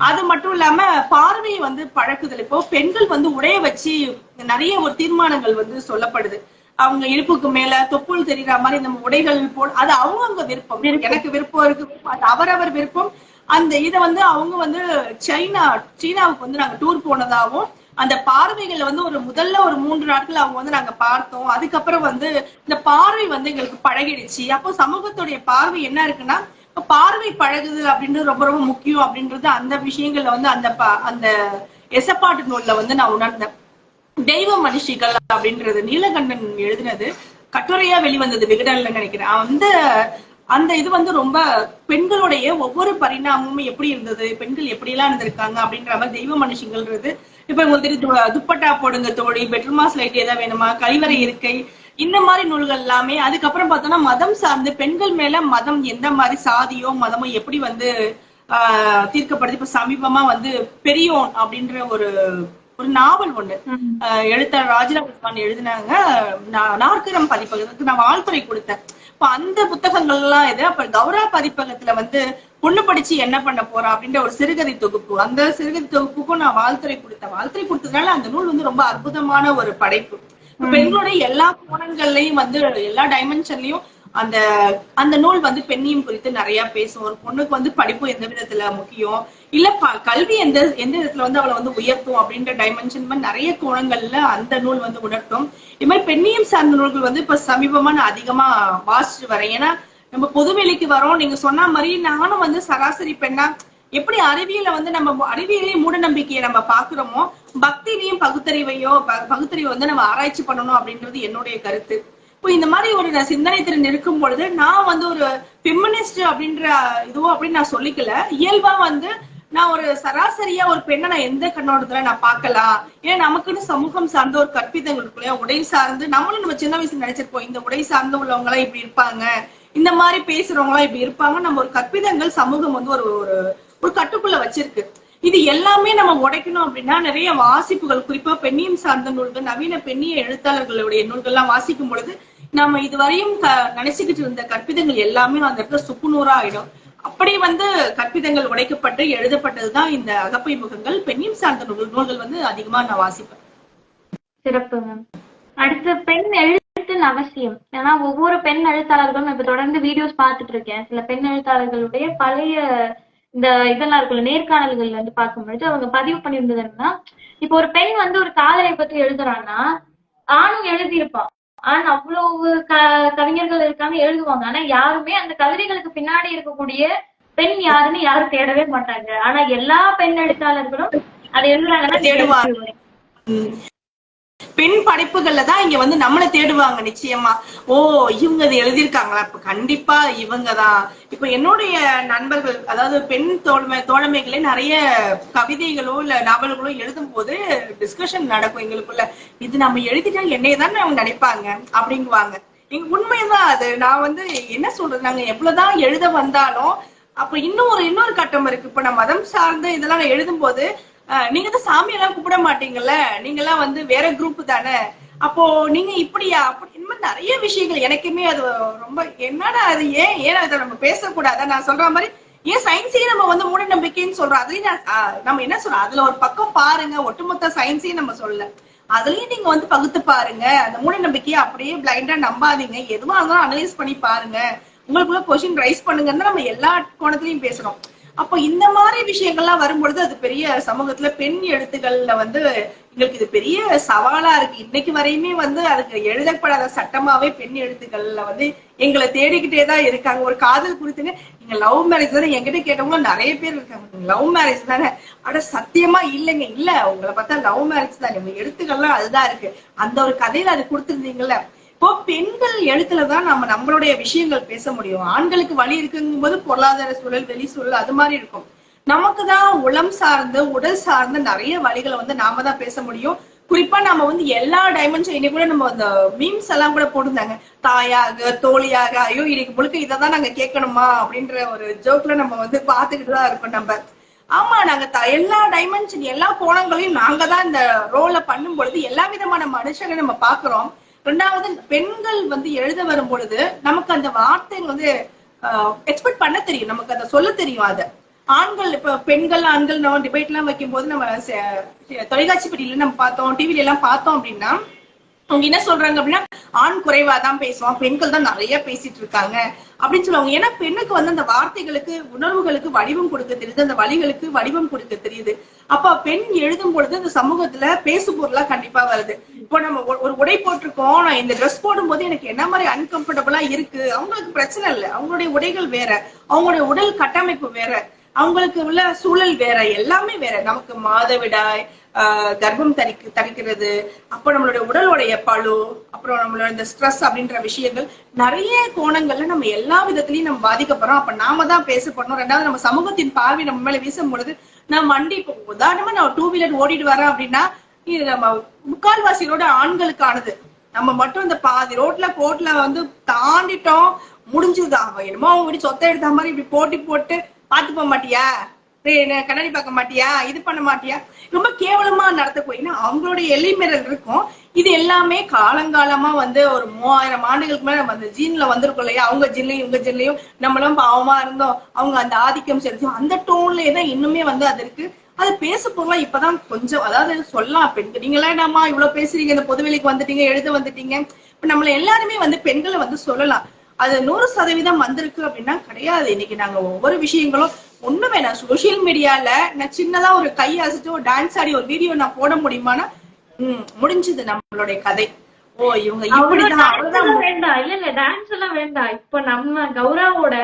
அது மட்டும் இல்லாம பார்வையை வந்து பழக்குதல். இப்போ பெண்கள் வந்து உடைய வச்சு நிறைய ஒரு தீர்மானங்கள் வந்து சொல்லப்படுது. அவங்க இடுப்புக்கு மேல தொப்புள் தெரிகிற மாதிரி நம்ம உடைகள் அது அவங்க விருப்பம். எனக்கு விருப்பம் இருக்கு, அது அவரவர் விருப்பம். அந்த இதை வந்து அவங்க வந்து சீனாவுக்கு வந்து நாங்க டூர் போனதாகவும், அந்த பார்வைகளை வந்து முதல்ல ஒரு 3 நாட்கள் அவங்க வந்து நாங்க பார்த்தோம். அதுக்கப்புறம் வந்து இந்த பார்வை வந்து எங்களுக்கு பழகிடுச்சு. அப்போ சமூகத்துடைய பார்வை என்ன இருக்குன்னா, பார்வை பழகுதல் அப்படின்றது ரொம்ப ரொம்ப முக்கியம் அப்படின்றது அந்த விஷயங்கள்ல வந்து அந்த எசப்பாட்டு நூல்ல வந்து நான் உணர்ந்தேன். தெய்வ மனுஷிகள் அப்படின்றது நீலகண்டன் எழுதினது, கட்டுரையா வெளிவந்தது விகடன்ல நினைக்கிறேன். அந்த இது வந்து ரொம்ப பெண்களுடைய ஒவ்வொரு பரிணாமமும் எப்படி இருந்தது, பெண்கள் எப்படி எல்லாம் இருந்திருக்காங்க அப்படின்ற மாதிரி தெய்வ மனுஷிகள்ன்றது. இப்ப உங்களுக்கு துப்பட்டா போடுங்க தோழி, பெட்ரூமாஸ் லைட் ஏதாவது வேணுமா, கழிவறை இருக்கை, இந்த மாதிரி நூல்கள் எல்லாமே. அதுக்கப்புறம் பார்த்தோம்னா மதம் சார்ந்து பெண்கள் மேல மதம் எந்த மாதிரி சாதியோ மதமோ எப்படி வந்து தீர்க்கப்படுது. இப்ப சமீபமா வந்து பெரியோன் அப்படின்ற ஒரு நாவல் ஒண்ணு எழுத்தாளர் ராஜராஜன் எழுதினாங்க, நாற்கரம் பதிப்பகத்துக்கு நான் வாழ்த்துறை கொடுத்தேன். இப்ப அந்த புத்தகங்கள் எல்லாம் இது. அப்ப கௌரா பதிப்பகத்துல வந்து பொண்ணு படிச்சு என்ன பண்ண போறா அப்படின்ற ஒரு சிறுகதை தொகுப்பு, அந்த சிறுகதை தொகுப்புக்கும் நான் வாழ்த்துறை கொடுத்ததுனால அந்த நூல் வந்து ரொம்ப அற்புதமான ஒரு படைப்பு. பெண்களுடைய எல்லா கோணங்கள்லயும் வந்து எல்லா டைமென்ஷன்லயும் அந்த நூல் வந்து பெண்ணியம் குறித்து நிறைய பேசும். ஒரு பொண்ணுக்கு வந்து படிப்பு எந்த விதத்துல முக்கியம், இல்ல கல்வி எந்த விதத்துல வந்து அவளை வந்து உயர்த்தும் அப்படின்ற டைமென்ஷன் நிறைய கோணங்கள்ல அந்த நூல் வந்து உணர்த்தும். இது மாதிரி பெண்ணியம் சார்ந்த நூல்கள் வந்து இப்ப சமீபமா நான் அதிகமா வாசிச்சுட்டு வரேன். ஏன்னா நம்ம பொதுவெளிக்கு வரோம். நீங்க சொன்ன மாதிரி நானும் வந்து சராசரி பெண்ணா எப்படி அறிவியலை வந்து நம்ம அறிவியலையும் மூட நம்பிக்கையை நம்ம பாக்குறோமோ, பக்தியிலையும் பகுத்தறிவை வந்து நம்ம ஆராய்ச்சி பண்ணணும் அப்படின்றது என்னுடைய கருத்து. இப்போ இந்த மாதிரி ஒரு சிந்தனை திறன் இருக்கும் பொழுது நான் வந்து ஒரு ஃபெமினிஸ்ட் அப்படின்ற இதுவோ அப்படின்னு நான் சொல்லிக்கல. இயல்பா வந்து நான் ஒரு சராசரியா ஒரு பெண்ணை நான் எந்த கண்ணோட்டத்துல நான் பார்க்கலாம். ஏன்னா நமக்குன்னு சமூகம் சார்ந்த ஒரு கற்பிதங்களுக்குள்ளே உடை சார்ந்து நம்மளும் நம்ம சின்ன வயசுல நினைச்சிருப்போம், இந்த உடை சார்ந்து உள்ளவங்க எல்லாம் இப்படி இருப்பாங்க, இந்த மாதிரி பேசுறவங்க எல்லாம் இப்படி இருப்பாங்க. நம்ம ஒரு கற்பிதங்கள் சமூகம் வந்து ஒரு கட்டுக்குள்ள வச்சிருக்கு. இது எல்லாமே நம்ம உடைக்கணும் அப்படின்னா நிறைய வாசிப்புகள், குறிப்பா பெண்ணியம் சார்ந்த நூல்கள், நவீன பெண்ணிய எழுத்தாளர்களுடைய நூல்கள்லாம் வாசிக்கும் பொழுது நம்ம இதுவரையும் நினைச்சுக்கிட்டு இருந்த கற்பிதங்கள் எல்லாமே அந்த இடத்துல சுக்குநூறா ஆயிடும். அப்படி வந்து கற்பிதங்கள் உடைக்கப்பட்டு எழுதப்பட்டதுதான் இந்த அகப்பை முகங்கள். பெண்ணியம் சார்ந்த நூல்கள் வந்து அதிகமா நான் வாசிப்பேன். சிறப்பு மேம். அடுத்து பெண் எழுத்தின் அவசியம். ஏன்னா ஒவ்வொரு பெண் எழுத்தாளர்களும் இப்ப தொடர்ந்து வீடியோஸ் பார்த்துட்டு இருக்கேன். சில பெண் எழுத்தாளர்களுடைய பழைய இந்த இதெல்லாம் இருக்குல்ல, நேர்காணல்கள் வந்து பார்க்கும்பொழுது அவங்க பதிவு பண்ணியிருந்ததுன்னா, இப்போ ஒரு பெண் வந்து ஒரு காதலை பத்தி எழுதுறான்னா ஆணும் எழுதியிருப்பான். ஆனா அவ்வளவு கவிஞர்கள் இருக்காங்க, எழுதுவாங்க. ஆனா யாருமே அந்த கவிதைகளுக்கு பின்னாடி இருக்கக்கூடிய பெண் யாருன்னு யாரும் தேடவே மாட்டாங்க. ஆனா எல்லா பெண் எழுத்தாளர்களும் அதை எழுதுறாங்கன்னா தேடுவாங்க. பெண் படைப்புகள்ல தான் இங்க வந்து நம்மளை தேடுவாங்க நிச்சயமா. ஓ இவங்க அதை எழுதியிருக்காங்களா, இப்ப கண்டிப்பா இவங்கதான். இப்ப என்னுடைய நண்பர்கள், அதாவது பெண் தோழமைகளே நிறைய கவிதைகளோ இல்ல நாவல்களோ எழுதும் போது டிஸ்கஷன் நடக்கும் எங்களுக்குள்ள. இது நம்ம எழுதிட்டா என்னையதான் அவங்க நினைப்பாங்க அப்படிங்குவாங்க. எங்க உண்மைதான் அது. நான் வந்து என்ன சொல்றது, நாங்க எவ்வளவுதான் எழுத வந்தாலும் அப்ப இன்னொரு கட்டம் இருக்கு. இப்ப நான் மதம் சார்ந்த இதெல்லாம் எழுதும் போது நீங்க தான் சாமியெல்லாம் கூப்பிட மாட்டீங்கல்ல, நீங்க எல்லாம் வந்து வேற குரூப் தானே, அப்போ நீங்க இப்படியா அப்படி இந்த மாதிரி நிறைய விஷயங்கள் எனக்குமே அது ரொம்ப என்னடா அது ஏன் அதை நம்ம பேசக்கூடாதா. நான் சொல்ற மாதிரி ஏன் சயின்ஸையும் நம்ம வந்து மூட நம்பிக்கைன்னு சொல்றோம். அதுலயும் நம்ம என்ன சொல்றோம், அதுல ஒரு பக்கம் பாருங்க, ஒட்டுமொத்த சயின்ஸையும் நம்ம சொல்லல, அதுலயும் நீங்க வந்து பகுத்து பாருங்க. அந்த மூட நம்பிக்கையை அப்படியே பிளைண்டா நம்பாதீங்க, எதுவா இருந்தாலும் அனலைஸ் பண்ணி பாருங்க, உங்களுக்குள்ள கொஸ்டின் ரைஸ் பண்ணுங்கன்னு நம்ம எல்லா கோணத்திலையும் பேசுறோம். அப்போ இந்த மாதிரி விஷயங்கள்லாம் வரும்பொழுது அது பெரிய சமூகத்துல பெண் எழுத்துக்கள்ல வந்து எங்களுக்கு இது பெரிய சவாலா இருக்கு. இன்னைக்கு வரையுமே வந்து அதுக்கு எழுதப்படாத சட்டமாவே பெண் எழுத்துக்கள்ல வந்து எங்களை தேடிக்கிட்டே தான் இருக்காங்க. ஒரு காதல் குறித்துங்க, நீங்க லவ் மேரேஜ் தானே என்கிட்ட கேட்டவங்களும் நிறைய பேர் இருக்காங்க. லவ் மேரேஜ் தானே, அட சத்தியமா இல்லைங்க, இல்ல உங்களை பார்த்தா லவ் மேரேஜ் தான், உங்க எழுத்துக்கள்லாம் அதுதான் இருக்கு, அந்த ஒரு கதையில அது கொடுத்துருந்தீங்கல்ல. இப்போ பெண்கள் எழுத்துலதான் நம்ம நம்மளுடைய விஷயங்கள் பேச முடியும். ஆண்களுக்கு வழி இருக்குங்கும் போது பொருளாதார சூழல், வெளி சூழல் அது மாதிரி இருக்கும். நமக்குதான் உளம் சார்ந்து உடல் சார்ந்த நிறைய வழிகளை வந்து நாம தான் பேச முடியும். குறிப்பா நம்ம வந்து எல்லா டைமென்ஷன், இன்னைக்கு கூட நம்ம அந்த மீம்ஸ் எல்லாம் கூட போட்டிருந்தாங்க, தாயாக தோழியாக, ஐயோ இன்னைக்கு முழுக்க இதைதான் நாங்க கேட்கணுமா அப்படின்ற ஒரு ஜோக்ல நம்ம வந்து பாத்துக்கிட்டுதான் இருக்கோம் நம்ம. ஆமா, நாங்க எல்லா டைமென்ஷன் எல்லா கோணங்களையும் நாங்க தான் இந்த ரோலை பண்ணும் பொழுது எல்லா விதமான மனுஷங்களை நம்ம பாக்குறோம். ரெண்டாவது, பெண்கள் வந்து எழுத வரும் பொழுது நமக்கு அந்த வார்த்தைகள் வந்து எக்ஸ்பெக்ட் பண்ண தெரியும், நமக்கு அதை சொல்ல தெரியும். அதை ஆண்கள் இப்ப பெண்கள் ஆண்கள் நம்ம டிபேட் எல்லாம் வைக்கும் போது நம்ம தொலைக்காட்சி பெட்டியில நம்ம பார்த்தோம், டிவில எல்லாம் பார்த்தோம் அப்படின்னா அவங்க என்ன சொல்றாங்க அப்படின்னா, ஆண் குறைவாதான் பேசுவான், பெண்கள் தான் நிறைய பேசிட்டு இருக்காங்க அப்படின்னு சொல்லுவாங்க. ஏன்னா பெண்ணுக்கு வந்து அந்த வார்த்தைகளுக்கு உணர்வுகளுக்கு வடிவம் கொடுக்க தெரியுது, அந்த வழிகளுக்கு வடிவம் கொடுக்க தெரியுது. அப்ப பெண் எழுதும் பொழுது அந்த சமூகத்துல பேசு பொருளா கண்டிப்பா வருது. இப்போ நம்ம ஒரு உடை போட்டிருக்கோம், நான் இந்த ட்ரெஸ் போடும் போது எனக்கு என்ன மாதிரி அன்கம்ஃபர்டபுளா இருக்கு, அவங்களுக்கு பிரச்சனை இல்லை, அவங்களுடைய உடைகள் வேற, அவங்களுடைய உடல் கட்டமைப்பு வேற, அவங்களுக்கு உள்ள சூழல் வேற, எல்லாமே வேற. நமக்கு மாதவிடாய், கர்ப்பம் தரிக்கிறது, அப்போ நம்மளுடைய உடலுடைய பழு, அப்புறம் நம்மளோட இந்த ஸ்ட்ரெஸ் அப்படின்ற விஷயங்கள் நிறைய கோணங்கள்ல நம்ம எல்லா விதத்திலயும் நம்ம பாதிக்கப்படுறோம். அப்ப நாம தான் பேசப்படணும். ரெண்டாவது, நம்ம சமூகத்தின் பார்வை நம்ம மேல வீசும் பொழுது நான் வண்டி உதாரணமா நான் 2 வீலர் ஓடிட்டு வரேன் அப்படின்னா இது நம்ம முக்கால்வாசியோட ஆண்களுக்கானது. நம்ம மட்டும் இந்த பாதி கோட்ல வந்து தாண்டிட்டோம், முடிஞ்சுதான். என்னமோ அவங்க சொத்தை எடுத்த மாதிரி இப்படி போட்டி போட்டு பாத்து போக மாட்டியா, கண்ணாடி பார்க்க மாட்டியா, இது பண்ண மாட்டியா, ரொம்ப கேவலமா நடத்தக்கூடிய அவங்களுடைய எல்லைமீறல் இருக்கும். இது எல்லாமே காலங்காலமா வந்து ஒரு 3000 ஆண்டுகளுக்கு மேல நம்ம அந்த ஜீன்ல வந்திருக்கோம் இல்லையா, அவங்க ஜின்லையும் இவங்க ஜின்லையும் நம்மளும் பாவமா இருந்தோம், அவங்க அந்த ஆதிக்கம் செலுத்தும், அந்த டோன்லயே தான் இன்னுமே வந்து அது இருக்கு. அது பேச போகலாம். இப்பதான் கொஞ்சம் அதாவது சொல்லலாம், பெண்கள் நீங்களா என்னமா இவ்வளவு பேசுறீங்க, இந்த பொதுவெளிக்கு வந்துட்டீங்க, எழுத வந்துட்டீங்க, இப்ப நம்மள எல்லாருமே வந்து பெண்களை வந்து சொல்லலாம். அது 100% வந்திருக்கு அப்படின்னா கிடையாது. இன்னைக்கு நாங்க ஒவ்வொரு விஷயங்களும் ஒண்ணுமே நான் சோசியல் மீடியால நான் சின்னதா ஒரு கை அசைச்சு ஒரு டான்ஸ் ஆடி ஒரு வீடியோ நான் போட முடியுமானா முடிஞ்சது நம்மளுடைய கதை. ஓ இவங்க இப்படிதான் வேண்டாம், இல்ல டான்ஸ் எல்லாம் வேண்டாம். இப்ப நம்ம கௌராவோட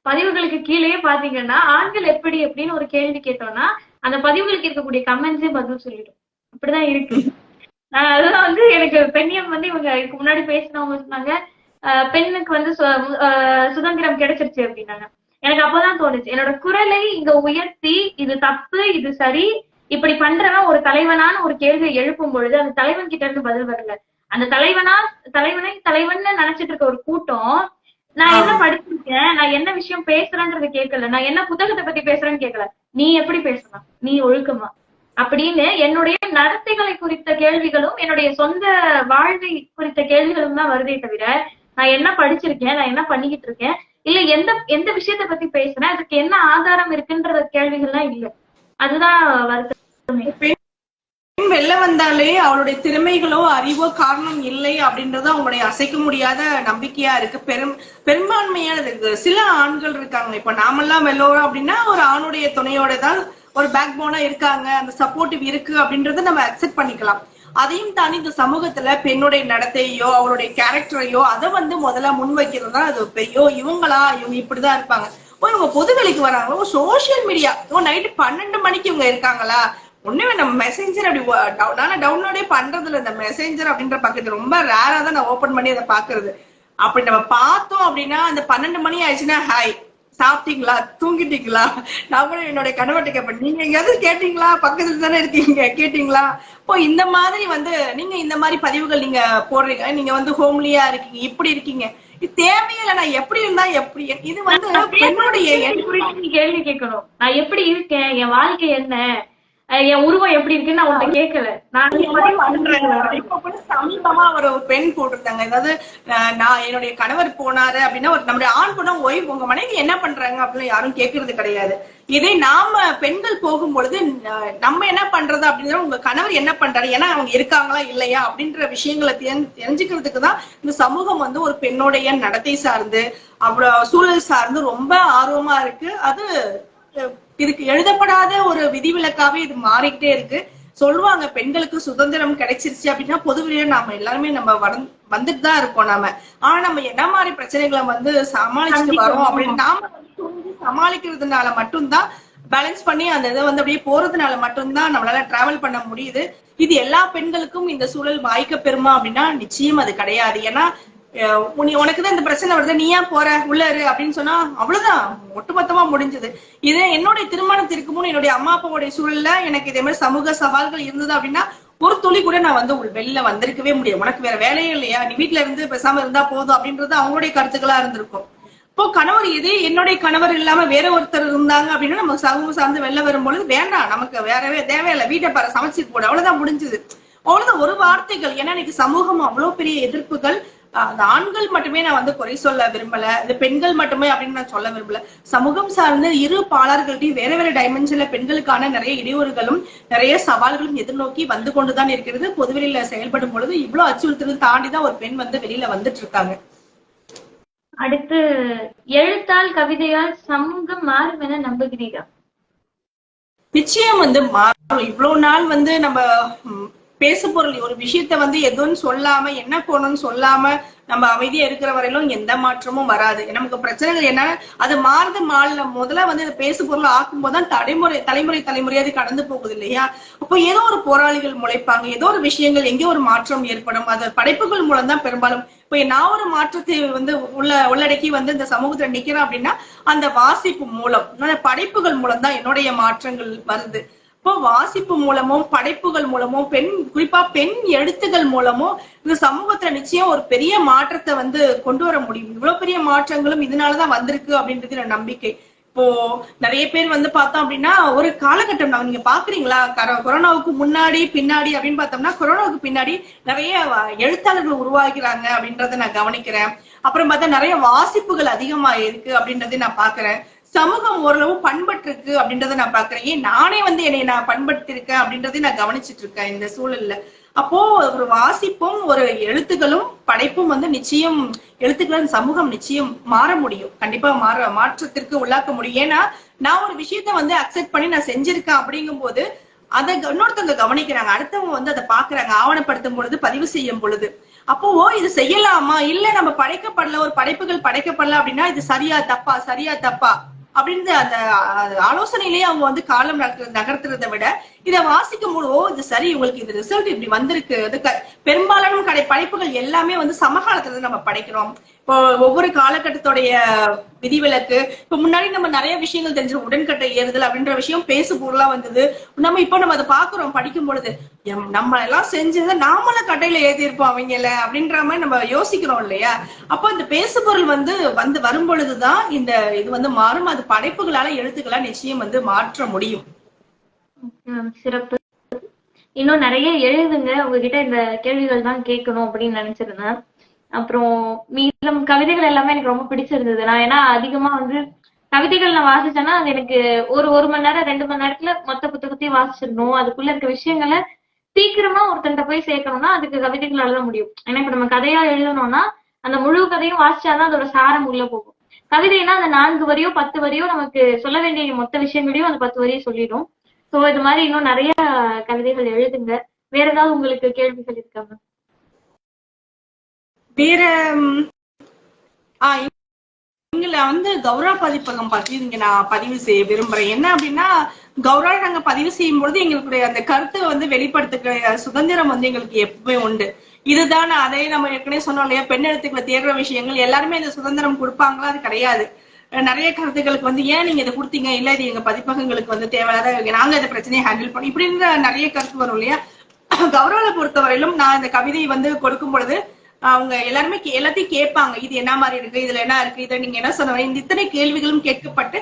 பதிவுகளுக்கு கீழே பாத்தீங்கன்னா ஆண்கள் எப்படி எப்படின்னு ஒரு கேள்வி கேட்டோம்னா அந்த பதிவுகளுக்கு இருக்கக்கூடிய கமெண்ட்ஸே பதில் சொல்லிடும். அப்படிதான் இருக்கு. அதெல்லாம் வந்து எனக்கு பெண்ணியம் வந்து இவங்க இதுக்கு முன்னாடி பேசினவங்க சொன்னாங்க பெண்ணுக்கு வந்து சுதந்திரம் கிடைச்சிருச்சு அப்படின்னாங்க. எனக்கு அப்பதான் தோணுச்சு, என்னோட குரலை இங்க உயர்த்தி இது தப்பு இது சரி இப்படி பண்றவன் ஒரு தலைவனான ஒரு கேள்வியை எழுப்பும் பொழுது அந்த தலைவன் கிட்ட இருந்து பதில் வரல. அந்த தலைவன் நினைச்சிட்டு இருக்க ஒரு கூட்டம், நான் என்ன படிச்சிருக்கேன், நான் என்ன விஷயம் பேசுறேன்றது கேட்கல, நான் என்ன புத்தகத்தை பத்தி பேசுறேன்னு கேட்கல, நீ எப்படி பேசலாம், நீ ஒழுக்கமா அப்படின்னு என்னுடைய நடத்தைகளை குறித்த கேள்விகளும் என்னுடைய சொந்த வாழ்வை குறித்த கேள்விகளும் தான் வருதே தவிர நான் என்ன படிச்சிருக்கேன், நான் என்ன பண்ணிக்கிட்டு இருக்கேன், இல்ல எந்த விஷயத்த பத்தி பேசுறேன், அதுக்கு என்ன ஆதாரம் இருக்குன்ற கேள்விகள்லாம் இல்ல. அதுதான் வருத்தமே. வெளில வந்தாலே அவளுடைய திறமைகளோ அறிவோ காரணம் இல்லை அப்படின்றது அவங்களுடைய அசைக்க முடியாத நம்பிக்கையா இருக்கு. பெரும்பான்மையானது இருக்கு. சில ஆண்கள் இருக்காங்க, இப்ப நாமெல்லாம் வெள்ளோம் அப்படின்னா ஒரு ஆணுடைய துணையோட தான் ஒரு பேக் போனா இருக்காங்க, அந்த சப்போர்ட்டிவ் இருக்கு அப்படின்றத நம்ம அக்செப்ட் பண்ணிக்கலாம். அதையும் தாண்டி இந்த சமூகத்துல பெண்ணுடைய நடத்தையோ அவளுடைய கேரக்டரையோ அதை வந்து முதல்ல முன்வைக்கிறதுதான் அது பெரியோ இவங்க இப்படிதான் இருப்பாங்க. இவங்க பொது வேலைக்கு வராங்க, சோசியல் மீடியா நைட்டு 12 மணிக்கு இவங்க இருக்காங்களா, ஒண்ணுமே நம்ம மெசேஞ்சர் அப்படி டவுன்லோடே பண்றதுல இந்த மெசேஞ்சர் அப்படின்ற பக்கத்து ரொம்ப ரேரா தான் நான் ஓபன் பண்ணி அதை பாக்குறது. அப்படி நம்ம பார்த்தோம் அப்படின்னா அந்த 12 மணி ஆயிடுச்சுன்னா ஹாய் சாப்பிட்டீங்களா தூங்கிட்டீங்களா, நான் கூட என்னோட கணவர்கிட்ட கேட்பேன், நீங்க எங்கேயாவது கேட்டீங்களா, பக்கத்துல தானே இருக்கீங்க கேட்டீங்களா. இப்போ இந்த மாதிரி நீங்க இந்த மாதிரி பதிவுகள் நீங்க போடுறீங்க, நீங்க ஹோம்லியா இருக்கீங்க, இப்படி இருக்கீங்க, இது தேவையில்லை. நான் எப்படி இருந்தா எப்படி, இது என்னுடைய கேள்வி கேட்கணும். நான் எப்படி இருக்கேன், என் வாழ்க்கை என்ன, என் உருவம் எப்படி இருக்குன்னு நான் உன்கிட்ட கேட்கல. நான் இப்ப கூட சமீபமா ஒரு பெண் போட்டிருந்தாங்க, அதாவது நான் என்னுடைய கணவர் போனாரு அப்படின்னா நம்முடைய ஆண் பொண்ணு ஒய்ஃப் உங்க மனைவி என்ன பண்றாங்க அப்படின்னு யாரும் கேட்கறது கிடையாது. இதே நாம பெண்கள் போகும்பொழுது நம்ம என்ன பண்றது அப்படிங்கிற உங்க கணவர் என்ன பண்றாரு, ஏன்னா அவங்க இருக்காங்களா இல்லையா அப்படின்ற விஷயங்களை தெரிஞ்சுக்கிறதுக்கு தான் இந்த சமூகம் ஒரு பெண்ணுடைய நடத்தை சார்ந்து அவ்வளவு சூழல் சார்ந்து ரொம்ப ஆர்வமா இருக்கு. அது இதுக்கு எழுதப்படாத ஒரு விதிவிலக்காவே இது மாறிக்கிட்டே இருக்கு. சொல்லுவாங்க பெண்களுக்கு சுதந்திரம் கிடைச்சிருச்சு அப்படின்னா பொதுவெளியில நாம எல்லாருமே நம்ம வந்துட்டு தான் இருக்கோம் நாம. ஆனா நம்ம என்ன மாதிரி பிரச்சனைகளை சமாளிச்சுட்டு வரோம் அப்படின்னு நாம சமாளிக்கிறதுனால மட்டும்தான், பேலன்ஸ் பண்ணி அந்த இதை அப்படியே போறதுனால மட்டும்தான் நம்மளால டிராவல் பண்ண முடியுது. இது எல்லா பெண்களுக்கும் இந்த சூழல் வாய்க்க பெறுமா அப்படின்னா நிச்சயம் அது கிடையாது. ஏன்னா உனக்குதான் இந்த பிரச்சனை வருது, நீ ஏன் போற உள்ளாரு அப்படின்னு சொன்னா அவ்வளவுதான், ஒட்டுமொத்தமா முடிஞ்சது. இதே என்னுடைய திருமணத்திற்கு முன் என்னுடைய அம்மா அப்பாவுடைய சூழல்ல எனக்கு இதே மாதிரி சமூக சவால்கள் இருந்தது அப்படின்னா ஒரு துளி கூட நான் வெளில வந்திருக்கவே முடியும். உனக்கு வேற வேலையே இல்லையா, நீ வீட்டுல இருந்து பேசாம இருந்தா போதும் அப்படின்றது அவங்களுடைய கருத்துக்களா இருந்திருக்கும். இப்போ கணவர் இதே என்னுடைய கணவர் இல்லாம வேற ஒருத்தர் இருந்தாங்க அப்படின்னா நம்ம சமூகம் சார்ந்து வெளில வரும்பொழுது வேண்டாம், நமக்கு வேறவே தேவையில்லை, வீட்டை பாரு சமைச்சு போட, அவ்வளவுதான் முடிஞ்சது. அவ்வளவுதான் ஒரு வார்த்தைகள். ஏன்னா இன்னைக்கு சமூகம் அவ்வளவு பெரிய எதிர்ப்புகள். அந்த ஆண்கள் மட்டுமே நான் குறை சொல்ல விரும்பல, இந்த பெண்கள் மட்டுமே அப்படின்னு நான் சொல்ல விரும்பல. சமூகம் சார்ந்த இரு பாலர்கள்ட்டையும் வேற வேற டைமென்ஷன்ல பெண்களுக்கான நிறைய இடையூறுகளும் நிறைய சவால்களும் எதிர்நோக்கி வந்து கொண்டுதான் இருக்கிறது. பொதுவெளியில செயல்படும் பொழுது இவ்வளவு அச்சுறுத்தல் தாண்டிதான் ஒரு பெண் வெளியில வந்துட்டு இருக்காங்க. அடுத்து, எழுத்தால் கவிதையால் சமூகம் மாறும் என நம்புகிறீரா? நிச்சயம் மாறும். இவ்வளவு நாள் நம்ம பேசு பொருள் ஒரு விஷயத்த எதுவும் சொல்லாம என்ன போகணும்னு சொல்லாம நம்ம அமைதியா இருக்கிற வரையிலும் எந்த மாற்றமும் வராது. நமக்கு பிரச்சனைகள் என்ன அது மாறுது முதல்ல இந்த பேசு பொருள் ஆக்கும் போதுதான் தலைமுறையா அது கடந்து போகுது இல்லையா. அப்போ ஏதோ ஒரு போராளிகள் முளைப்பாங்க, ஏதோ ஒரு விஷயங்கள் எங்கேயோ ஒரு மாற்றம் ஏற்படும். அது படைப்புகள் மூலம் தான் பெரும்பாலும். இப்ப நான் ஒரு மாற்றத்தை உள்ளடக்கி இந்த சமூகத்துல நிக்கிறேன் அப்படின்னா அந்த வாசிப்பு மூலம், அந்த படைப்புகள் மூலம் தான் என்னுடைய மாற்றங்கள் வருது. இப்போ வாசிப்பு மூலமும் படைப்புகள் மூலமும் குறிப்பா பெண் எழுத்துக்கள் மூலமும் இந்த சமூகத்துல நிச்சயம் ஒரு பெரிய மாற்றத்தை கொண்டு வர முடியும். இவ்வளவு பெரிய மாற்றங்களும் இதனாலதான் வந்திருக்கு அப்படின்றது என்னோட நம்பிக்கை. இப்போ நிறைய பேர் பார்த்தோம் அப்படின்னா ஒரு காலகட்டம் நீங்க பாக்குறீங்களா, கொரோனாவுக்கு முன்னாடி பின்னாடி அப்படின்னு பார்த்தோம்னா கொரோனாவுக்கு பின்னாடி நிறைய எழுத்தாளர்கள் உருவாகிறாங்க அப்படின்றத நான் கவனிக்கிறேன். அப்புறம் பார்த்தா நிறைய வாசிப்புகள் அதிகமா இருக்கு அப்படின்றத நான் பாக்குறேன். சமூகம் ஓரளவு பண்பட்டு இருக்கு அப்படின்றத நான் பாக்குறேன். ஏன் நானே என்னை நான் பண்படுத்தி இருக்கேன் அப்படின்றதையும் நான் கவனிச்சுட்டு இருக்கேன் இந்த சூழல்ல. அப்போ ஒரு வாசிப்பும் ஒரு எழுத்துக்களும் படைப்பும் நிச்சயம் எழுத்துக்கள் சமூகம் நிச்சயம் மாற முடியும். கண்டிப்பா மாற்றத்திற்கு உள்ளாக்க முடியும். ஏன்னா நான் ஒரு விஷயத்த அக்செப்ட் பண்ணி நான் செஞ்சிருக்கேன் அப்படிங்கும் போது அதை இன்னொருத்தவங்க கவனிக்கிறாங்க, அடுத்தவங்க அதை பாக்குறாங்க, ஆவணப்படுத்தும் பொழுது பதிவு செய்யும் பொழுது. அப்போ இது செய்யலாமா, இல்ல நம்ம படைக்கப்படல, ஒரு படைப்புகள் படைக்கப்படல அப்படின்னா இது சரியா தப்பா அப்படின்னு அந்த ஆலோசனையிலேயே அவங்க காலம் நகர்த்துறதை விட இதை வாசிக்கும் போது இது சரி, உங்களுக்கு இது ரிசல்ட் இப்படி வந்திருக்கு. அது பெரும்பாலான படைப்புகள் எல்லாமே சமகாலத்துல நம்ம படைக்கிறோம். இப்போ ஒவ்வொரு காலகட்டத்தோடைய விதிவிலக்கு, இப்ப முன்னாடி நம்ம நிறைய விஷயங்கள் தெரிஞ்சு உடன்கட்டை ஏறுதல் அப்படின்ற விஷயம் பேசு பொருளா வந்தது. நம்ம அதை பாக்குறோம், படிக்கும் பொழுது நம்ம எல்லாம் செஞ்சதை நாமள கட்டையில ஏத்தி இருப்போம் அவங்கள அப்படின்ற மாதிரி நம்ம யோசிக்கிறோம் இல்லையா. அப்போ இந்த பேசு பொருள் வரும் பொழுதுதான் இது மாறும். அது படைப்புகளால எழுத்துக்களா நிச்சயம் மாற்ற முடியும். சிறப்பு. இன்னும் நிறைய எழுதுங்க, உங்ககிட்ட இந்த கேள்விகள் தான் கேட்கணும் அப்படின்னு நினைச்சிருந்தேன். அப்புறம் மீதம் கவிதைகள் எல்லாமே எனக்கு ரொம்ப பிடிச்சிருந்தது. நான் ஏன்னா அதிகமா கவிதைகள் நான் வாசிச்சேன்னா அது எனக்கு ஒரு மணி நேரம் 2 மணி நேரத்துல மொத்த புத்தகத்தையும் வாசிச்சிடணும். அதுக்குள்ள இருக்க விஷயங்களை சீக்கிரமா ஒருத்தன்ட்ட போய் சேர்க்கணும்னா அதுக்கு கவிதைகளாலதான் முடியும். ஏன்னா இப்ப நம்ம கதையா எழுதணும்னா அந்த முழு கதையும் வாசிச்சாதான் அதோட சாரம் உள்ள போகும். கவிதைனா அந்த 4 வரியோ 10 வரியோ நமக்கு சொல்ல வேண்டிய மொத்த விஷயங்களையும் அந்த 10 வரியை சொல்லிடும். சோ இது மாதிரி இன்னும் நிறைய கவிதைகள் எழுதுங்க. வேற ஏதாவது உங்களுக்கு கேள்விகள் இருக்காங்க? வேற இவங்கள கௌரவ பதிப்பகம் பத்தி இங்க நான் பதிவு செய்ய விரும்புறேன். என்ன அப்படின்னா, கௌரவ நாங்க பதிவு செய்யும் பொழுது எங்களுடைய அந்த கருத்தை வெளிப்படுத்துகிற சுதந்திரம் எங்களுக்கு எப்பவுமே உண்டு. இதுதான் அதே நம்ம ஏற்கனவே சொன்னோம் இல்லையா, பெண் எழுத்துக்களை தேடுற விஷயங்கள் எல்லாருமே இந்த சுதந்திரம் கொடுப்பாங்களா? அது கிடையாது. நிறைய கருத்துக்களுக்கு ஏன் நீங்க இதை கொடுத்தீங்க, இல்ல இது எங்க பதிப்பகங்களுக்கு தேவையில்லாத, நாங்க இந்த பிரச்சனையை ஹேண்டில் பண்ணோம் இப்படின்ற நிறைய கருத்து வரும் இல்லையா. கௌரவ பொறுத்தவரையிலும் நான் இந்த கவிதையை கொடுக்கும் பொழுது அவங்க எல்லாருமே எல்லாத்தையும் கேட்பாங்க. இது என்ன மாதிரி இருக்கு, இதுல என்ன இருக்கு, இதை நீங்க என்ன சொன்ன, இந்த இத்தனை கேள்விகளும் கேட்கப்பட்டு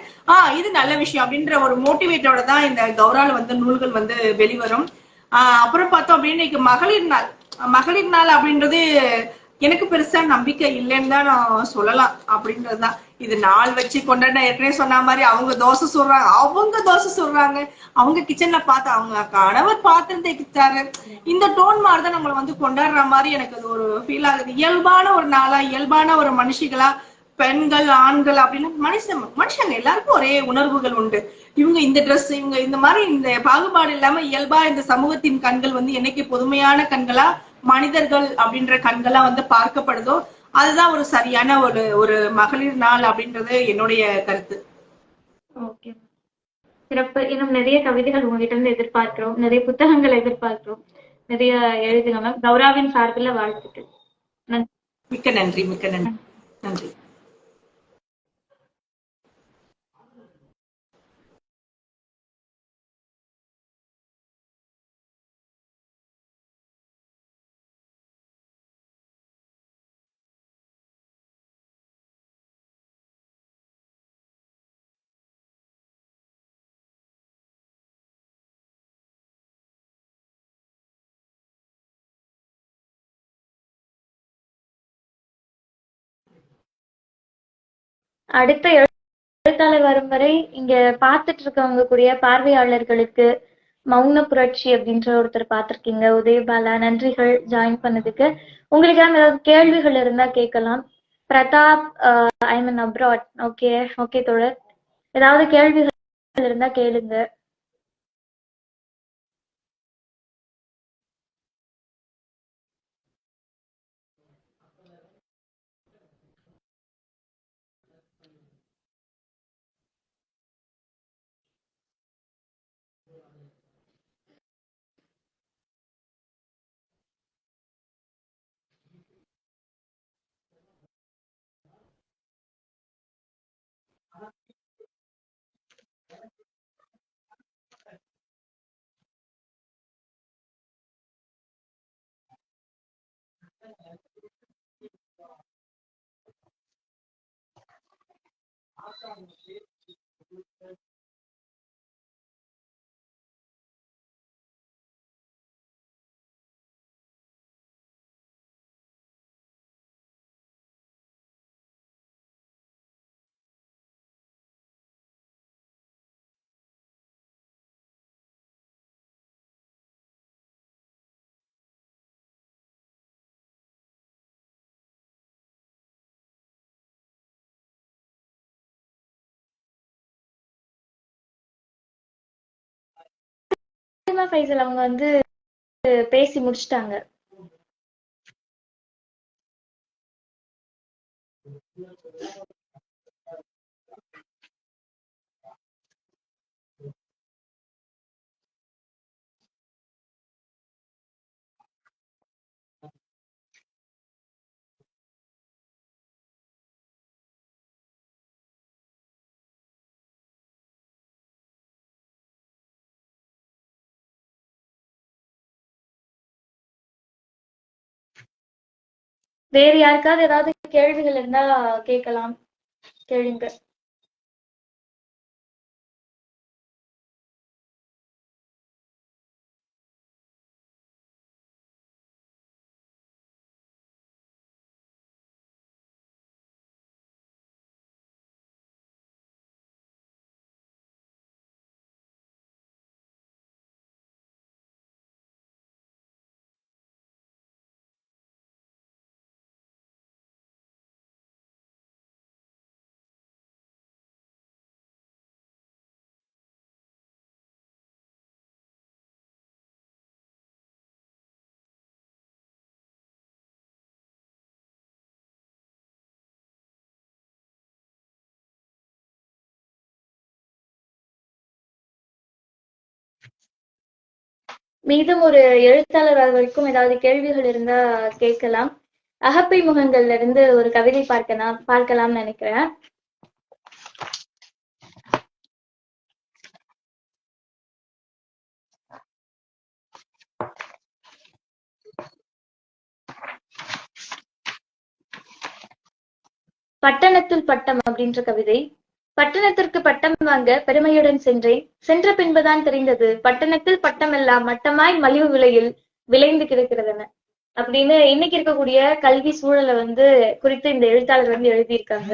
இது நல்ல விஷயம் அப்படின்ற ஒரு மோட்டிவேட்டோட தான் இந்த கௌரால நூல்கள் வெளிவரும். அப்புறம் பார்த்தோம் அப்படின்னு இன்னைக்கு மகளிர் நாள். மகளிர் நாள் அப்படின்றது எனக்கு பெருசா நம்பிக்கை இல்லைன்னு தான் நான் சொல்லலாம். அப்படின்றதுதான் இது நாள் வச்சு கொண்டாட. ஏற்கனவே சொன்ன மாதிரி அவங்க தோசை சொல்றாங்க, அவங்க கிச்சன்ல பார்த்து அவங்க கணவர் பாத்திரம் தேய்ச்சாரு, இந்த டோன் மாதிரிதான் நம்மளை கொண்டாடுற மாதிரி எனக்கு அது ஒரு ஃபீல் ஆகுது. இயல்பான ஒரு நாளா, இயல்பான ஒரு மனுஷிகளா, பெண்கள் ஆண்கள் அப்படின்னு மனுஷங்க எல்லாருக்கும் ஒரே உணர்வுகள் உண்டு. இவங்க இந்த ட்ரெஸ், இவங்க இந்த மாதிரி இந்த பாகுபாடு இல்லாம இயல்பா இந்த சமூகத்தின் கண்கள் என்னைக்கு பொதுமையான கண்களா, மனிதர்கள் அப்படின்ற கண்களா பார்க்கப்படுதோ அதுதான் ஒரு சரியான ஒரு மகளிர் நாள் அப்படின்றது என்னுடைய கருத்து. ஓகே, சிறப்பு. இன்னும் நிறைய கவிதைகள் உங்ககிட்ட இருந்து எதிர்பார்க்கிறோம், நிறைய புத்தகங்கள் எதிர்பார்க்கிறோம். நிறைய எழுதுங்க மேம். கௌராவின் சார்பில் வாழ்த்துக்கள். நன்றி. மிக்க நன்றி, மிக்க நன்றி, நன்றி. அடுத்த எழுத்தாளர் வரும் வரை இங்க பார்த்துட்டு இருக்கவங்க கூடிய பார்வையாளர்களுக்கு மௌன புரட்சி அப்படின்ற ஒருத்தர் பார்த்திருக்கீங்க, உதயபாலா. நன்றிகள் ஜாயின் பண்ணதுக்கு. உங்களுக்கு ஏதாவது கேள்விகள் இருந்தா கேட்கலாம். பிரதாப், ஐ மீன் அப்ராட். ஓகே ஓகே தோழர், ஏதாவது கேள்விகள் இருந்தா கேளுங்க. ஃபைசல் அவங்க பேசி முடிச்சிட்டாங்க. வேறு யாருக்காவது ஏதாவது கேள்விகள் இருந்தா கேட்கலாம், கேளுங்க. மீதம் ஒரு எழுத்தாளர் வரைக்கும் ஏதாவது கேள்விகள் இருந்தா கேட்கலாம். அகப்பை முகங்கள்ல இருந்து ஒரு கவிதை பார்க்கலாம்னு நினைக்கிறேன். பட்டணத்தில் பட்டம் அப்படின்ற கவிதை. பட்டணத்திற்கு பட்டம் வாங்க பெருமையுடன் சென்றேன். சென்ற பின்புதான் தெரிந்தது பட்டணத்தில் பட்டம் எல்லாம் மட்டமாய் மலிவு விலையில் விளைந்து கிடக்கிறதுன்னு அப்படின்னு இன்னைக்கு இருக்கக்கூடிய கல்வி சூழலை குறித்து இந்த எழுத்தாளர் எழுதியிருக்காங்க.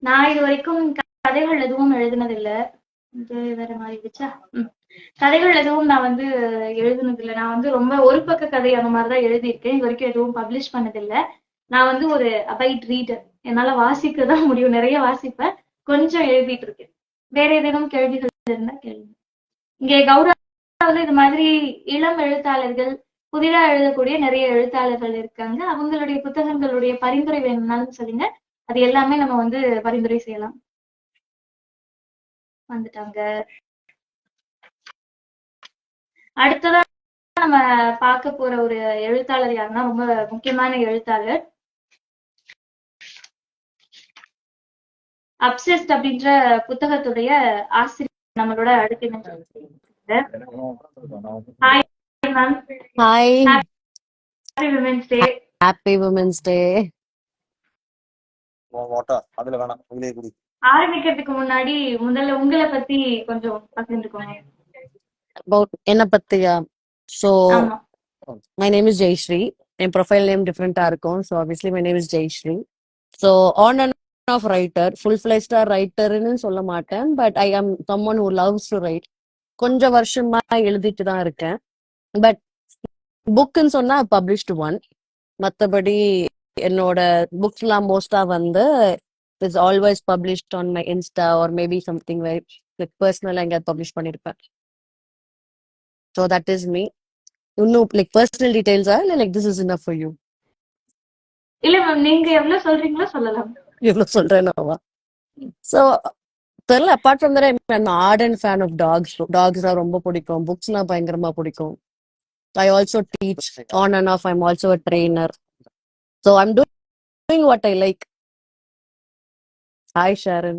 நான் இது வரைக்கும் கதைகள் எதுவும் எழுதினதில்லை. இது வேற மாதிரி இருந்துச்சா? கதைகள் எதுவும் நான் எழுதுனதில்லை. நான் ரொம்ப ஒரு பக்க கதை அந்த மாதிரிதான் எழுதியிருக்கேன். இது வரைக்கும் எதுவும் பப்ளிஷ் பண்ணதில்லை. நான் ஒரு அபைட் ரீடர். என்னால வாசிக்க தான் முடியும். நிறைய வாசிப்பேன். கொஞ்சம் எழுதிட்டு இருக்கேன். வேற ஏதேனும் கேள்விகள் இருந்தா கேள்வி. இங்கே கௌரவ இது மாதிரி இளம் எழுத்தாளர்கள், புதிதா எழுதக்கூடிய நிறைய எழுத்தாளர்கள் இருக்காங்க. அவங்களுடைய புத்தகங்களுடைய பரிந்துரை வேணும்னாலும் சொல்லுங்க. அது எல்லாமே நம்ம பரிந்துரை செய்யலாம். வந்துட்டாங்க. அடுத்ததா நம்ம பார்க்க போற ஒரு எழுத்தாளர் யாருன்னா ரொம்ப முக்கியமான எழுத்தாளர். அப்செஸ்ட் அப்படின்ற புத்தகத்துடைய ஆசிரியர் நம்மளோட அடுத்து. Hi ma'am. Hi. Happy women's day. Happy women's day. ஆரம்பிக்கிறதுக்கு முன்னாடி முதல்ல உங்களை பத்தி கொஞ்சம் பகிர்ந்துக்கோங்க. என்ன பத்தியா? So my name is Jayashree. My profile name different இருக்கும். So obviously my name is Jayashree. So on and off writer, full-fledged writer ன்னு சொல்ல மாட்டேன். But I am someone who loves to write. கொஞ்சம் வருஷமா எழுதிட்டு தான் இருக்கேன். பட் புக்குன்னு சொன்னா பப்ளிஷ்டு ஒன். மற்றபடி என்னோட புக்ஸ் எல்லாம் மோஸ்டா it's always published on my Insta or maybe something very like பர்சனலா எங்கேயாவது பப்ளிஷ் பண்ணிருப்பேன். So that is me. இன்னும் லைக் பர்சனல் டீடைல்ஸா இல்லை like this is enough for you? இல்ல மேம், நீங்க எவ்வளவு சொல்றீங்களோ சொல்லலாம். எவ்வளவு சொல்றேன்னாவா? ஸோ தெரியல. Apart from that I'm ardent fan of dogs. டாக்ஸ்லாம் ரொம்ப பிடிக்கும். புக்ஸ்லாம் பயங்கரமா பிடிக்கும். I also teach on and off. I'm also a trainer. So I'm doing what I like. Hi, Sharon.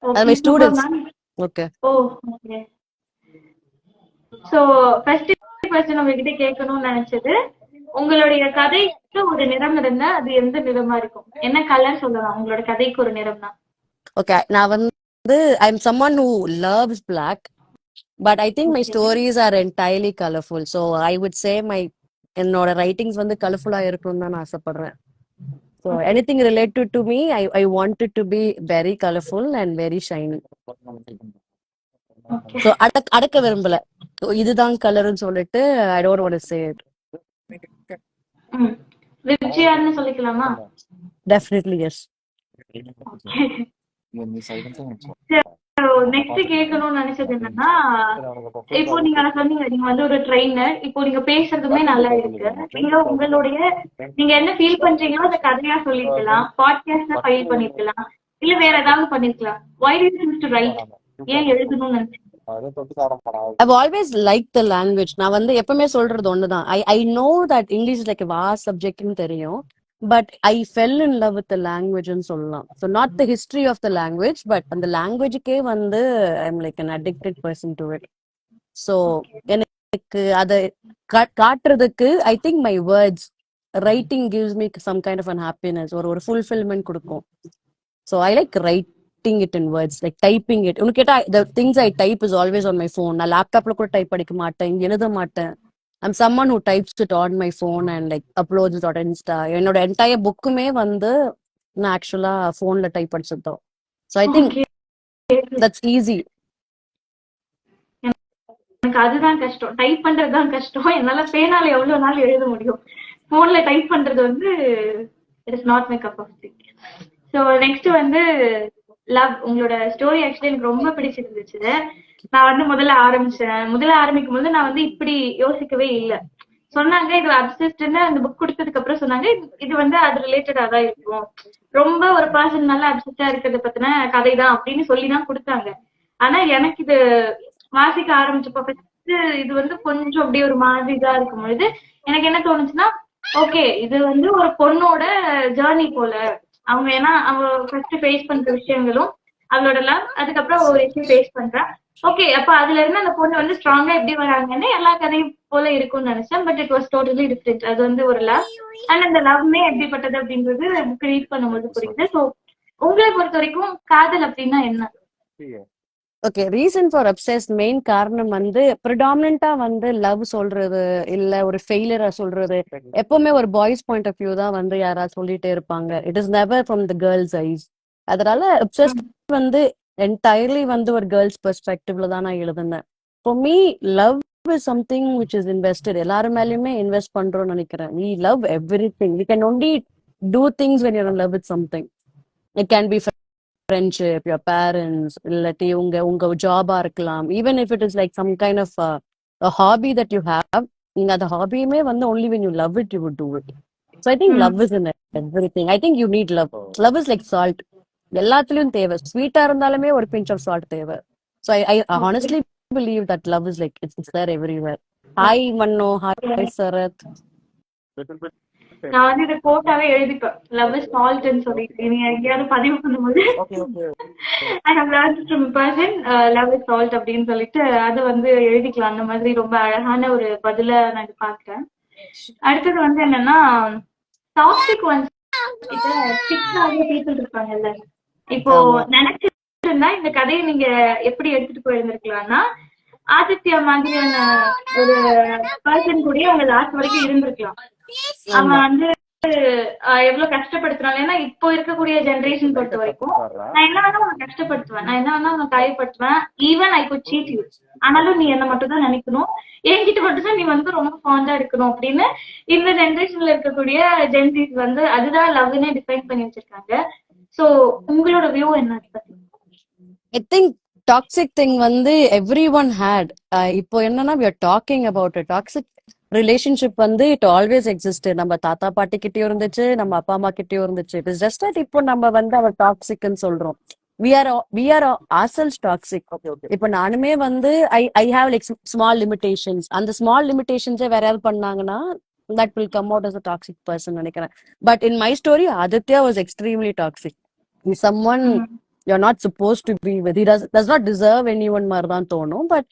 And my students. Okay. Oh, okay. So, first நம்ம கிட்ட கேட்கணும்னு நினைச்சது, உங்களுடைய கதைக்கு ஒரு நிறம் இருந்தா அது எந்த நிறமா இருக்கும்? என்ன கலர் சொல்லலாம் உங்களோட கதைக்கு ஒரு நிறம்னா? Okay, நான் I'm someone who loves black. But I think my stories are entirely colorful. So I would say என்னோட ரைட்டிங்ஸ் கலர்ஃபுல்லா இருக்கணும்னு தான் ஆசைப்படுறேன். So anything related to me, I want it to be very colorful and very shiny. So அடக்க விரும்பல. இதுதான் கலர்னு சொல்லிட்டு I don't want to say it. விப்ஜிஆர்னு சொல்லிக்கலாமா? Definitely yes. Next கேட்கணும்னு நினைச்சது என்னன்னா, இப்போ நீங்க சொன்னீங்க நீங்க ஒரு ட்ரெயினர். இப்போ நீங்க பேசுறதுமே நல்லா இருக்கு. நீங்க என்ன ஃபீல் பண்றீங்களோ அந்த கதையா சொல்லிருக்கலாம், பாட்காஸ்டா ஃபைல் பண்ணிருக்கலாம், இல்ல வேற ஏதாவது பண்ணிருக்கலாம். Why do you choose to write? ஏன் எழுதணும்னு நினைச்சீங்க? I've always liked the language. நான் எப்பவுமே சொல்றது ஒண்ணுதான். I know that English is like a vast subject ன்னு தெரியும். But I fell in love with the language ன்னு சொல்லலாம். So not the history of the language, but அந்த language-க்கே I'm like an addicted person to it. So எனக்கு அதை காட்டுறதுக்கு I think my words, writing gives me some kind of an happiness or fulfillment கொடுக்கும். So I like writing it in words, like typing it. உனக்கு கேட்டா the things I type is always on my phone. நான் லேப்டாப்ல கூட type அடிக்க மாட்டேன், எழுத மாட்டேன். I'm someone who types it on my phone and like uploads it on Insta. என்னோட entire bookமே நான் ஆக்சுவலா போன்ல டைப் படிச்சதுதான். So I think that's easy. எனக்கு அதுதான் கஷ்டம், டைப் பண்றதுதான் கஷ்டம். என்னால பேனால எவ்வளவு நாள் எழுத முடியும், போன்ல டைப் பண்றது வந்து it is not my cup of tea. So next வந்து லவ். உங்களோட ஸ்டோரி ஆக்சுவலி எனக்கு ரொம்ப பிடிச்சிருந்துச்சு. நான் வந்து முதல்ல ஆரம்பிக்கும் போது நான் வந்து இப்படி யோசிக்கவே இல்லை. சொன்னாங்க இது அப்சஸ்ட்னு அந்த புக் கொடுத்ததுக்கு அப்புறம் சொன்னாங்க இது வந்து அது ரிலேட்டடா தான் இருக்கும், ரொம்ப ஒரு பர்சன் நல்லா அப்சஸ்டா இருக்கிறத பத்தின கதை தான் அப்படின்னு சொல்லிதான் கொடுத்தாங்க. ஆனா எனக்கு இது வாசிக்க ஆரம்பிச்சப்ப ஃபர்ஸ்ட் இது வந்து கொஞ்சம் அப்படியே ஒரு மாதிரி தான் இருக்கும் பொழுது எனக்கு என்ன தோணுச்சுன்னா, ஓகே இது வந்து ஒரு பொண்ணோட ஜேர்னி போல. அவங்க ஏன்னா அவங்க ஃபர்ஸ்ட் ஃபேஸ் பண்ற விஷயங்களும் அவளோட லவ், அதுக்கப்புறம் ஒரு விஷயம் ஃபேஸ் பண்றா. ஓகே அப்ப அதுல இருந்து அந்த பொண்ணு வந்து ஸ்ட்ராங்கா எப்படி வராங்கன்னு எல்லா கதையும் போல இருக்கும்னு நினைச்சேன். But it was totally different. அது வந்து ஒரு லவ், அண்ட் அந்த லவ்மே எப்படிப்பட்டது அப்படின்றது புக் ரீட் பண்ணும்போது புரியுது. ஸோ உங்களை பொறுத்த வரைக்கும் காதல் அப்படின்னா என்ன? ஓகே, ரீசன் ஃபார் அப்சஸ் மெயின் காரணம் வந்து ப்ரிடாமினண்டா வந்து லவ் சொல்றது இல்ல ஒரு ஃபெயிலியரா சொல்றது எப்பவுமே ஒரு பாய்ஸ் பாயிண்ட் ஆஃப் வியூ தான் வந்து யாராவது சொல்லிட்டே இருப்பாங்க. It is never from the girls eyes. அதனால அப்சஸ் வந்து என்டையர்லி வந்து ஒரு கேர்ள்ஸ் பெர்ஸ்பெக்டிவ்ல தான் நான் எழுதுனேன். For me love is something which is invested. எல்லாரும் மேலயுமே இன்வெஸ்ட் பண்றோம்னு நினைக்கிறேன். we love everything. we can only do things when you're in love with something. it can be friendship, your parents, இல்லாட்டி உங்க ஜாபா இருக்கலாம். Even if it is like some kind of hobby that you have, நீங்க அந்த ஹாபியுமே வந்து only when you love it you would do it. So I think love is in everything. I think you need love. Love is like salt. எல்லாத்துலயும் தேவை. ஸ்வீட்டா இருந்தாலுமே ஒரு pinch of salt தேவை. So I honestly believe that love is like it's there everywhere. Hi Manno, hi Sarath. நான் வந்து இதை கோட்டாவே எழுதிப்பேன், love is சால்ட்னு சொல்லிட்டு. நீங்க எங்கேயாவது பதிவு பண்ணும்போது I have learnt from person love is salt அப்படின்னு சொல்லிட்டு அது வந்து எழுதிக்கலாம். அந்த மாதிரி ரொம்ப அழகான ஒரு பதில நான் இது பாக்குறேன். அடுத்தது வந்து என்னன்னா, டாக்ஸிக் ஒன்ஸ் கிட்ட ஃபிக்ஸ் ஆகிய பீப்புள் இருப்பாங்கல்ல. இப்போ நினைச்சிருந்தா இந்த கதையை நீங்க எப்படி எடுத்துட்டு போயிருந்திருக்கலாம்னா, ஆதித்யா மாதிரியான ஒரு பர்சன் கூட அவங்க லாஸ்ட் வரைக்கும் இருந்திருக்கலாம். அவன் வந்து எவ்வளவு கஷ்டப்படுத்துறான். ஏன்னா இப்போ இருக்கக்கூடிய ஜெனரேஷன் பொறுத்த வரைக்கும் நான் என்ன வேணா உனக்கு கஷ்டப்படுத்துவேன், நான் என்ன வேணா உனக்கு காயப்படுத்துவேன், even I could cheat you, ஆனாலும் நீ என்ன மட்டும் தான் நினைக்கணும், என்கிட்ட மட்டும் தான் நீ வந்து ரொம்ப ஃபாண்டா இருக்கணும் அப்படின்னு இந்த ஜெனரேஷன்ல இருக்கக்கூடிய ஜென்சிஸ் வந்து அதுதான் லவ்னே டிஃபைன் பண்ணி வச்சிருக்காங்க. சோ உங்களோட வியூ என்ன? I think toxic thing வந்து everyone had. இப்போ என்னன்னா we are talking about a toxic relationship வந்து it always existed. நம்ம தாத்தா பாட்டி கிட்டயும் இருந்துச்சு, நம்ம அப்பா அம்மா கிட்டயும் இருந்துச்சு. It is just that இப்போ நம்ம வந்து அவர் டாக்ஸிக்னு சொல்றோம். we are ourselves toxic. இப்போ நானுமே வந்து I have like small limitations. அந்த small limitations வேற யாராவது பண்ணாங்கன்னா that will come out as a toxic person நினைக்கிறேன். But in my story Aditya was extremely toxic. He's someone you're not supposed to be with. He does not deserve anyone மாதிரிதான் தோணும். But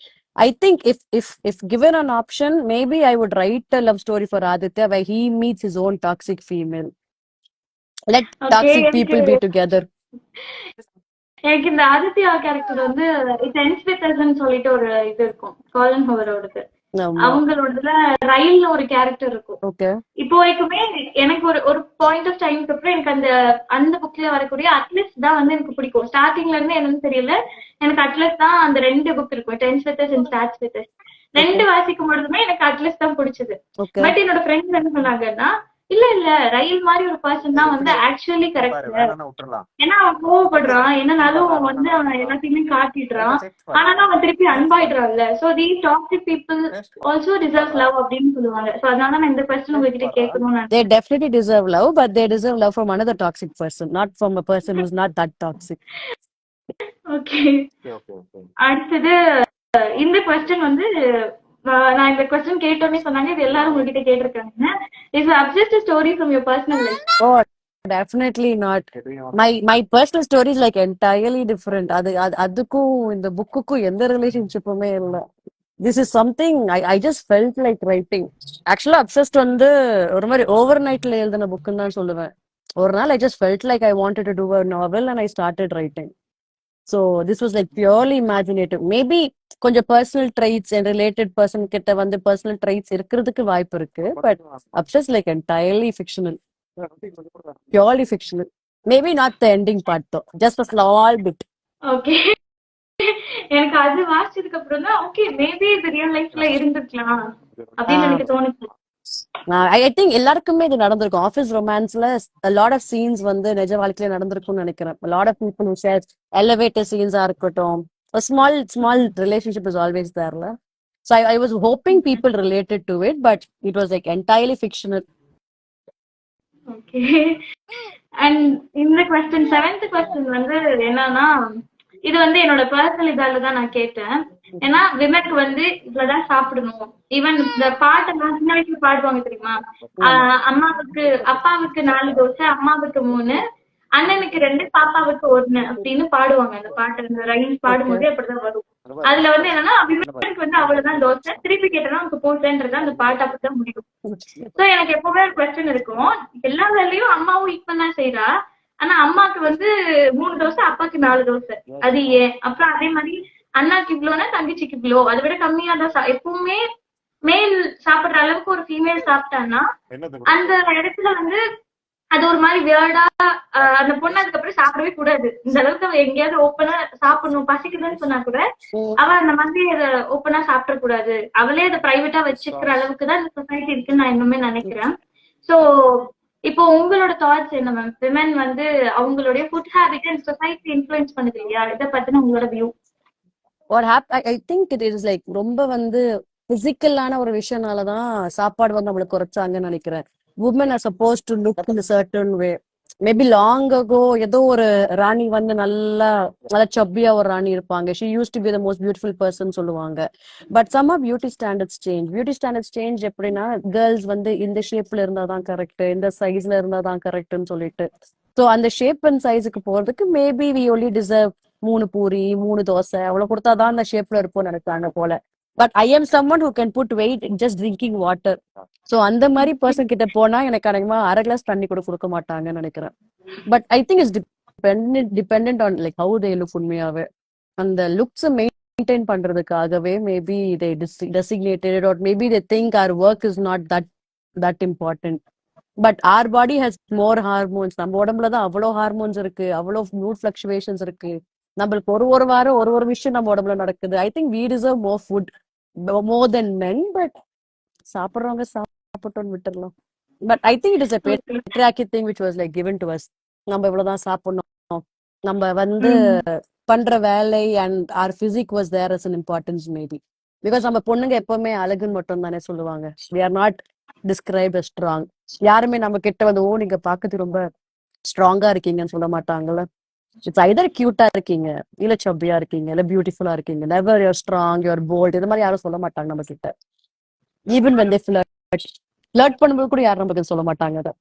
I think if given an option, maybe I would write a love story for Aditya where he meets his own toxic female. Let toxic people be together. எனக்கு இந்த Aditya character வந்து sense with அஸ்ன்னு சொல்லிட்டு ஒரு இது இருக்கும், காலன் ஹோவரோடது. அவங்களோடதுல ரயில்ல ஒரு character இருக்கும். இப்போ வரைக்குமே எனக்கு ஒரு பாயிண்ட் ஆஃப் டைம்க்கு அப்புறம் எனக்கு அந்த புக்ல வரக்கூடிய அட்லஸ் தான் வந்து எனக்கு பிடிக்கும். ஸ்டார்டிங்ல இருந்து என்னன்னு தெரியல, எனக்கு அட்லஸ் தான் அந்த 2 புக் இருக்கும், டென்ஸ் with us and starts with us. 2 வாசிக்கும் பொழுதுமே எனக்கு அட்லஸ் தான் பிடிச்சது. பட் என்னோட ஃப்ரெண்ட்ஸ் என்ன சொன்னாங்கன்னா, இல்ல ரயில் மாதிரி ஒரு பர்சன் தான் வந்து ஆக்சுவலி கரெக்ட். ஏன்னா அவன் கோவப்படுறான், என்னனாலும் வந்து அவன் எல்லாத்தையுமே காட்டிடுறான், ஆனாலும் அவன் திருப்பி அன்பாயிடுறான்ல. So these toxic people also deserve love அப்படின்னு சொல்லுவாங்க. சோ அதனால நான் இந்த क्वेश्चन உங்ககிட்ட கேட்கணும்னு. They definitely deserve love, but they deserve love from another toxic person, not from a person who's not that toxic. Okay, அடுத்தது இந்த क्वेश्चन வந்து நான் இந்த क्वेश्चन கேட்டோன்னே சொன்னாங்க இது எல்லாரும் உங்ககிட்ட கேட்டிருக்காங்க. Is a just story from your personal life? Oh, definitely not. My personal story is like entirely different. அதுக்கும் இந்த புக்குக்கும் எந்த ரிலேஷன்ஷிப்புமே இல்ல. This is something I just felt like writing. Actually Obsessed வந்து ஒரு மாதிரி ஓவர் நைட்ல எழுதின புக்குன்னு தான் சொல்லுவேன். ஒரு நாள் I just felt like I wanted to do a novel and I started writing. So this was like purely imaginative. Maybe கொஞ்சம் personal traits and related person கிட்ட வந்து personal traits இருக்கிறதுக்கு வாய்ப்பு இருக்கு. But Obsessed like entirely fictional. Purely fictional. Maybe not the ending part though, just a small bit. Okay. எனக்கு அது வாசிச்சதுக்கு அப்புறம் தான் ஓகே மேபி இது ரியல் லைஃப்ல இருந்திருக்கலாம் அப்படின்னு Um, எனக்கு தோணுச்சு. I think எல்லாருக்குமே இது நடந்திருக்கும். ஆஃபீஸ் ரொமான்ஸ்ல a lot of scenes வந்து நிஜ வாழ்க்கையில நடந்திருக்கும்னு நினைக்கிறேன். A lot of people who share elevator scenes ஆ இருக்கட்டும், a small relationship is always there la. So I was hoping people related to it, but it was like entirely fictional. Okay. And இந்த question 7th question வந்து என்னன்னா, இது வந்து என்னோட personal இதால தான் நான் கேட்டேன். ஏன்னா விமென்க்கு வந்து இவ்வளவுதான் சாப்பிடணும். ஈவன் இந்த பாட்டெல்லாம் சின்ன வயசுல பாடுவாங்க தெரியுமா, அம்மாவுக்கு அப்பாவுக்கு 4 தோசை, அம்மாவுக்கு 3, அண்ணனுக்கு 2, பாப்பாவுக்கு 1 அப்படின்னு பாடுவாங்க. அந்த பாட்டு அந்த ரைம்ஸ் பாடும்போது அப்படிதான் வரும். அதுல வந்து என்னன்னா விமென்க்கு வந்து அவ்வளவுதான் தோசை, திருப்பி கேட்டனா அவனுக்கு போட்டேன்றது அந்த பாட்டு அப்படிதான் முடியும். சோ எனக்கு எப்பவுமே ஒரு கொஸ்டின் இருக்கும், எல்லா வேலையும் அம்மாவும் ஈக்குவல் தான் செய்யறா, ஆனா அம்மாக்கு வந்து 3 தோசை, அப்பாக்கு 4 தோசை, அது ஏன்? அப்புறம் அதே மாதிரி அண்ணாக்கு இவ்வளோனா தங்கச்சிக்கு இவ்வளோ, அதை விட கம்மியா தான் எப்பவுமே மேல் சாப்பிடுற அளவுக்கு ஒரு ஃபீமேல் சாப்பிட்டான்னா அந்த இடத்துல வந்து அது ஒரு மாதிரி வியர்டா அந்த பொண்ணு அதுக்கப்புறம் சாப்பிடவே கூடாது. இந்த அளவுக்கு அவ எங்கேயாவது ஓப்பனா சாப்பிடணும் பசிக்குதுன்னு சொன்னா கூட அவ அந்த மாதிரி அதை ஓப்பனா சாப்பிடக்கூடாது, அவளே அதை பிரைவேட்டா வச்சுக்கிற அளவுக்கு தான் இந்த சொசைட்டி இருக்குன்னு நான் இன்னுமே நினைக்கிறேன். சோ இப்போ உங்களோட தாட்ஸ் என்ன மேம்? விமன் வந்து அவங்களுடைய food habit and society influence பண்ணுது இல்லையா, இதை பத்தின உங்களோட view? What happened, I think it is like ரொம்ப வந்து பிசிக்கலான ஒரு விஷயம்னாலதான் சாப்பாடு வந்து நம்மளுக்கு குறைச்சாங்கன்னு நினைக்கிறேன். Women are supposed to look in a certain way. Maybe long ago ஏதோ ஒரு ராணி வந்து நல்லா சப்பியா ஒரு ராணி இருப்பாங்க. She used to be the most beautiful person சொல்லுவாங்க. But somehow beauty standards change எப்படின்னா கேர்ள்ஸ் வந்து இந்த ஷேப்ல இருந்தாதான் கரெக்ட், இந்த சைஸ்ல இருந்தாதான் கரெக்ட்னு சொல்லிட்டு ஸோ அந்த ஷேப் அண்ட் சைஸுக்கு போறதுக்கு maybe we only deserve 3 puri 3 dosa அவ்வளவு கொடுத்தாதான் அந்த ஷேப்ல இருப்போம் நினைக்காங்க போல. But I am someone who can put weight just drinking water. So அந்த மாதிரி பர்சன் கிட்ட போனா எனக்கு அதிகமா அரை கிளாஸ் தண்ணி கூட கொடுக்க மாட்டாங்கன்னு நினைக்கிறேன். But I think it's depend on like how they look. உண்மையாவே அந்த லுக்ஸ் மெயின்டைன் பண்றதுக்காகவே maybe they designated or maybe they think our work is not that important. But our body has more hormones. நம்ம உடம்புலதான் அவ்வளோ hormones இருக்கு, அவ்வளோ mood fluctuations இருக்கு. நம்மளுக்கு ஒரு வாரம் ஒரு விஷயம் நம்ம உடம்புல நடக்குது. I think we deserve more food more than men. But சாப்பிடுறவங்க சாப்பிட்டோன்னு விட்டுறலாம். But I think it is a patriarchy thing which was like given to us. நம்ம இவ்வளவுதான் சாப்பிடணும், நம்ம வந்து பண்ற வேலை and our physique was there as an importance maybe because நம்ம பொண்ணுங்க எப்பவுமே அழகுன்னு மட்டும் தானே சொல்லுவாங்க. we are not described as strong. யாருமே நம்ம கிட்ட வந்து ஓ நீங்க பாக்குறது ரொம்ப ஸ்ட்ராங்கா இருக்கீங்கன்னு சொல்ல மாட்டாங்கல்ல. இட்ஸ் ஐதர் கியூட்டா இருக்கீங்க, இல்ல சப்பியா இருக்கீங்க, இல்ல பியூட்டிஃபுல்லா இருக்கீங்க. Never you're strong, you're bold, இந்த மாதிரி யாரும் சொல்ல மாட்டாங்க நம்ம கிட்ட. ஈவன் when they flirt பண்ணும்போது கூட யாரும் நமக்கு சொல்ல மாட்டாங்க அதை.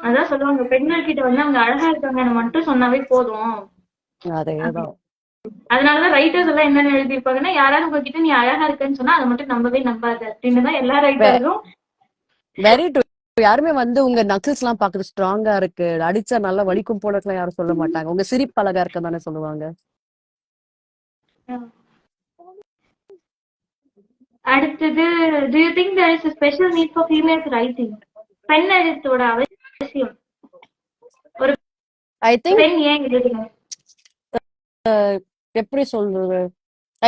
அதான் சொல்லுவாங்க பெண்கள் கிட்ட வந்து அவங்க அழகா இருக்காங்க மட்டும் சொன்னாவே போதும். அதேதான். அதனாலதான் ரைட்டர்ஸ் எல்லாம் என்னென்ன எழுதியிருப்பாங்கன்னா, யாராவது உங்ககிட்ட நீ அழகா இருக்கன்னு சொன்னா அதை மட்டும் நம்பவே நம்பாது அப்படின்னு தான் எல்லா ரைட்டர்ஸும். Very true. யாருமே வந்து உங்க நக்சல்ஸ் எல்லாம் பாக்குறது ஸ்ட்ராங்கா இருக்கு, அடிச்சா நல்லா வலிக்கும் போல இருக்கலாம் யாரும் சொல்ல மாட்டாங்க. உங்க சிரிப்பு அழகா இருக்க தானே சொல்லுவாங்க. அடுத்தது, do you think there is a special need for females writing? பெண் எழுத்தோட அவசியம் ஒரு ஐ திங்க் பெண் ஏன் எழுதணும்? எப்படி சொல்றது,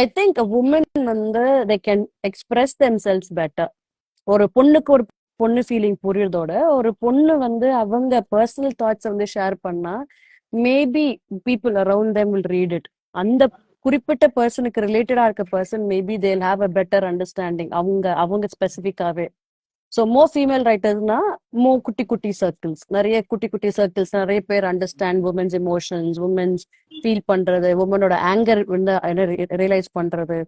ஐ திங்க் உமன் வந்து they can express themselves better. ஒரு பொண்ணுக்கு ஒரு பொண்ணு ஃபீலிங் புரியுறதோட ஒரு பொண்ணு வந்து அவங்க பர்சனல் தாட்ஸ் வந்து ஷேர் பண்ணா maybe people around them will read it. அந்த குறிப்பிட்ட பர்சனுக்கு ரிலேட்டடா இருக்க person maybe they'll have a better understanding அவங்க ஸ்பெசிஃபிக்காவே. ஸோ மோர் ஃபீமேல் ரைட்டர்ஸ்னா குட்டி குட்டி சர்க்கிள்ஸ், நிறைய குட்டி சர்க்கிள்ஸ், நிறைய பேர் understand women's emotions, women's feel பண்றது, உமனோட ஆங்கர் வந்து ரியலைஸ் பண்றது.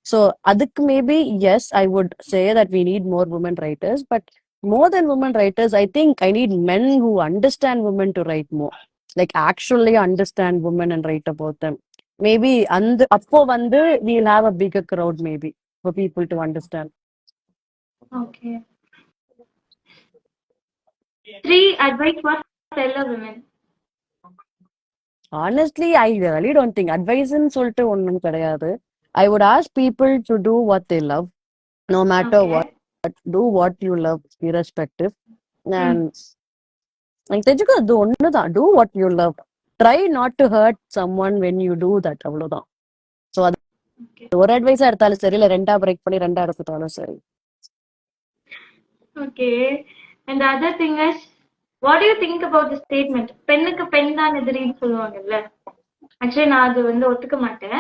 So aduk maybe yes, I would say that we need more women writers, but more than women writers, I think I need men who understand women to write more, like actually understand women and write about them. Maybe and appo vandu we'll have a bigger crowd maybe for people to understand. Okay. 3 advice for fellow women. Honestly, I really don't think advice in sollte onnum kediyadu. I would ask people to do what they love, no matter what. Do what you love, irrespective. And எனக்கு தெரிஞ்சுக்க அது ஒண்ணுதான், do what you love, try not to hurt someone when you do that, அவ்வளவுதான். So அது ஒரு அட்வைஸா எடுத்தாலும் சரி, இல்ல ரெண்டா பிரேக் பண்ணி ரெண்டா எடுத்துட்டாலும் சரி. Okay. And other thing is, what to you think about the statement, பெண்ணுக்கு பெண் தான் எதிரின்னு சொல்லுவாங்கல்ல? ஆக்சுவலி நான் அது வந்து ஒத்துக்க மாட்டேன்.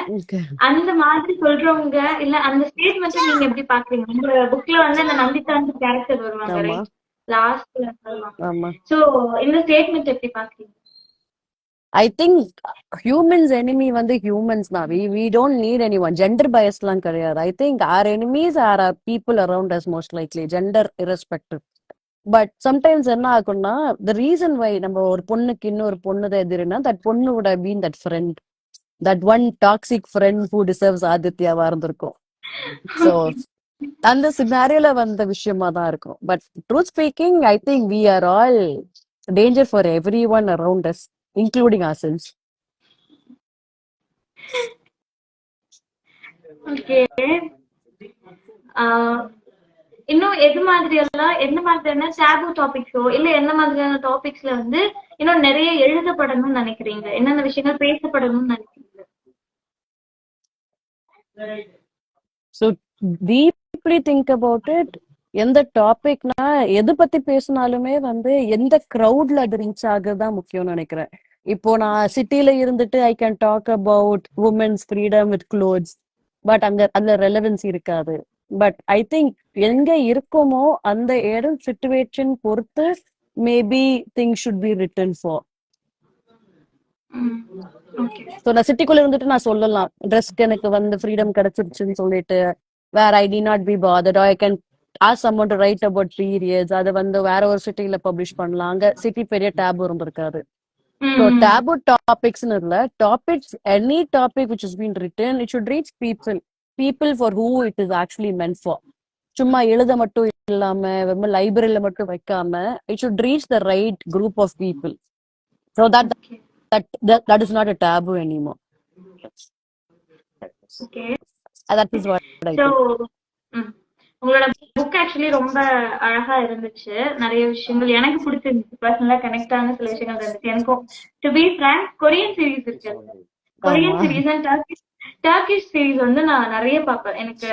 அந்த மாதிரி சொல்றவங்க இல்ல அந்த ஸ்டேட்மெண்ட் நீங்க எப்படி பாக்குறீங்க? உங்க புக்ல வந்து அந்த நந்திதான்ற கேரக்டர் வருவாங்க, ரைட்? லாஸ்ட்ல சொல்லுவாங்க. சோ இந்த ஸ்டேட்மெண்ட் எப்படி பாக்குறீங்க? I think humans enemy வந்து humans தான். We don't need anyone. Gender bias லாம் கிடையாது. I think our enemies are our people around us most likely, gender irrespective. But sometimes என்ன ஆகும்னா, the reason why நம்ம ஒரு பொண்ணுக்கு இன்னொரு பொண்ணு தான் எதிரினா, that பொண்ணு would have been that friend, that one toxic friend who deserves ஆதித்யாவா இருந்திருக்கும். So அந்த சினாரியோல வந்த விஷயமா தான் இருக்கும். But truth speaking, I think we are all danger for everyone around us, including ourselves. Okay. இன்னும் எது மாதிரியெல்லாம் எந்த மாதிரியான டேபு டாபிக்ஸோ இல்ல எந்த மாதிரியான டாபிக்ஸ்ல வந்து இன்னும் நிறைய எழுதப்படணும்னு நினைக்கிறீங்க? என்னென்ன விஷயங்கள் பேசப்படணும்னு நினைக்கிறீங்க? So deeply think about it. எந்த டாபிக்னா எது பத்தி பேசினாலுமே வந்து எந்த க்ரௌட்ல அது ரீச் ஆகுதான் முக்கியம்னு நினைக்கிறேன். இப்போ நான் சிட்டில இருந்துட்டு I can talk about women's freedom with clothes, but அந்த ரெலவென்சி இருக்காது. பட் ஐ திங்க் எங்க இருக்கோமோ அந்த இடம் சிச்சுவேஷன் பொறுத்து maybe things should be written for. So நான் சிட்டிக்குள்ள இருந்துட்டு நான் சொல்லலாம், ட்ரெஸ்க்கு எனக்கு வந்து ஃப்ரீடம் கிடைச்சிருச்சுன்னு சொல்லிட்டு, வேற I'd not be bothered, I can ask someone to write about periods, அதை வந்து வேற ஒரு சிட்டில பப்ளிஷ் பண்ணலாம். அங்க சிட்டி பெரிய டேபு இருந்திருக்காது. So taboo topics இல்ல, topics, any topic which has been written, it should reach people for who it is actually meant for. சும்மா எழுத மட்டும் இல்லாம லைப்ரரியில மட்டும் வைக்காம it should reach the right group of people. So that is not a taboo anymore. Okay. That is what I think. உங்களோட book actually ரொம்ப அழகா இருந்துச்சு. நிறைய விஷயங்கள் எனக்கு பிடிச்சிருந்துச்சு, பர்சனலா கனெக்ட் ஆன சில விஷயங்கள் இருந்துச்சு. எனக்கும் to be frank Korean series இருக்கு, Korean series and Turkish series வந்து நான் நிறைய பார்ப்பேன். எனக்கு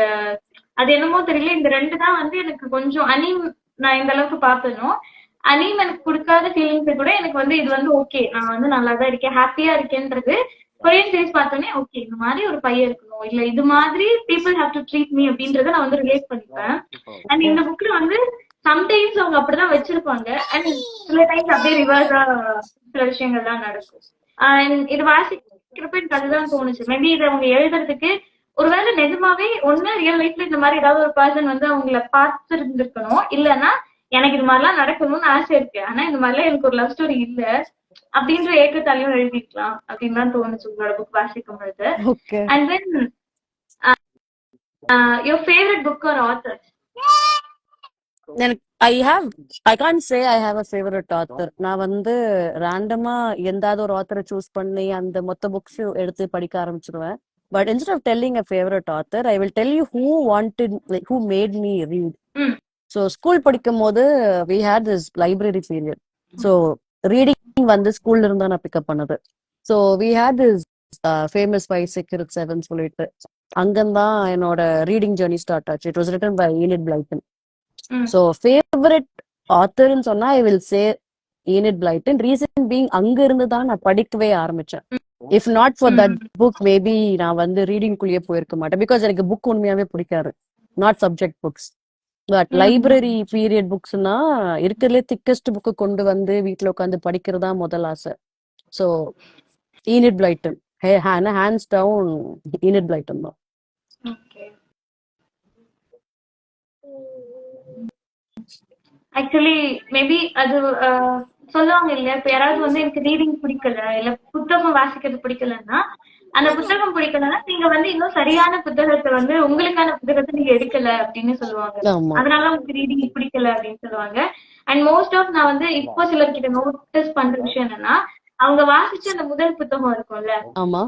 அது என்னமோ தெரியல, இந்த ரெண்டு தான் வந்து எனக்கு கொஞ்சம் அனீம் நான் இந்த அளவுக்கு பார்த்தனோ அனீம் எனக்கு கொடுக்காத ஃபீலிங்ஸ் கூட எனக்கு வந்து இது வந்து ஓகே, நான் வந்து நல்லாதான் இருக்கேன், ஹாப்பியா இருக்கேன்றது கொரியன் சீரீஸ் பார்த்தோன்னே ஓகே இந்த மாதிரி ஒரு பையன் இருக்கணும், இல்ல இது மாதிரி people have to treat me அப்படின்றத நான் வந்து ரிலேட் பண்ணிப்பேன். அண்ட் இந்த புக்ல வந்து சம்டைம்ஸ் அவங்க அப்படிதான் வச்சிருப்பாங்க, அண்ட் சில டைம்ஸ் அப்படியே ரிவர்ஸா சில விஷயங்கள்லாம் நடக்கும். அண்ட் இது வாசிக்கிறப்ப எனக்கு அதுதான் தோணுச்சு, மேபி இதை அவங்க எழுதுறதுக்கு ஒருவேளை நிஜமாவே ஒண்ணு ரியல் லைஃப்ல இந்த மாதிரி ஏதாவது ஒரு பர்சன் வந்து அவங்கள பார்த்து இருந்திருக்கணும், இல்லைன்னா எனக்கு இது மாதிரிலாம் நடக்கணும்னு ஆசை இருக்கு, ஆனா இந்த மாதிரிலாம் எனக்கு ஒரு லவ் ஸ்டோரி இல்ல அப்படின்ற ஏற்றத்தாலையும் எழுதிக்கலாம் அப்படின்னு தான் தோணுச்சு உங்களோட புக் வாசிக்கும் பொழுது. And then your favourite book R author? I can't say I have a favorite author. நான் வந்து ரேண்டமா எந்தாவது ஒரு ஆத்தரை சூஸ் பண்ணி அந்த மொத்த புக்ஸ் எடுத்து படிக்க ஆரம்பிச்சிருவேன். But instead of telling a favorite author, I will tell you who made me read. So school படிக்கும் போது we had this library period. So reading வந்து ஸ்கூல்ல இருந்தா நான் பிக்கப் பண்ணது. So we had this famous 5 Secret 7 சொல்லிட்டு அங்கந்தான் என்னோட reading journey start ஆச்சு. It was written by Enid Blyton. So favorite author ன்னு சொன்னா I will say Enid Blyton. Reason being அங்க இருந்து தான் நான் படிக்கவே ஆரம்பிச்சேன். If not for that book, maybe நான் வந்து ரீடிங் குள்ளேயே போயிருக்க மாட்டேன். பிகாஸ் எனக்கு புக் உண்மையாவே பிடிக்காது, not subject books. But library period புக்ஸ்னா இருக்கிறதுலே திக்கஸ்ட் புக்கு கொண்டு வந்து வீட்டுல உட்காந்து படிக்கிறதா முதல் ஆசை. So Enid Blyton, hands down Enid Blyton தான். ஆக்சுவலி மேபி அது சொல்லுவாங்க இல்லையா, இப்ப யாராவது வந்து எனக்கு ரீடிங் பிடிக்கல இல்ல புத்தகம் வாசிக்கிறது பிடிக்கலன்னா, அந்த புத்தகம் பிடிக்கலன்னா நீங்க வந்து இன்னும் சரியான புத்தகத்தை வந்து உங்களுக்கான புத்தகத்தை நீங்க எடுக்கல அப்படின்னு சொல்லுவாங்க. அதனால உங்களுக்கு ரீடிங் பிடிக்கல அப்படின்னு சொல்லுவாங்க. அண்ட் மோஸ்ட் ஆஃப் நான் வந்து இப்போ சிலர்கிட்ட நோட்டீஸ் பண்ற விஷயம் என்னன்னா, அவங்க வாசிச்ச அந்த முதல் புத்தகம் இருக்கும்ல,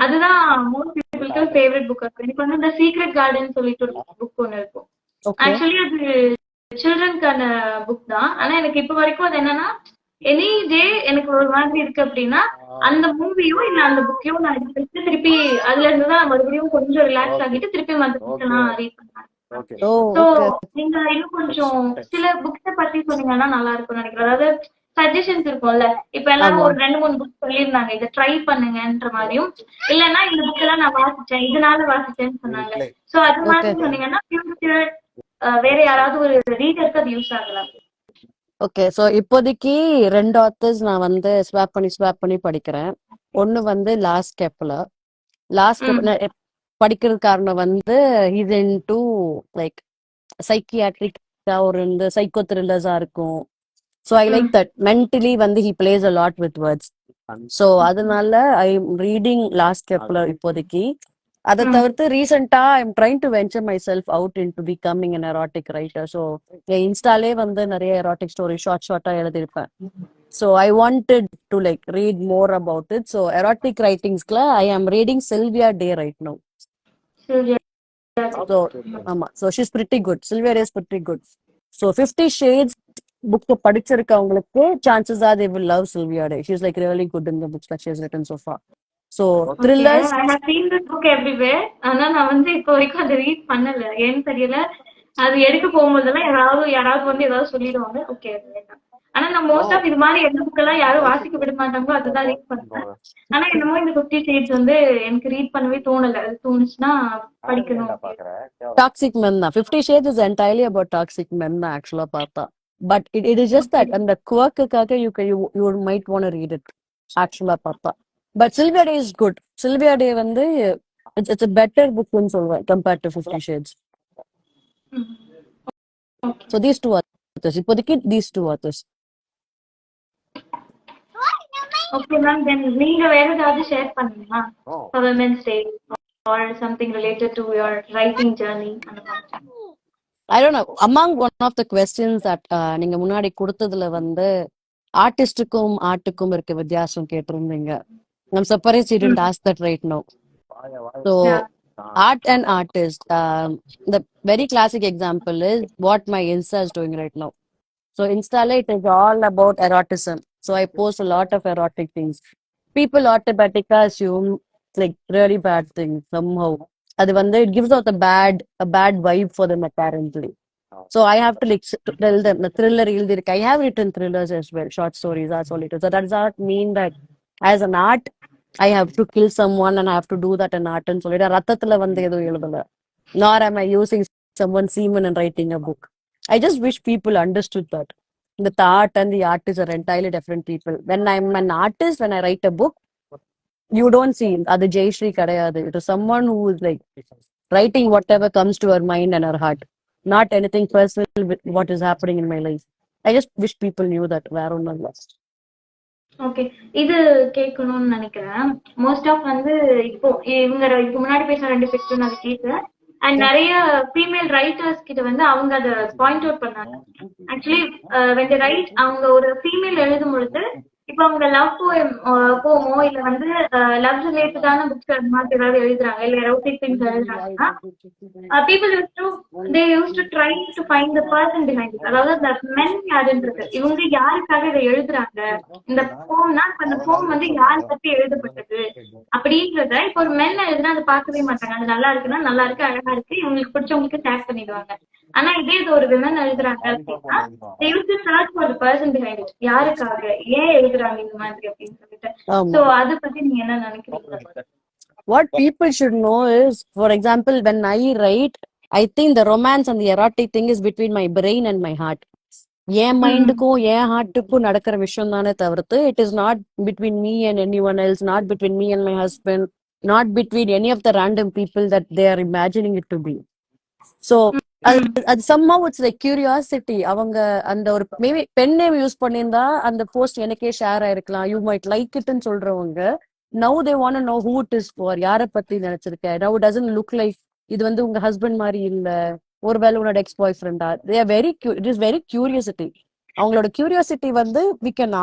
அதுதான் மோஸ்ட் பீப்புளுக்கு ஃபேவரட் புக் இருக்கும். எனக்கு வந்து இந்த சீக்ரெட் கார்டன் சொல்லிட்டு ஒரு புக் ஒண்ணு இருக்கும். ஆக்சுவலி அது சில்ட்ரன்கான புக் தான், ஆனா எனக்கு இப்ப வரைக்கும் அது என்னன்னா எனி டே எனக்கு ஒரு மாதிரி இருக்கு அப்படின்னா அந்த மூவியோ இல்ல அந்த புக்கையோ நான் எடுத்து திருப்பி அதுல இருந்து தான் மறுபடியும் கொஞ்சம் ரிலாக்ஸ் ஆகிட்டு திருப்பி மத்த புக்கை நான் ரீட் பண்ணேன். ஓ சோ ஓகே நீங்க இன்னும் கொஞ்சம் சில புக்ஸ பத்தி சொன்னீங்கன்னா நல்லா இருக்கும்னு நினைக்கிறேன். அதாவது சஜஷன்ஸ் இருக்கும்ல, இப்ப எல்லாரும் ஆமா ஒரு 2 3 புக் சொல்லியிருந்தாங்க இதை ட்ரை பண்ணுங்கன்ற மாதிரியும், இல்லைன்னா இந்த புக் எல்லாம் நான் வாசிச்சேன் இதனால வாசிச்சேன்னு சொன்னாங்க. சோ அது ஓகே மாதிரி சொன்னீங்கன்னா ஃபியூச்சர் வேற யாராவது ஒரு ரீடருக்கு அது யூஸ் ஆகலாம். ஓகே. ஸோ இப்போதைக்கு 2 ஆத்தர்ஸ் நான் வந்து ஸ்வாப் பண்ணி படிக்கிறேன். ஒன்னு வந்து last Kepler. Last um Kepler படிக்கிறது காரணம் வந்து இஸ் இன் டு லைக் சைக்கியாட்ரிக்கா ஒரு இந்த சைக்கோ த்ரில்லர்ஸா இருக்கும். So I like um that mentally வந்து he plays a lot with words. So அதனால I am reading last Kepler இப்போதைக்கு. அதை ம் தவிர்த்து ரீசெண்டா I am trying to venture myself out into becoming an erotic writer. So என் இன்ஸ்டாலே வந்து நிறைய எராட்டிக் ஸ்டோரி ஷார்ட்டா எழுதியிருப்பேன். So I wanted to like read more about it. So erotic ரைட்டிங்ஸ்ல I am reading Sylvia Day right no. சரி. So ஆமா, so she's pretty good. Sylvia Day is pretty good. So 50 shades book படிச்சிருக்கவங்களுக்கு chances are they will love Sylvia Day. She is like really good in the books that she has written so far. So okay, thrillers I have seen this book everywhere. ஆனா நான் வந்து இப்போ வரைக்கும் அதை read பண்ணல, ஏன்னு தெரியல. அது எடுக்க போகும்போதெல்லாம் யாராவது வந்து ஏதாவது சொல்லிடுவாங்க, ஓகே அது வேண்டாம். ஆனா நான் மோஸ்ட் ஆஃப் இது மாதிரி எந்த புக் எல்லாம் யாரும் வாசிக்க விட மாட்டாங்களோ அதுதான் ரீட் பண்ணுவேன். ஆனா என்னமோ இந்த 50 ஷேட்ஸ் வந்து எனக்கு ரீட் பண்ணவே தோணல. அது தோணுச்சுன்னா படிக்கணும் அப்படின்னு. டாக்ஸிக் மென் தான். 50 shades is entirely about toxic men தான் ஆக்சுவலா பார்த்தா. But it is just that அந்த குவர்க்குக்காக you might want read it ஆக்சுவலா பார்த்தா. But Sylvia Day is good. Sylvia Day வந்து இட்ஸ் a பெட்டர் புக்னு சொல்வேன் compared to 50 shades. So these two authors இப்போதைக்கு these two authors. Okay ma'am, then நீங்க வேற ஏதாவது ஷேர் பண்ணீங்களா for women's day or something related to your writing journey அந்த மாதிரி? I don't know. Among one of the questions that நீங்க முன்னாடி கொடுத்ததுல வந்து ஆர்டிஸ்டுக்கும் ஆர்ட்டுக்கும் இருக்க வித்தியாசம் கேட்டிருந்தீங்க. I'm surprised you didn't ask that right now. So Yeah. art and artist. The very classic example is what my Insta is doing right now. So Insta it is all about eroticism. So I post a lot of erotic things. People automatically assume it's like really bad things somehow. அது வந்து it gives out a bad vibe for them apparently. So I have to like tell them the thriller எழுதிருக்கு. I have written thrillers as well, short stories, that's all it is. So that does not mean that as an art I have to kill someone and I have to do that in art and சொல்லிட்டு ரத்தத்துல வந்து எதுவும் எழுதல. Nor am I using someone's semen and writing a book. I just wish people understood that the art and the artist are entirely different people. When I'm an artist, when I write a book, you don't see அது ஜெயஸ்ரீ கிடையாது. It is someone who is like writing whatever comes to her mind and her heart, not anything personal with what is happening in my life. I just wish people knew that. வேற ஒன்றும் இல்லை. Okay, இது கேட்கணும்னு நினைக்கிறேன். Most of வந்து இப்போ இதுக்கு முன்னாடி பேசின 2 பேருக்கு நான் கேட்கிறேன். அண்ட் நிறைய ஃபீமேல் ரைட்டர்ஸ் கிட்ட வந்து அவங்க அதை பாயிண்ட் அவுட் பண்ணாங்க. ஆக்சுவலி when they write, அவங்க ஒரு ஃபீமேல் எழுதும் பொழுது இப்போ அவங்க லவ் போமோ இல்ல வந்து லவ் ரிலேட்டடான புக்ஸ் அந்த மாதிரி ஏதாவது எழுதுறாங்க, இல்ல எரோட்டிக் திங்ஸ் எழுதுறாங்கன்னா people used to try to find the person behind it. அதாவது அந்த மென் யாருன்றது, இவங்க யாருக்காக இதை எழுதுறாங்க, இந்த போம்னா அந்த போம் வந்து யாரை பத்தி எழுதப்பட்டது அப்படின்றத இப்போ ஒரு மென் எழுதுனா அதை பார்க்கவே மாட்டாங்க. அது நல்லா இருக்குன்னா நல்லா இருக்கு, அழகா இருக்கு, இவங்களுக்கு பிடிச்சவங்களுக்கு டேக் பண்ணிடுவாங்க. ஆனா இதே இது ஒரு விமன் எழுதுறாங்க அப்படின்னா they used to search for the person behind it. யாருக்காக, ஏன் எழுதுறாங்க இந்த மாதிரி அப்படின்னு சொல்லிட்டு. சோ அதை பத்தி நீங்க என்ன நினைக்கிறீங்க? What people should know is, for example, when I write, I think the romance and the erotic thing is between my brain and my heart. என் மைண்டுக்கும் என் ஹார்ட்டுக்கும் நடக்கிற விஷயம் தானே தவிர்த்து it is not between me and anyone else, not between me and my husband, not between any of the random people that they are imagining it to be. So அது somehow it's like curiosity. அவங்க அந்த ஒரு maybe pen name use பண்ணியிருந்தா அந்த post எனக்கே share ஆயிருக்கலாம். You might like இட்னு சொல்றவங்க now they want to know who it is for. யாரை பத்தி நினைச்சிருக்க. now it doesn't look like இது வந்து உங்க ஹஸ்பண்ட் மாதிரி இல்ல, ஒருவேளை உன்னோட எக்ஸ் பாய் ஃப்ரெண்டா. they are very it is very curiosity. அவங்களோட curiosity வந்து we can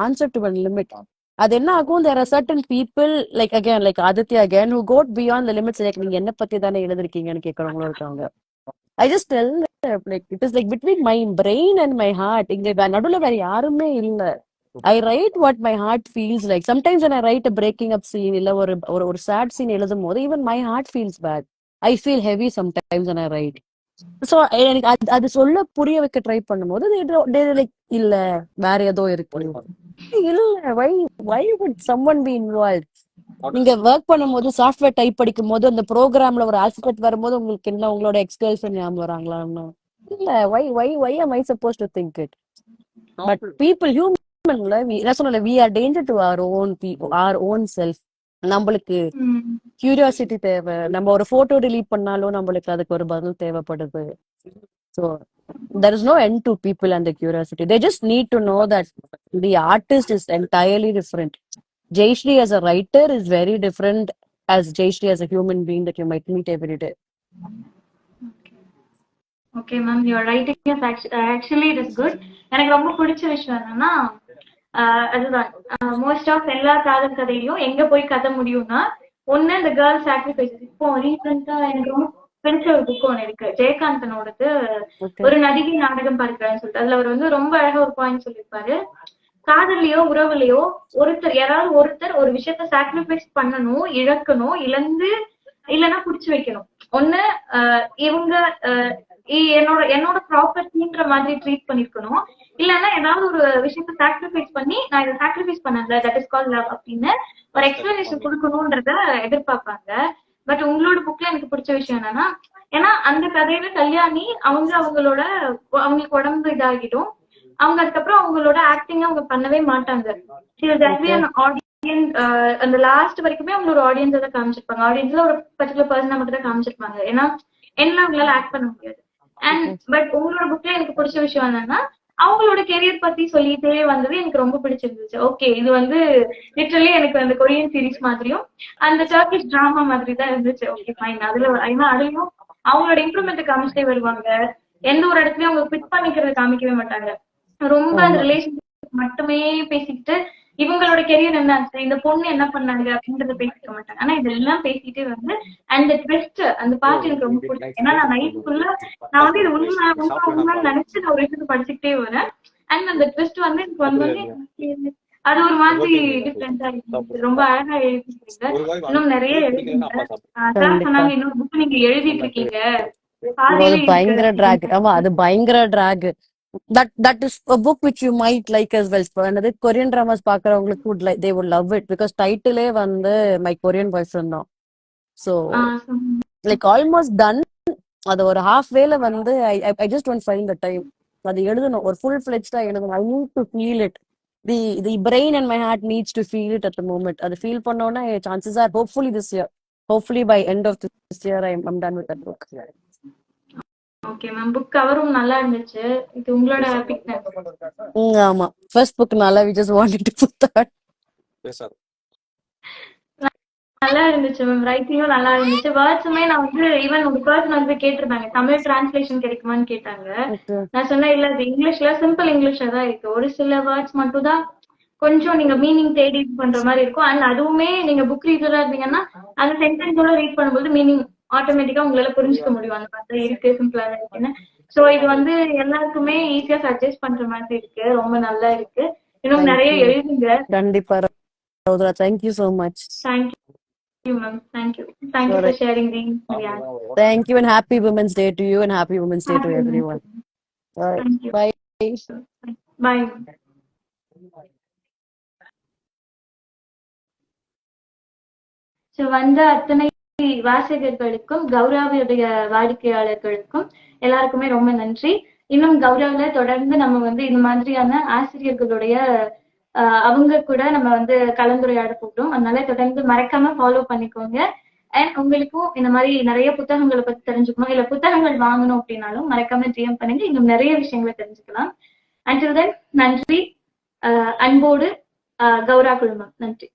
answer to a limit. அது என்ன ஆகும், there are certain people like Aditya again who go beyond the limits. like நீங்க என்ன பத்தி தானே எழுதிருக்கீங்கன்னு கேட்கறவங்களும் இருக்காங்க. I just tell them, like, it is like between my brain and my heart. இங்க நடுவுல வேற யாருமே இல்ல. I write what my heart feels like. Sometimes when I write a breaking up scene, இல்ல ஒரு sad scene எழுதும் போது, even my heart feels bad. I feel heavy sometimes when I write. So எனக்கு அது சொல்ல புரிய வைக்க ட்ரை பண்ணும்போது லைக் இல்ல வேற ஏதோ இருக்கு. இல்ல why would someone be involved? நீங்க ஒர்க் பண்ணும்போது சாஃப்ட்வேர் டைப் படிக்கும் போது அந்த ப்ரோக்ராம்ல ஒரு ஆல்பபெட் வரும்போது உங்களுக்கு என்ன உங்களோட எக்ஸ்கர்ஸ் ஞாபகம் வராங்களான்னு இல்ல. why am I supposed to think it? But people humanல நான் சொன்னல we are danger to our own self. நம்மளுக்கு கியூரியாசிட்டி தேவை. நம்ம ஒரு போட்டோ delete பண்ணாலும் நம்மளுக்கு அதுக்கு ஒரு பதில் தேவைப்படுது. So there is no end to people and the curiosity. They just need to know that the artist is entirely different. Jayashree as a writer is very different as Jayashree as a human being that you might meet every day. Okay ma'am, your writing is actually it is good. எனக்கு ரொம்ப பிடிச்ச விஷயம் என்னன்னா அதுதான் most of எல்லா காதல் கதையிலும் எங்க போய் கதை முடியும்னா ஒண்ணு இந்த கேர்ள் சாக்ரிஃபைஸ். இப்போ ரீசெண்டா எனக்கு ரொம்ப பிடிச்ச ஒரு புக் ஒண்ணு இருக்கு, ஜெயகாந்தனோடது ஒரு நடிகை நாடகம் பார்க்கிறேன்னு சொல்லிட்டு. அதுல அவர் வந்து ரொம்ப அழகா ஒரு பாயிண்ட் சொல்லியிருப்பாரு. காதல்லையோ உறவுலையோ யாராவது ஒருத்தர் ஒரு விஷயத்த சாக்ரிஃபைஸ் பண்ணணும், இழக்கணும், இழந்து இல்லைன்னா புடிச்சு வைக்கணும். ஒண்ணு இவங்க என்னோட ப்ராப்பர்ட்டின்ற மாதிரி ட்ரீட் பண்ணிருக்கணும், இல்லைன்னா ஏதாவது ஒரு விஷயத்த சாக்ரிஃபைஸ் பண்ணி நான் இதை சாக்ரிஃபைஸ் பண்ணல தட் இஸ் கால் லவ் அப்படின்னு ஒரு எக்ஸ்பிளனேஷன் கொடுக்கணும்ன்றத எதிர்பார்ப்பாங்க. பட் உங்களோட புக்ல எனக்கு பிடிச்ச விஷயம் என்னன்னா, ஏன்னா அந்த கதையில கல்யாணி அவங்களுக்கு உடம்பு இதாகிடும், அவங்க அதுக்கப்புறம் அவங்களோட ஆக்டிங் அவங்க பண்ணவே மாட்டாங்க. அந்த லாஸ்ட் வரைக்குமே அவங்க ஒரு ஆடியன்ஸ் தான் காமிச்சிருப்பாங்க. ஆடியன்ஸ்ல ஒரு பர்டிகுலர் பர்சனா மட்டும் தான் காமிச்சிருப்பாங்க, ஏன்னா என்ன அவங்களால ஆக்ட் பண்ண முடியாது. அண்ட் பட் உங்களோட புக்ல எனக்கு பிடிச்ச விஷயம் என்னன்னா அவங்களோட கெரியர் பத்தி சொல்லிட்டே வந்தது எனக்கு ரொம்ப பிடிச்சிருந்துச்சு. ஓகே, இது வந்து லிட்டரலி எனக்கு அந்த கொரியன் சீரீஸ் மாதிரியும் அந்த டர்க்கிஷ் டிராமா மாதிரி தான் இருந்துச்சு. Okay fine. அதுலயும் அவங்களோட இம்ப்ரூவ்மெண்ட் காமிச்சிட்டே வருவாங்க. எந்த ஒரு இடத்துலயும் அவங்க பிட் பண்ணிக்கிறத காமிக்கவே மாட்டாங்க. ரொம்ப அந்த ரிலேஷன்ஷிப் மட்டுமே பேசிக்கிட்டு இவங்களோட கெரியர் என்ன ஆச்சு, இந்த பொண்ணு என்ன பண்ணாங்க அப்படின்றத பேசிக்க மாட்டாங்க. ஆனா இதெல்லாம் பேசிட்டே வந்து அந்த ட்விஸ்ட் அந்த பார்ட் எனக்கு ரொம்ப பிடிக்கும். ஏன்னா நான் நைட் ஃபுல்லா நான் வந்து இது உண்மை நினைச்சு நான் ஒரு விஷயத்த படிச்சுக்கிட்டே வரேன். அண்ட் அந்த ட்விஸ்ட் வந்து எனக்கு வந்தோடனே அது ஒரு மாதிரி டிஃப்ரெண்டா இருக்கு. ரொம்ப அழகா எழுதிருக்கீங்க. இன்னும் நிறைய எழுதிருக்கீங்க. அதான் சொன்னாங்க இன்னொரு புக் நீங்க எழுதிட்டு இருக்கீங்க. பயங்கர டிராக். ஆமா, அது பயங்கர track. That is a book which you might like as well. another Korean dramas பாக்குறவங்களுக்கு would like, they would love it because title வந்து my Korean boyfriend தான். So like almost done. அது ஒரு half way ல வந்து I just don't find the time. அது எழுதணும், ஒரு full fledged எழுதணும். I need to feel it. The brain and my heart needs to feel it at the moment. அது feel பண்ணோம்னா chances are hopefully by end of this year I'm done with that book. Okay ma'am, book கவரும் நல்லா இருந்துச்சு. இது உங்களோட bigness. ஆமா, first book நல்லா we just wanted to put that. நல்லா இருந்துச்சு மேம், ரைட்டிங்கும் நல்லா இருந்துச்சு. வேர்ட்ஸுமே நான் வந்து ஈவன் உங்க பர்சன் வந்து கேட்டிருந்தாங்க தமிழ் டிரான்ஸ்லேஷன் கிடைக்குமான்னு கேட்டாங்க. நான் சொன்னேன் இல்ல, அது இங்கிலீஷ்ல சிம்பிள் இங்கிலீஷ்ல தான் இருக்கு. ஒரு சில வேர்ட்ஸ் மட்டும் தான் கொஞ்சம் நீங்க மீனிங் தேடி பண்ற மாதிரி இருக்கும். அண்ட் அதுவுமே நீங்க புக் ரீடரா இருந்தீங்கன்னா அந்த சென்டென்ஸோட ரீட் பண்ணும்போது மீனிங் ஆட்டோமேட்டிக்கா உங்களால புரிஞ்சுக்க முடியும் அந்த மாதிரி இருக்கு, சிம்பிளா இருக்குன்னு. சோ இது வந்து எல்லாருக்குமே ஈஸியா சஜஸ்ட் பண்ற மாதிரி இருக்கு. ரொம்ப நல்லா இருக்கு. இன்னும் நிறைய எழுதுங்க. கண்டிப்பா ரௌத்ரா, thank you so much. Thank you ma'am, thank you for sharing the ideas. Thank you and happy Women's Day to you and happy Women's Day to everyone. Thank you. Bye. Bye. So வந்த அத்தனை வாசகர்களுக்கும் கௌராவுடைய வாடிக்கையாளர்களுக்கும் எல்லாருக்குமே ரொம்ப நன்றி. இன்னும் கௌராவில தொடர்ந்து நம்ம வந்து இந்த மாதிரியான ஆசிரியர்களுடைய அவங்க கூட நம்ம வந்து கலந்துரையாட போகிறோம். அதனால தொடர்ந்து மறக்காம ஃபாலோ பண்ணிக்கோங்க. அண்ட் உங்களுக்கும் இந்த மாதிரி நிறைய புத்தகங்களை பத்தி தெரிஞ்சுக்கணும், இல்ல புத்தகங்கள் வாங்கணும் அப்படின்னாலும் மறக்காம ஜிஎம் பண்ணுங்க. இன்னும் நிறைய விஷயங்களை தெரிஞ்சுக்கலாம். Until then, நன்றி. அன்போடு கௌரா குழுமம். நன்றி.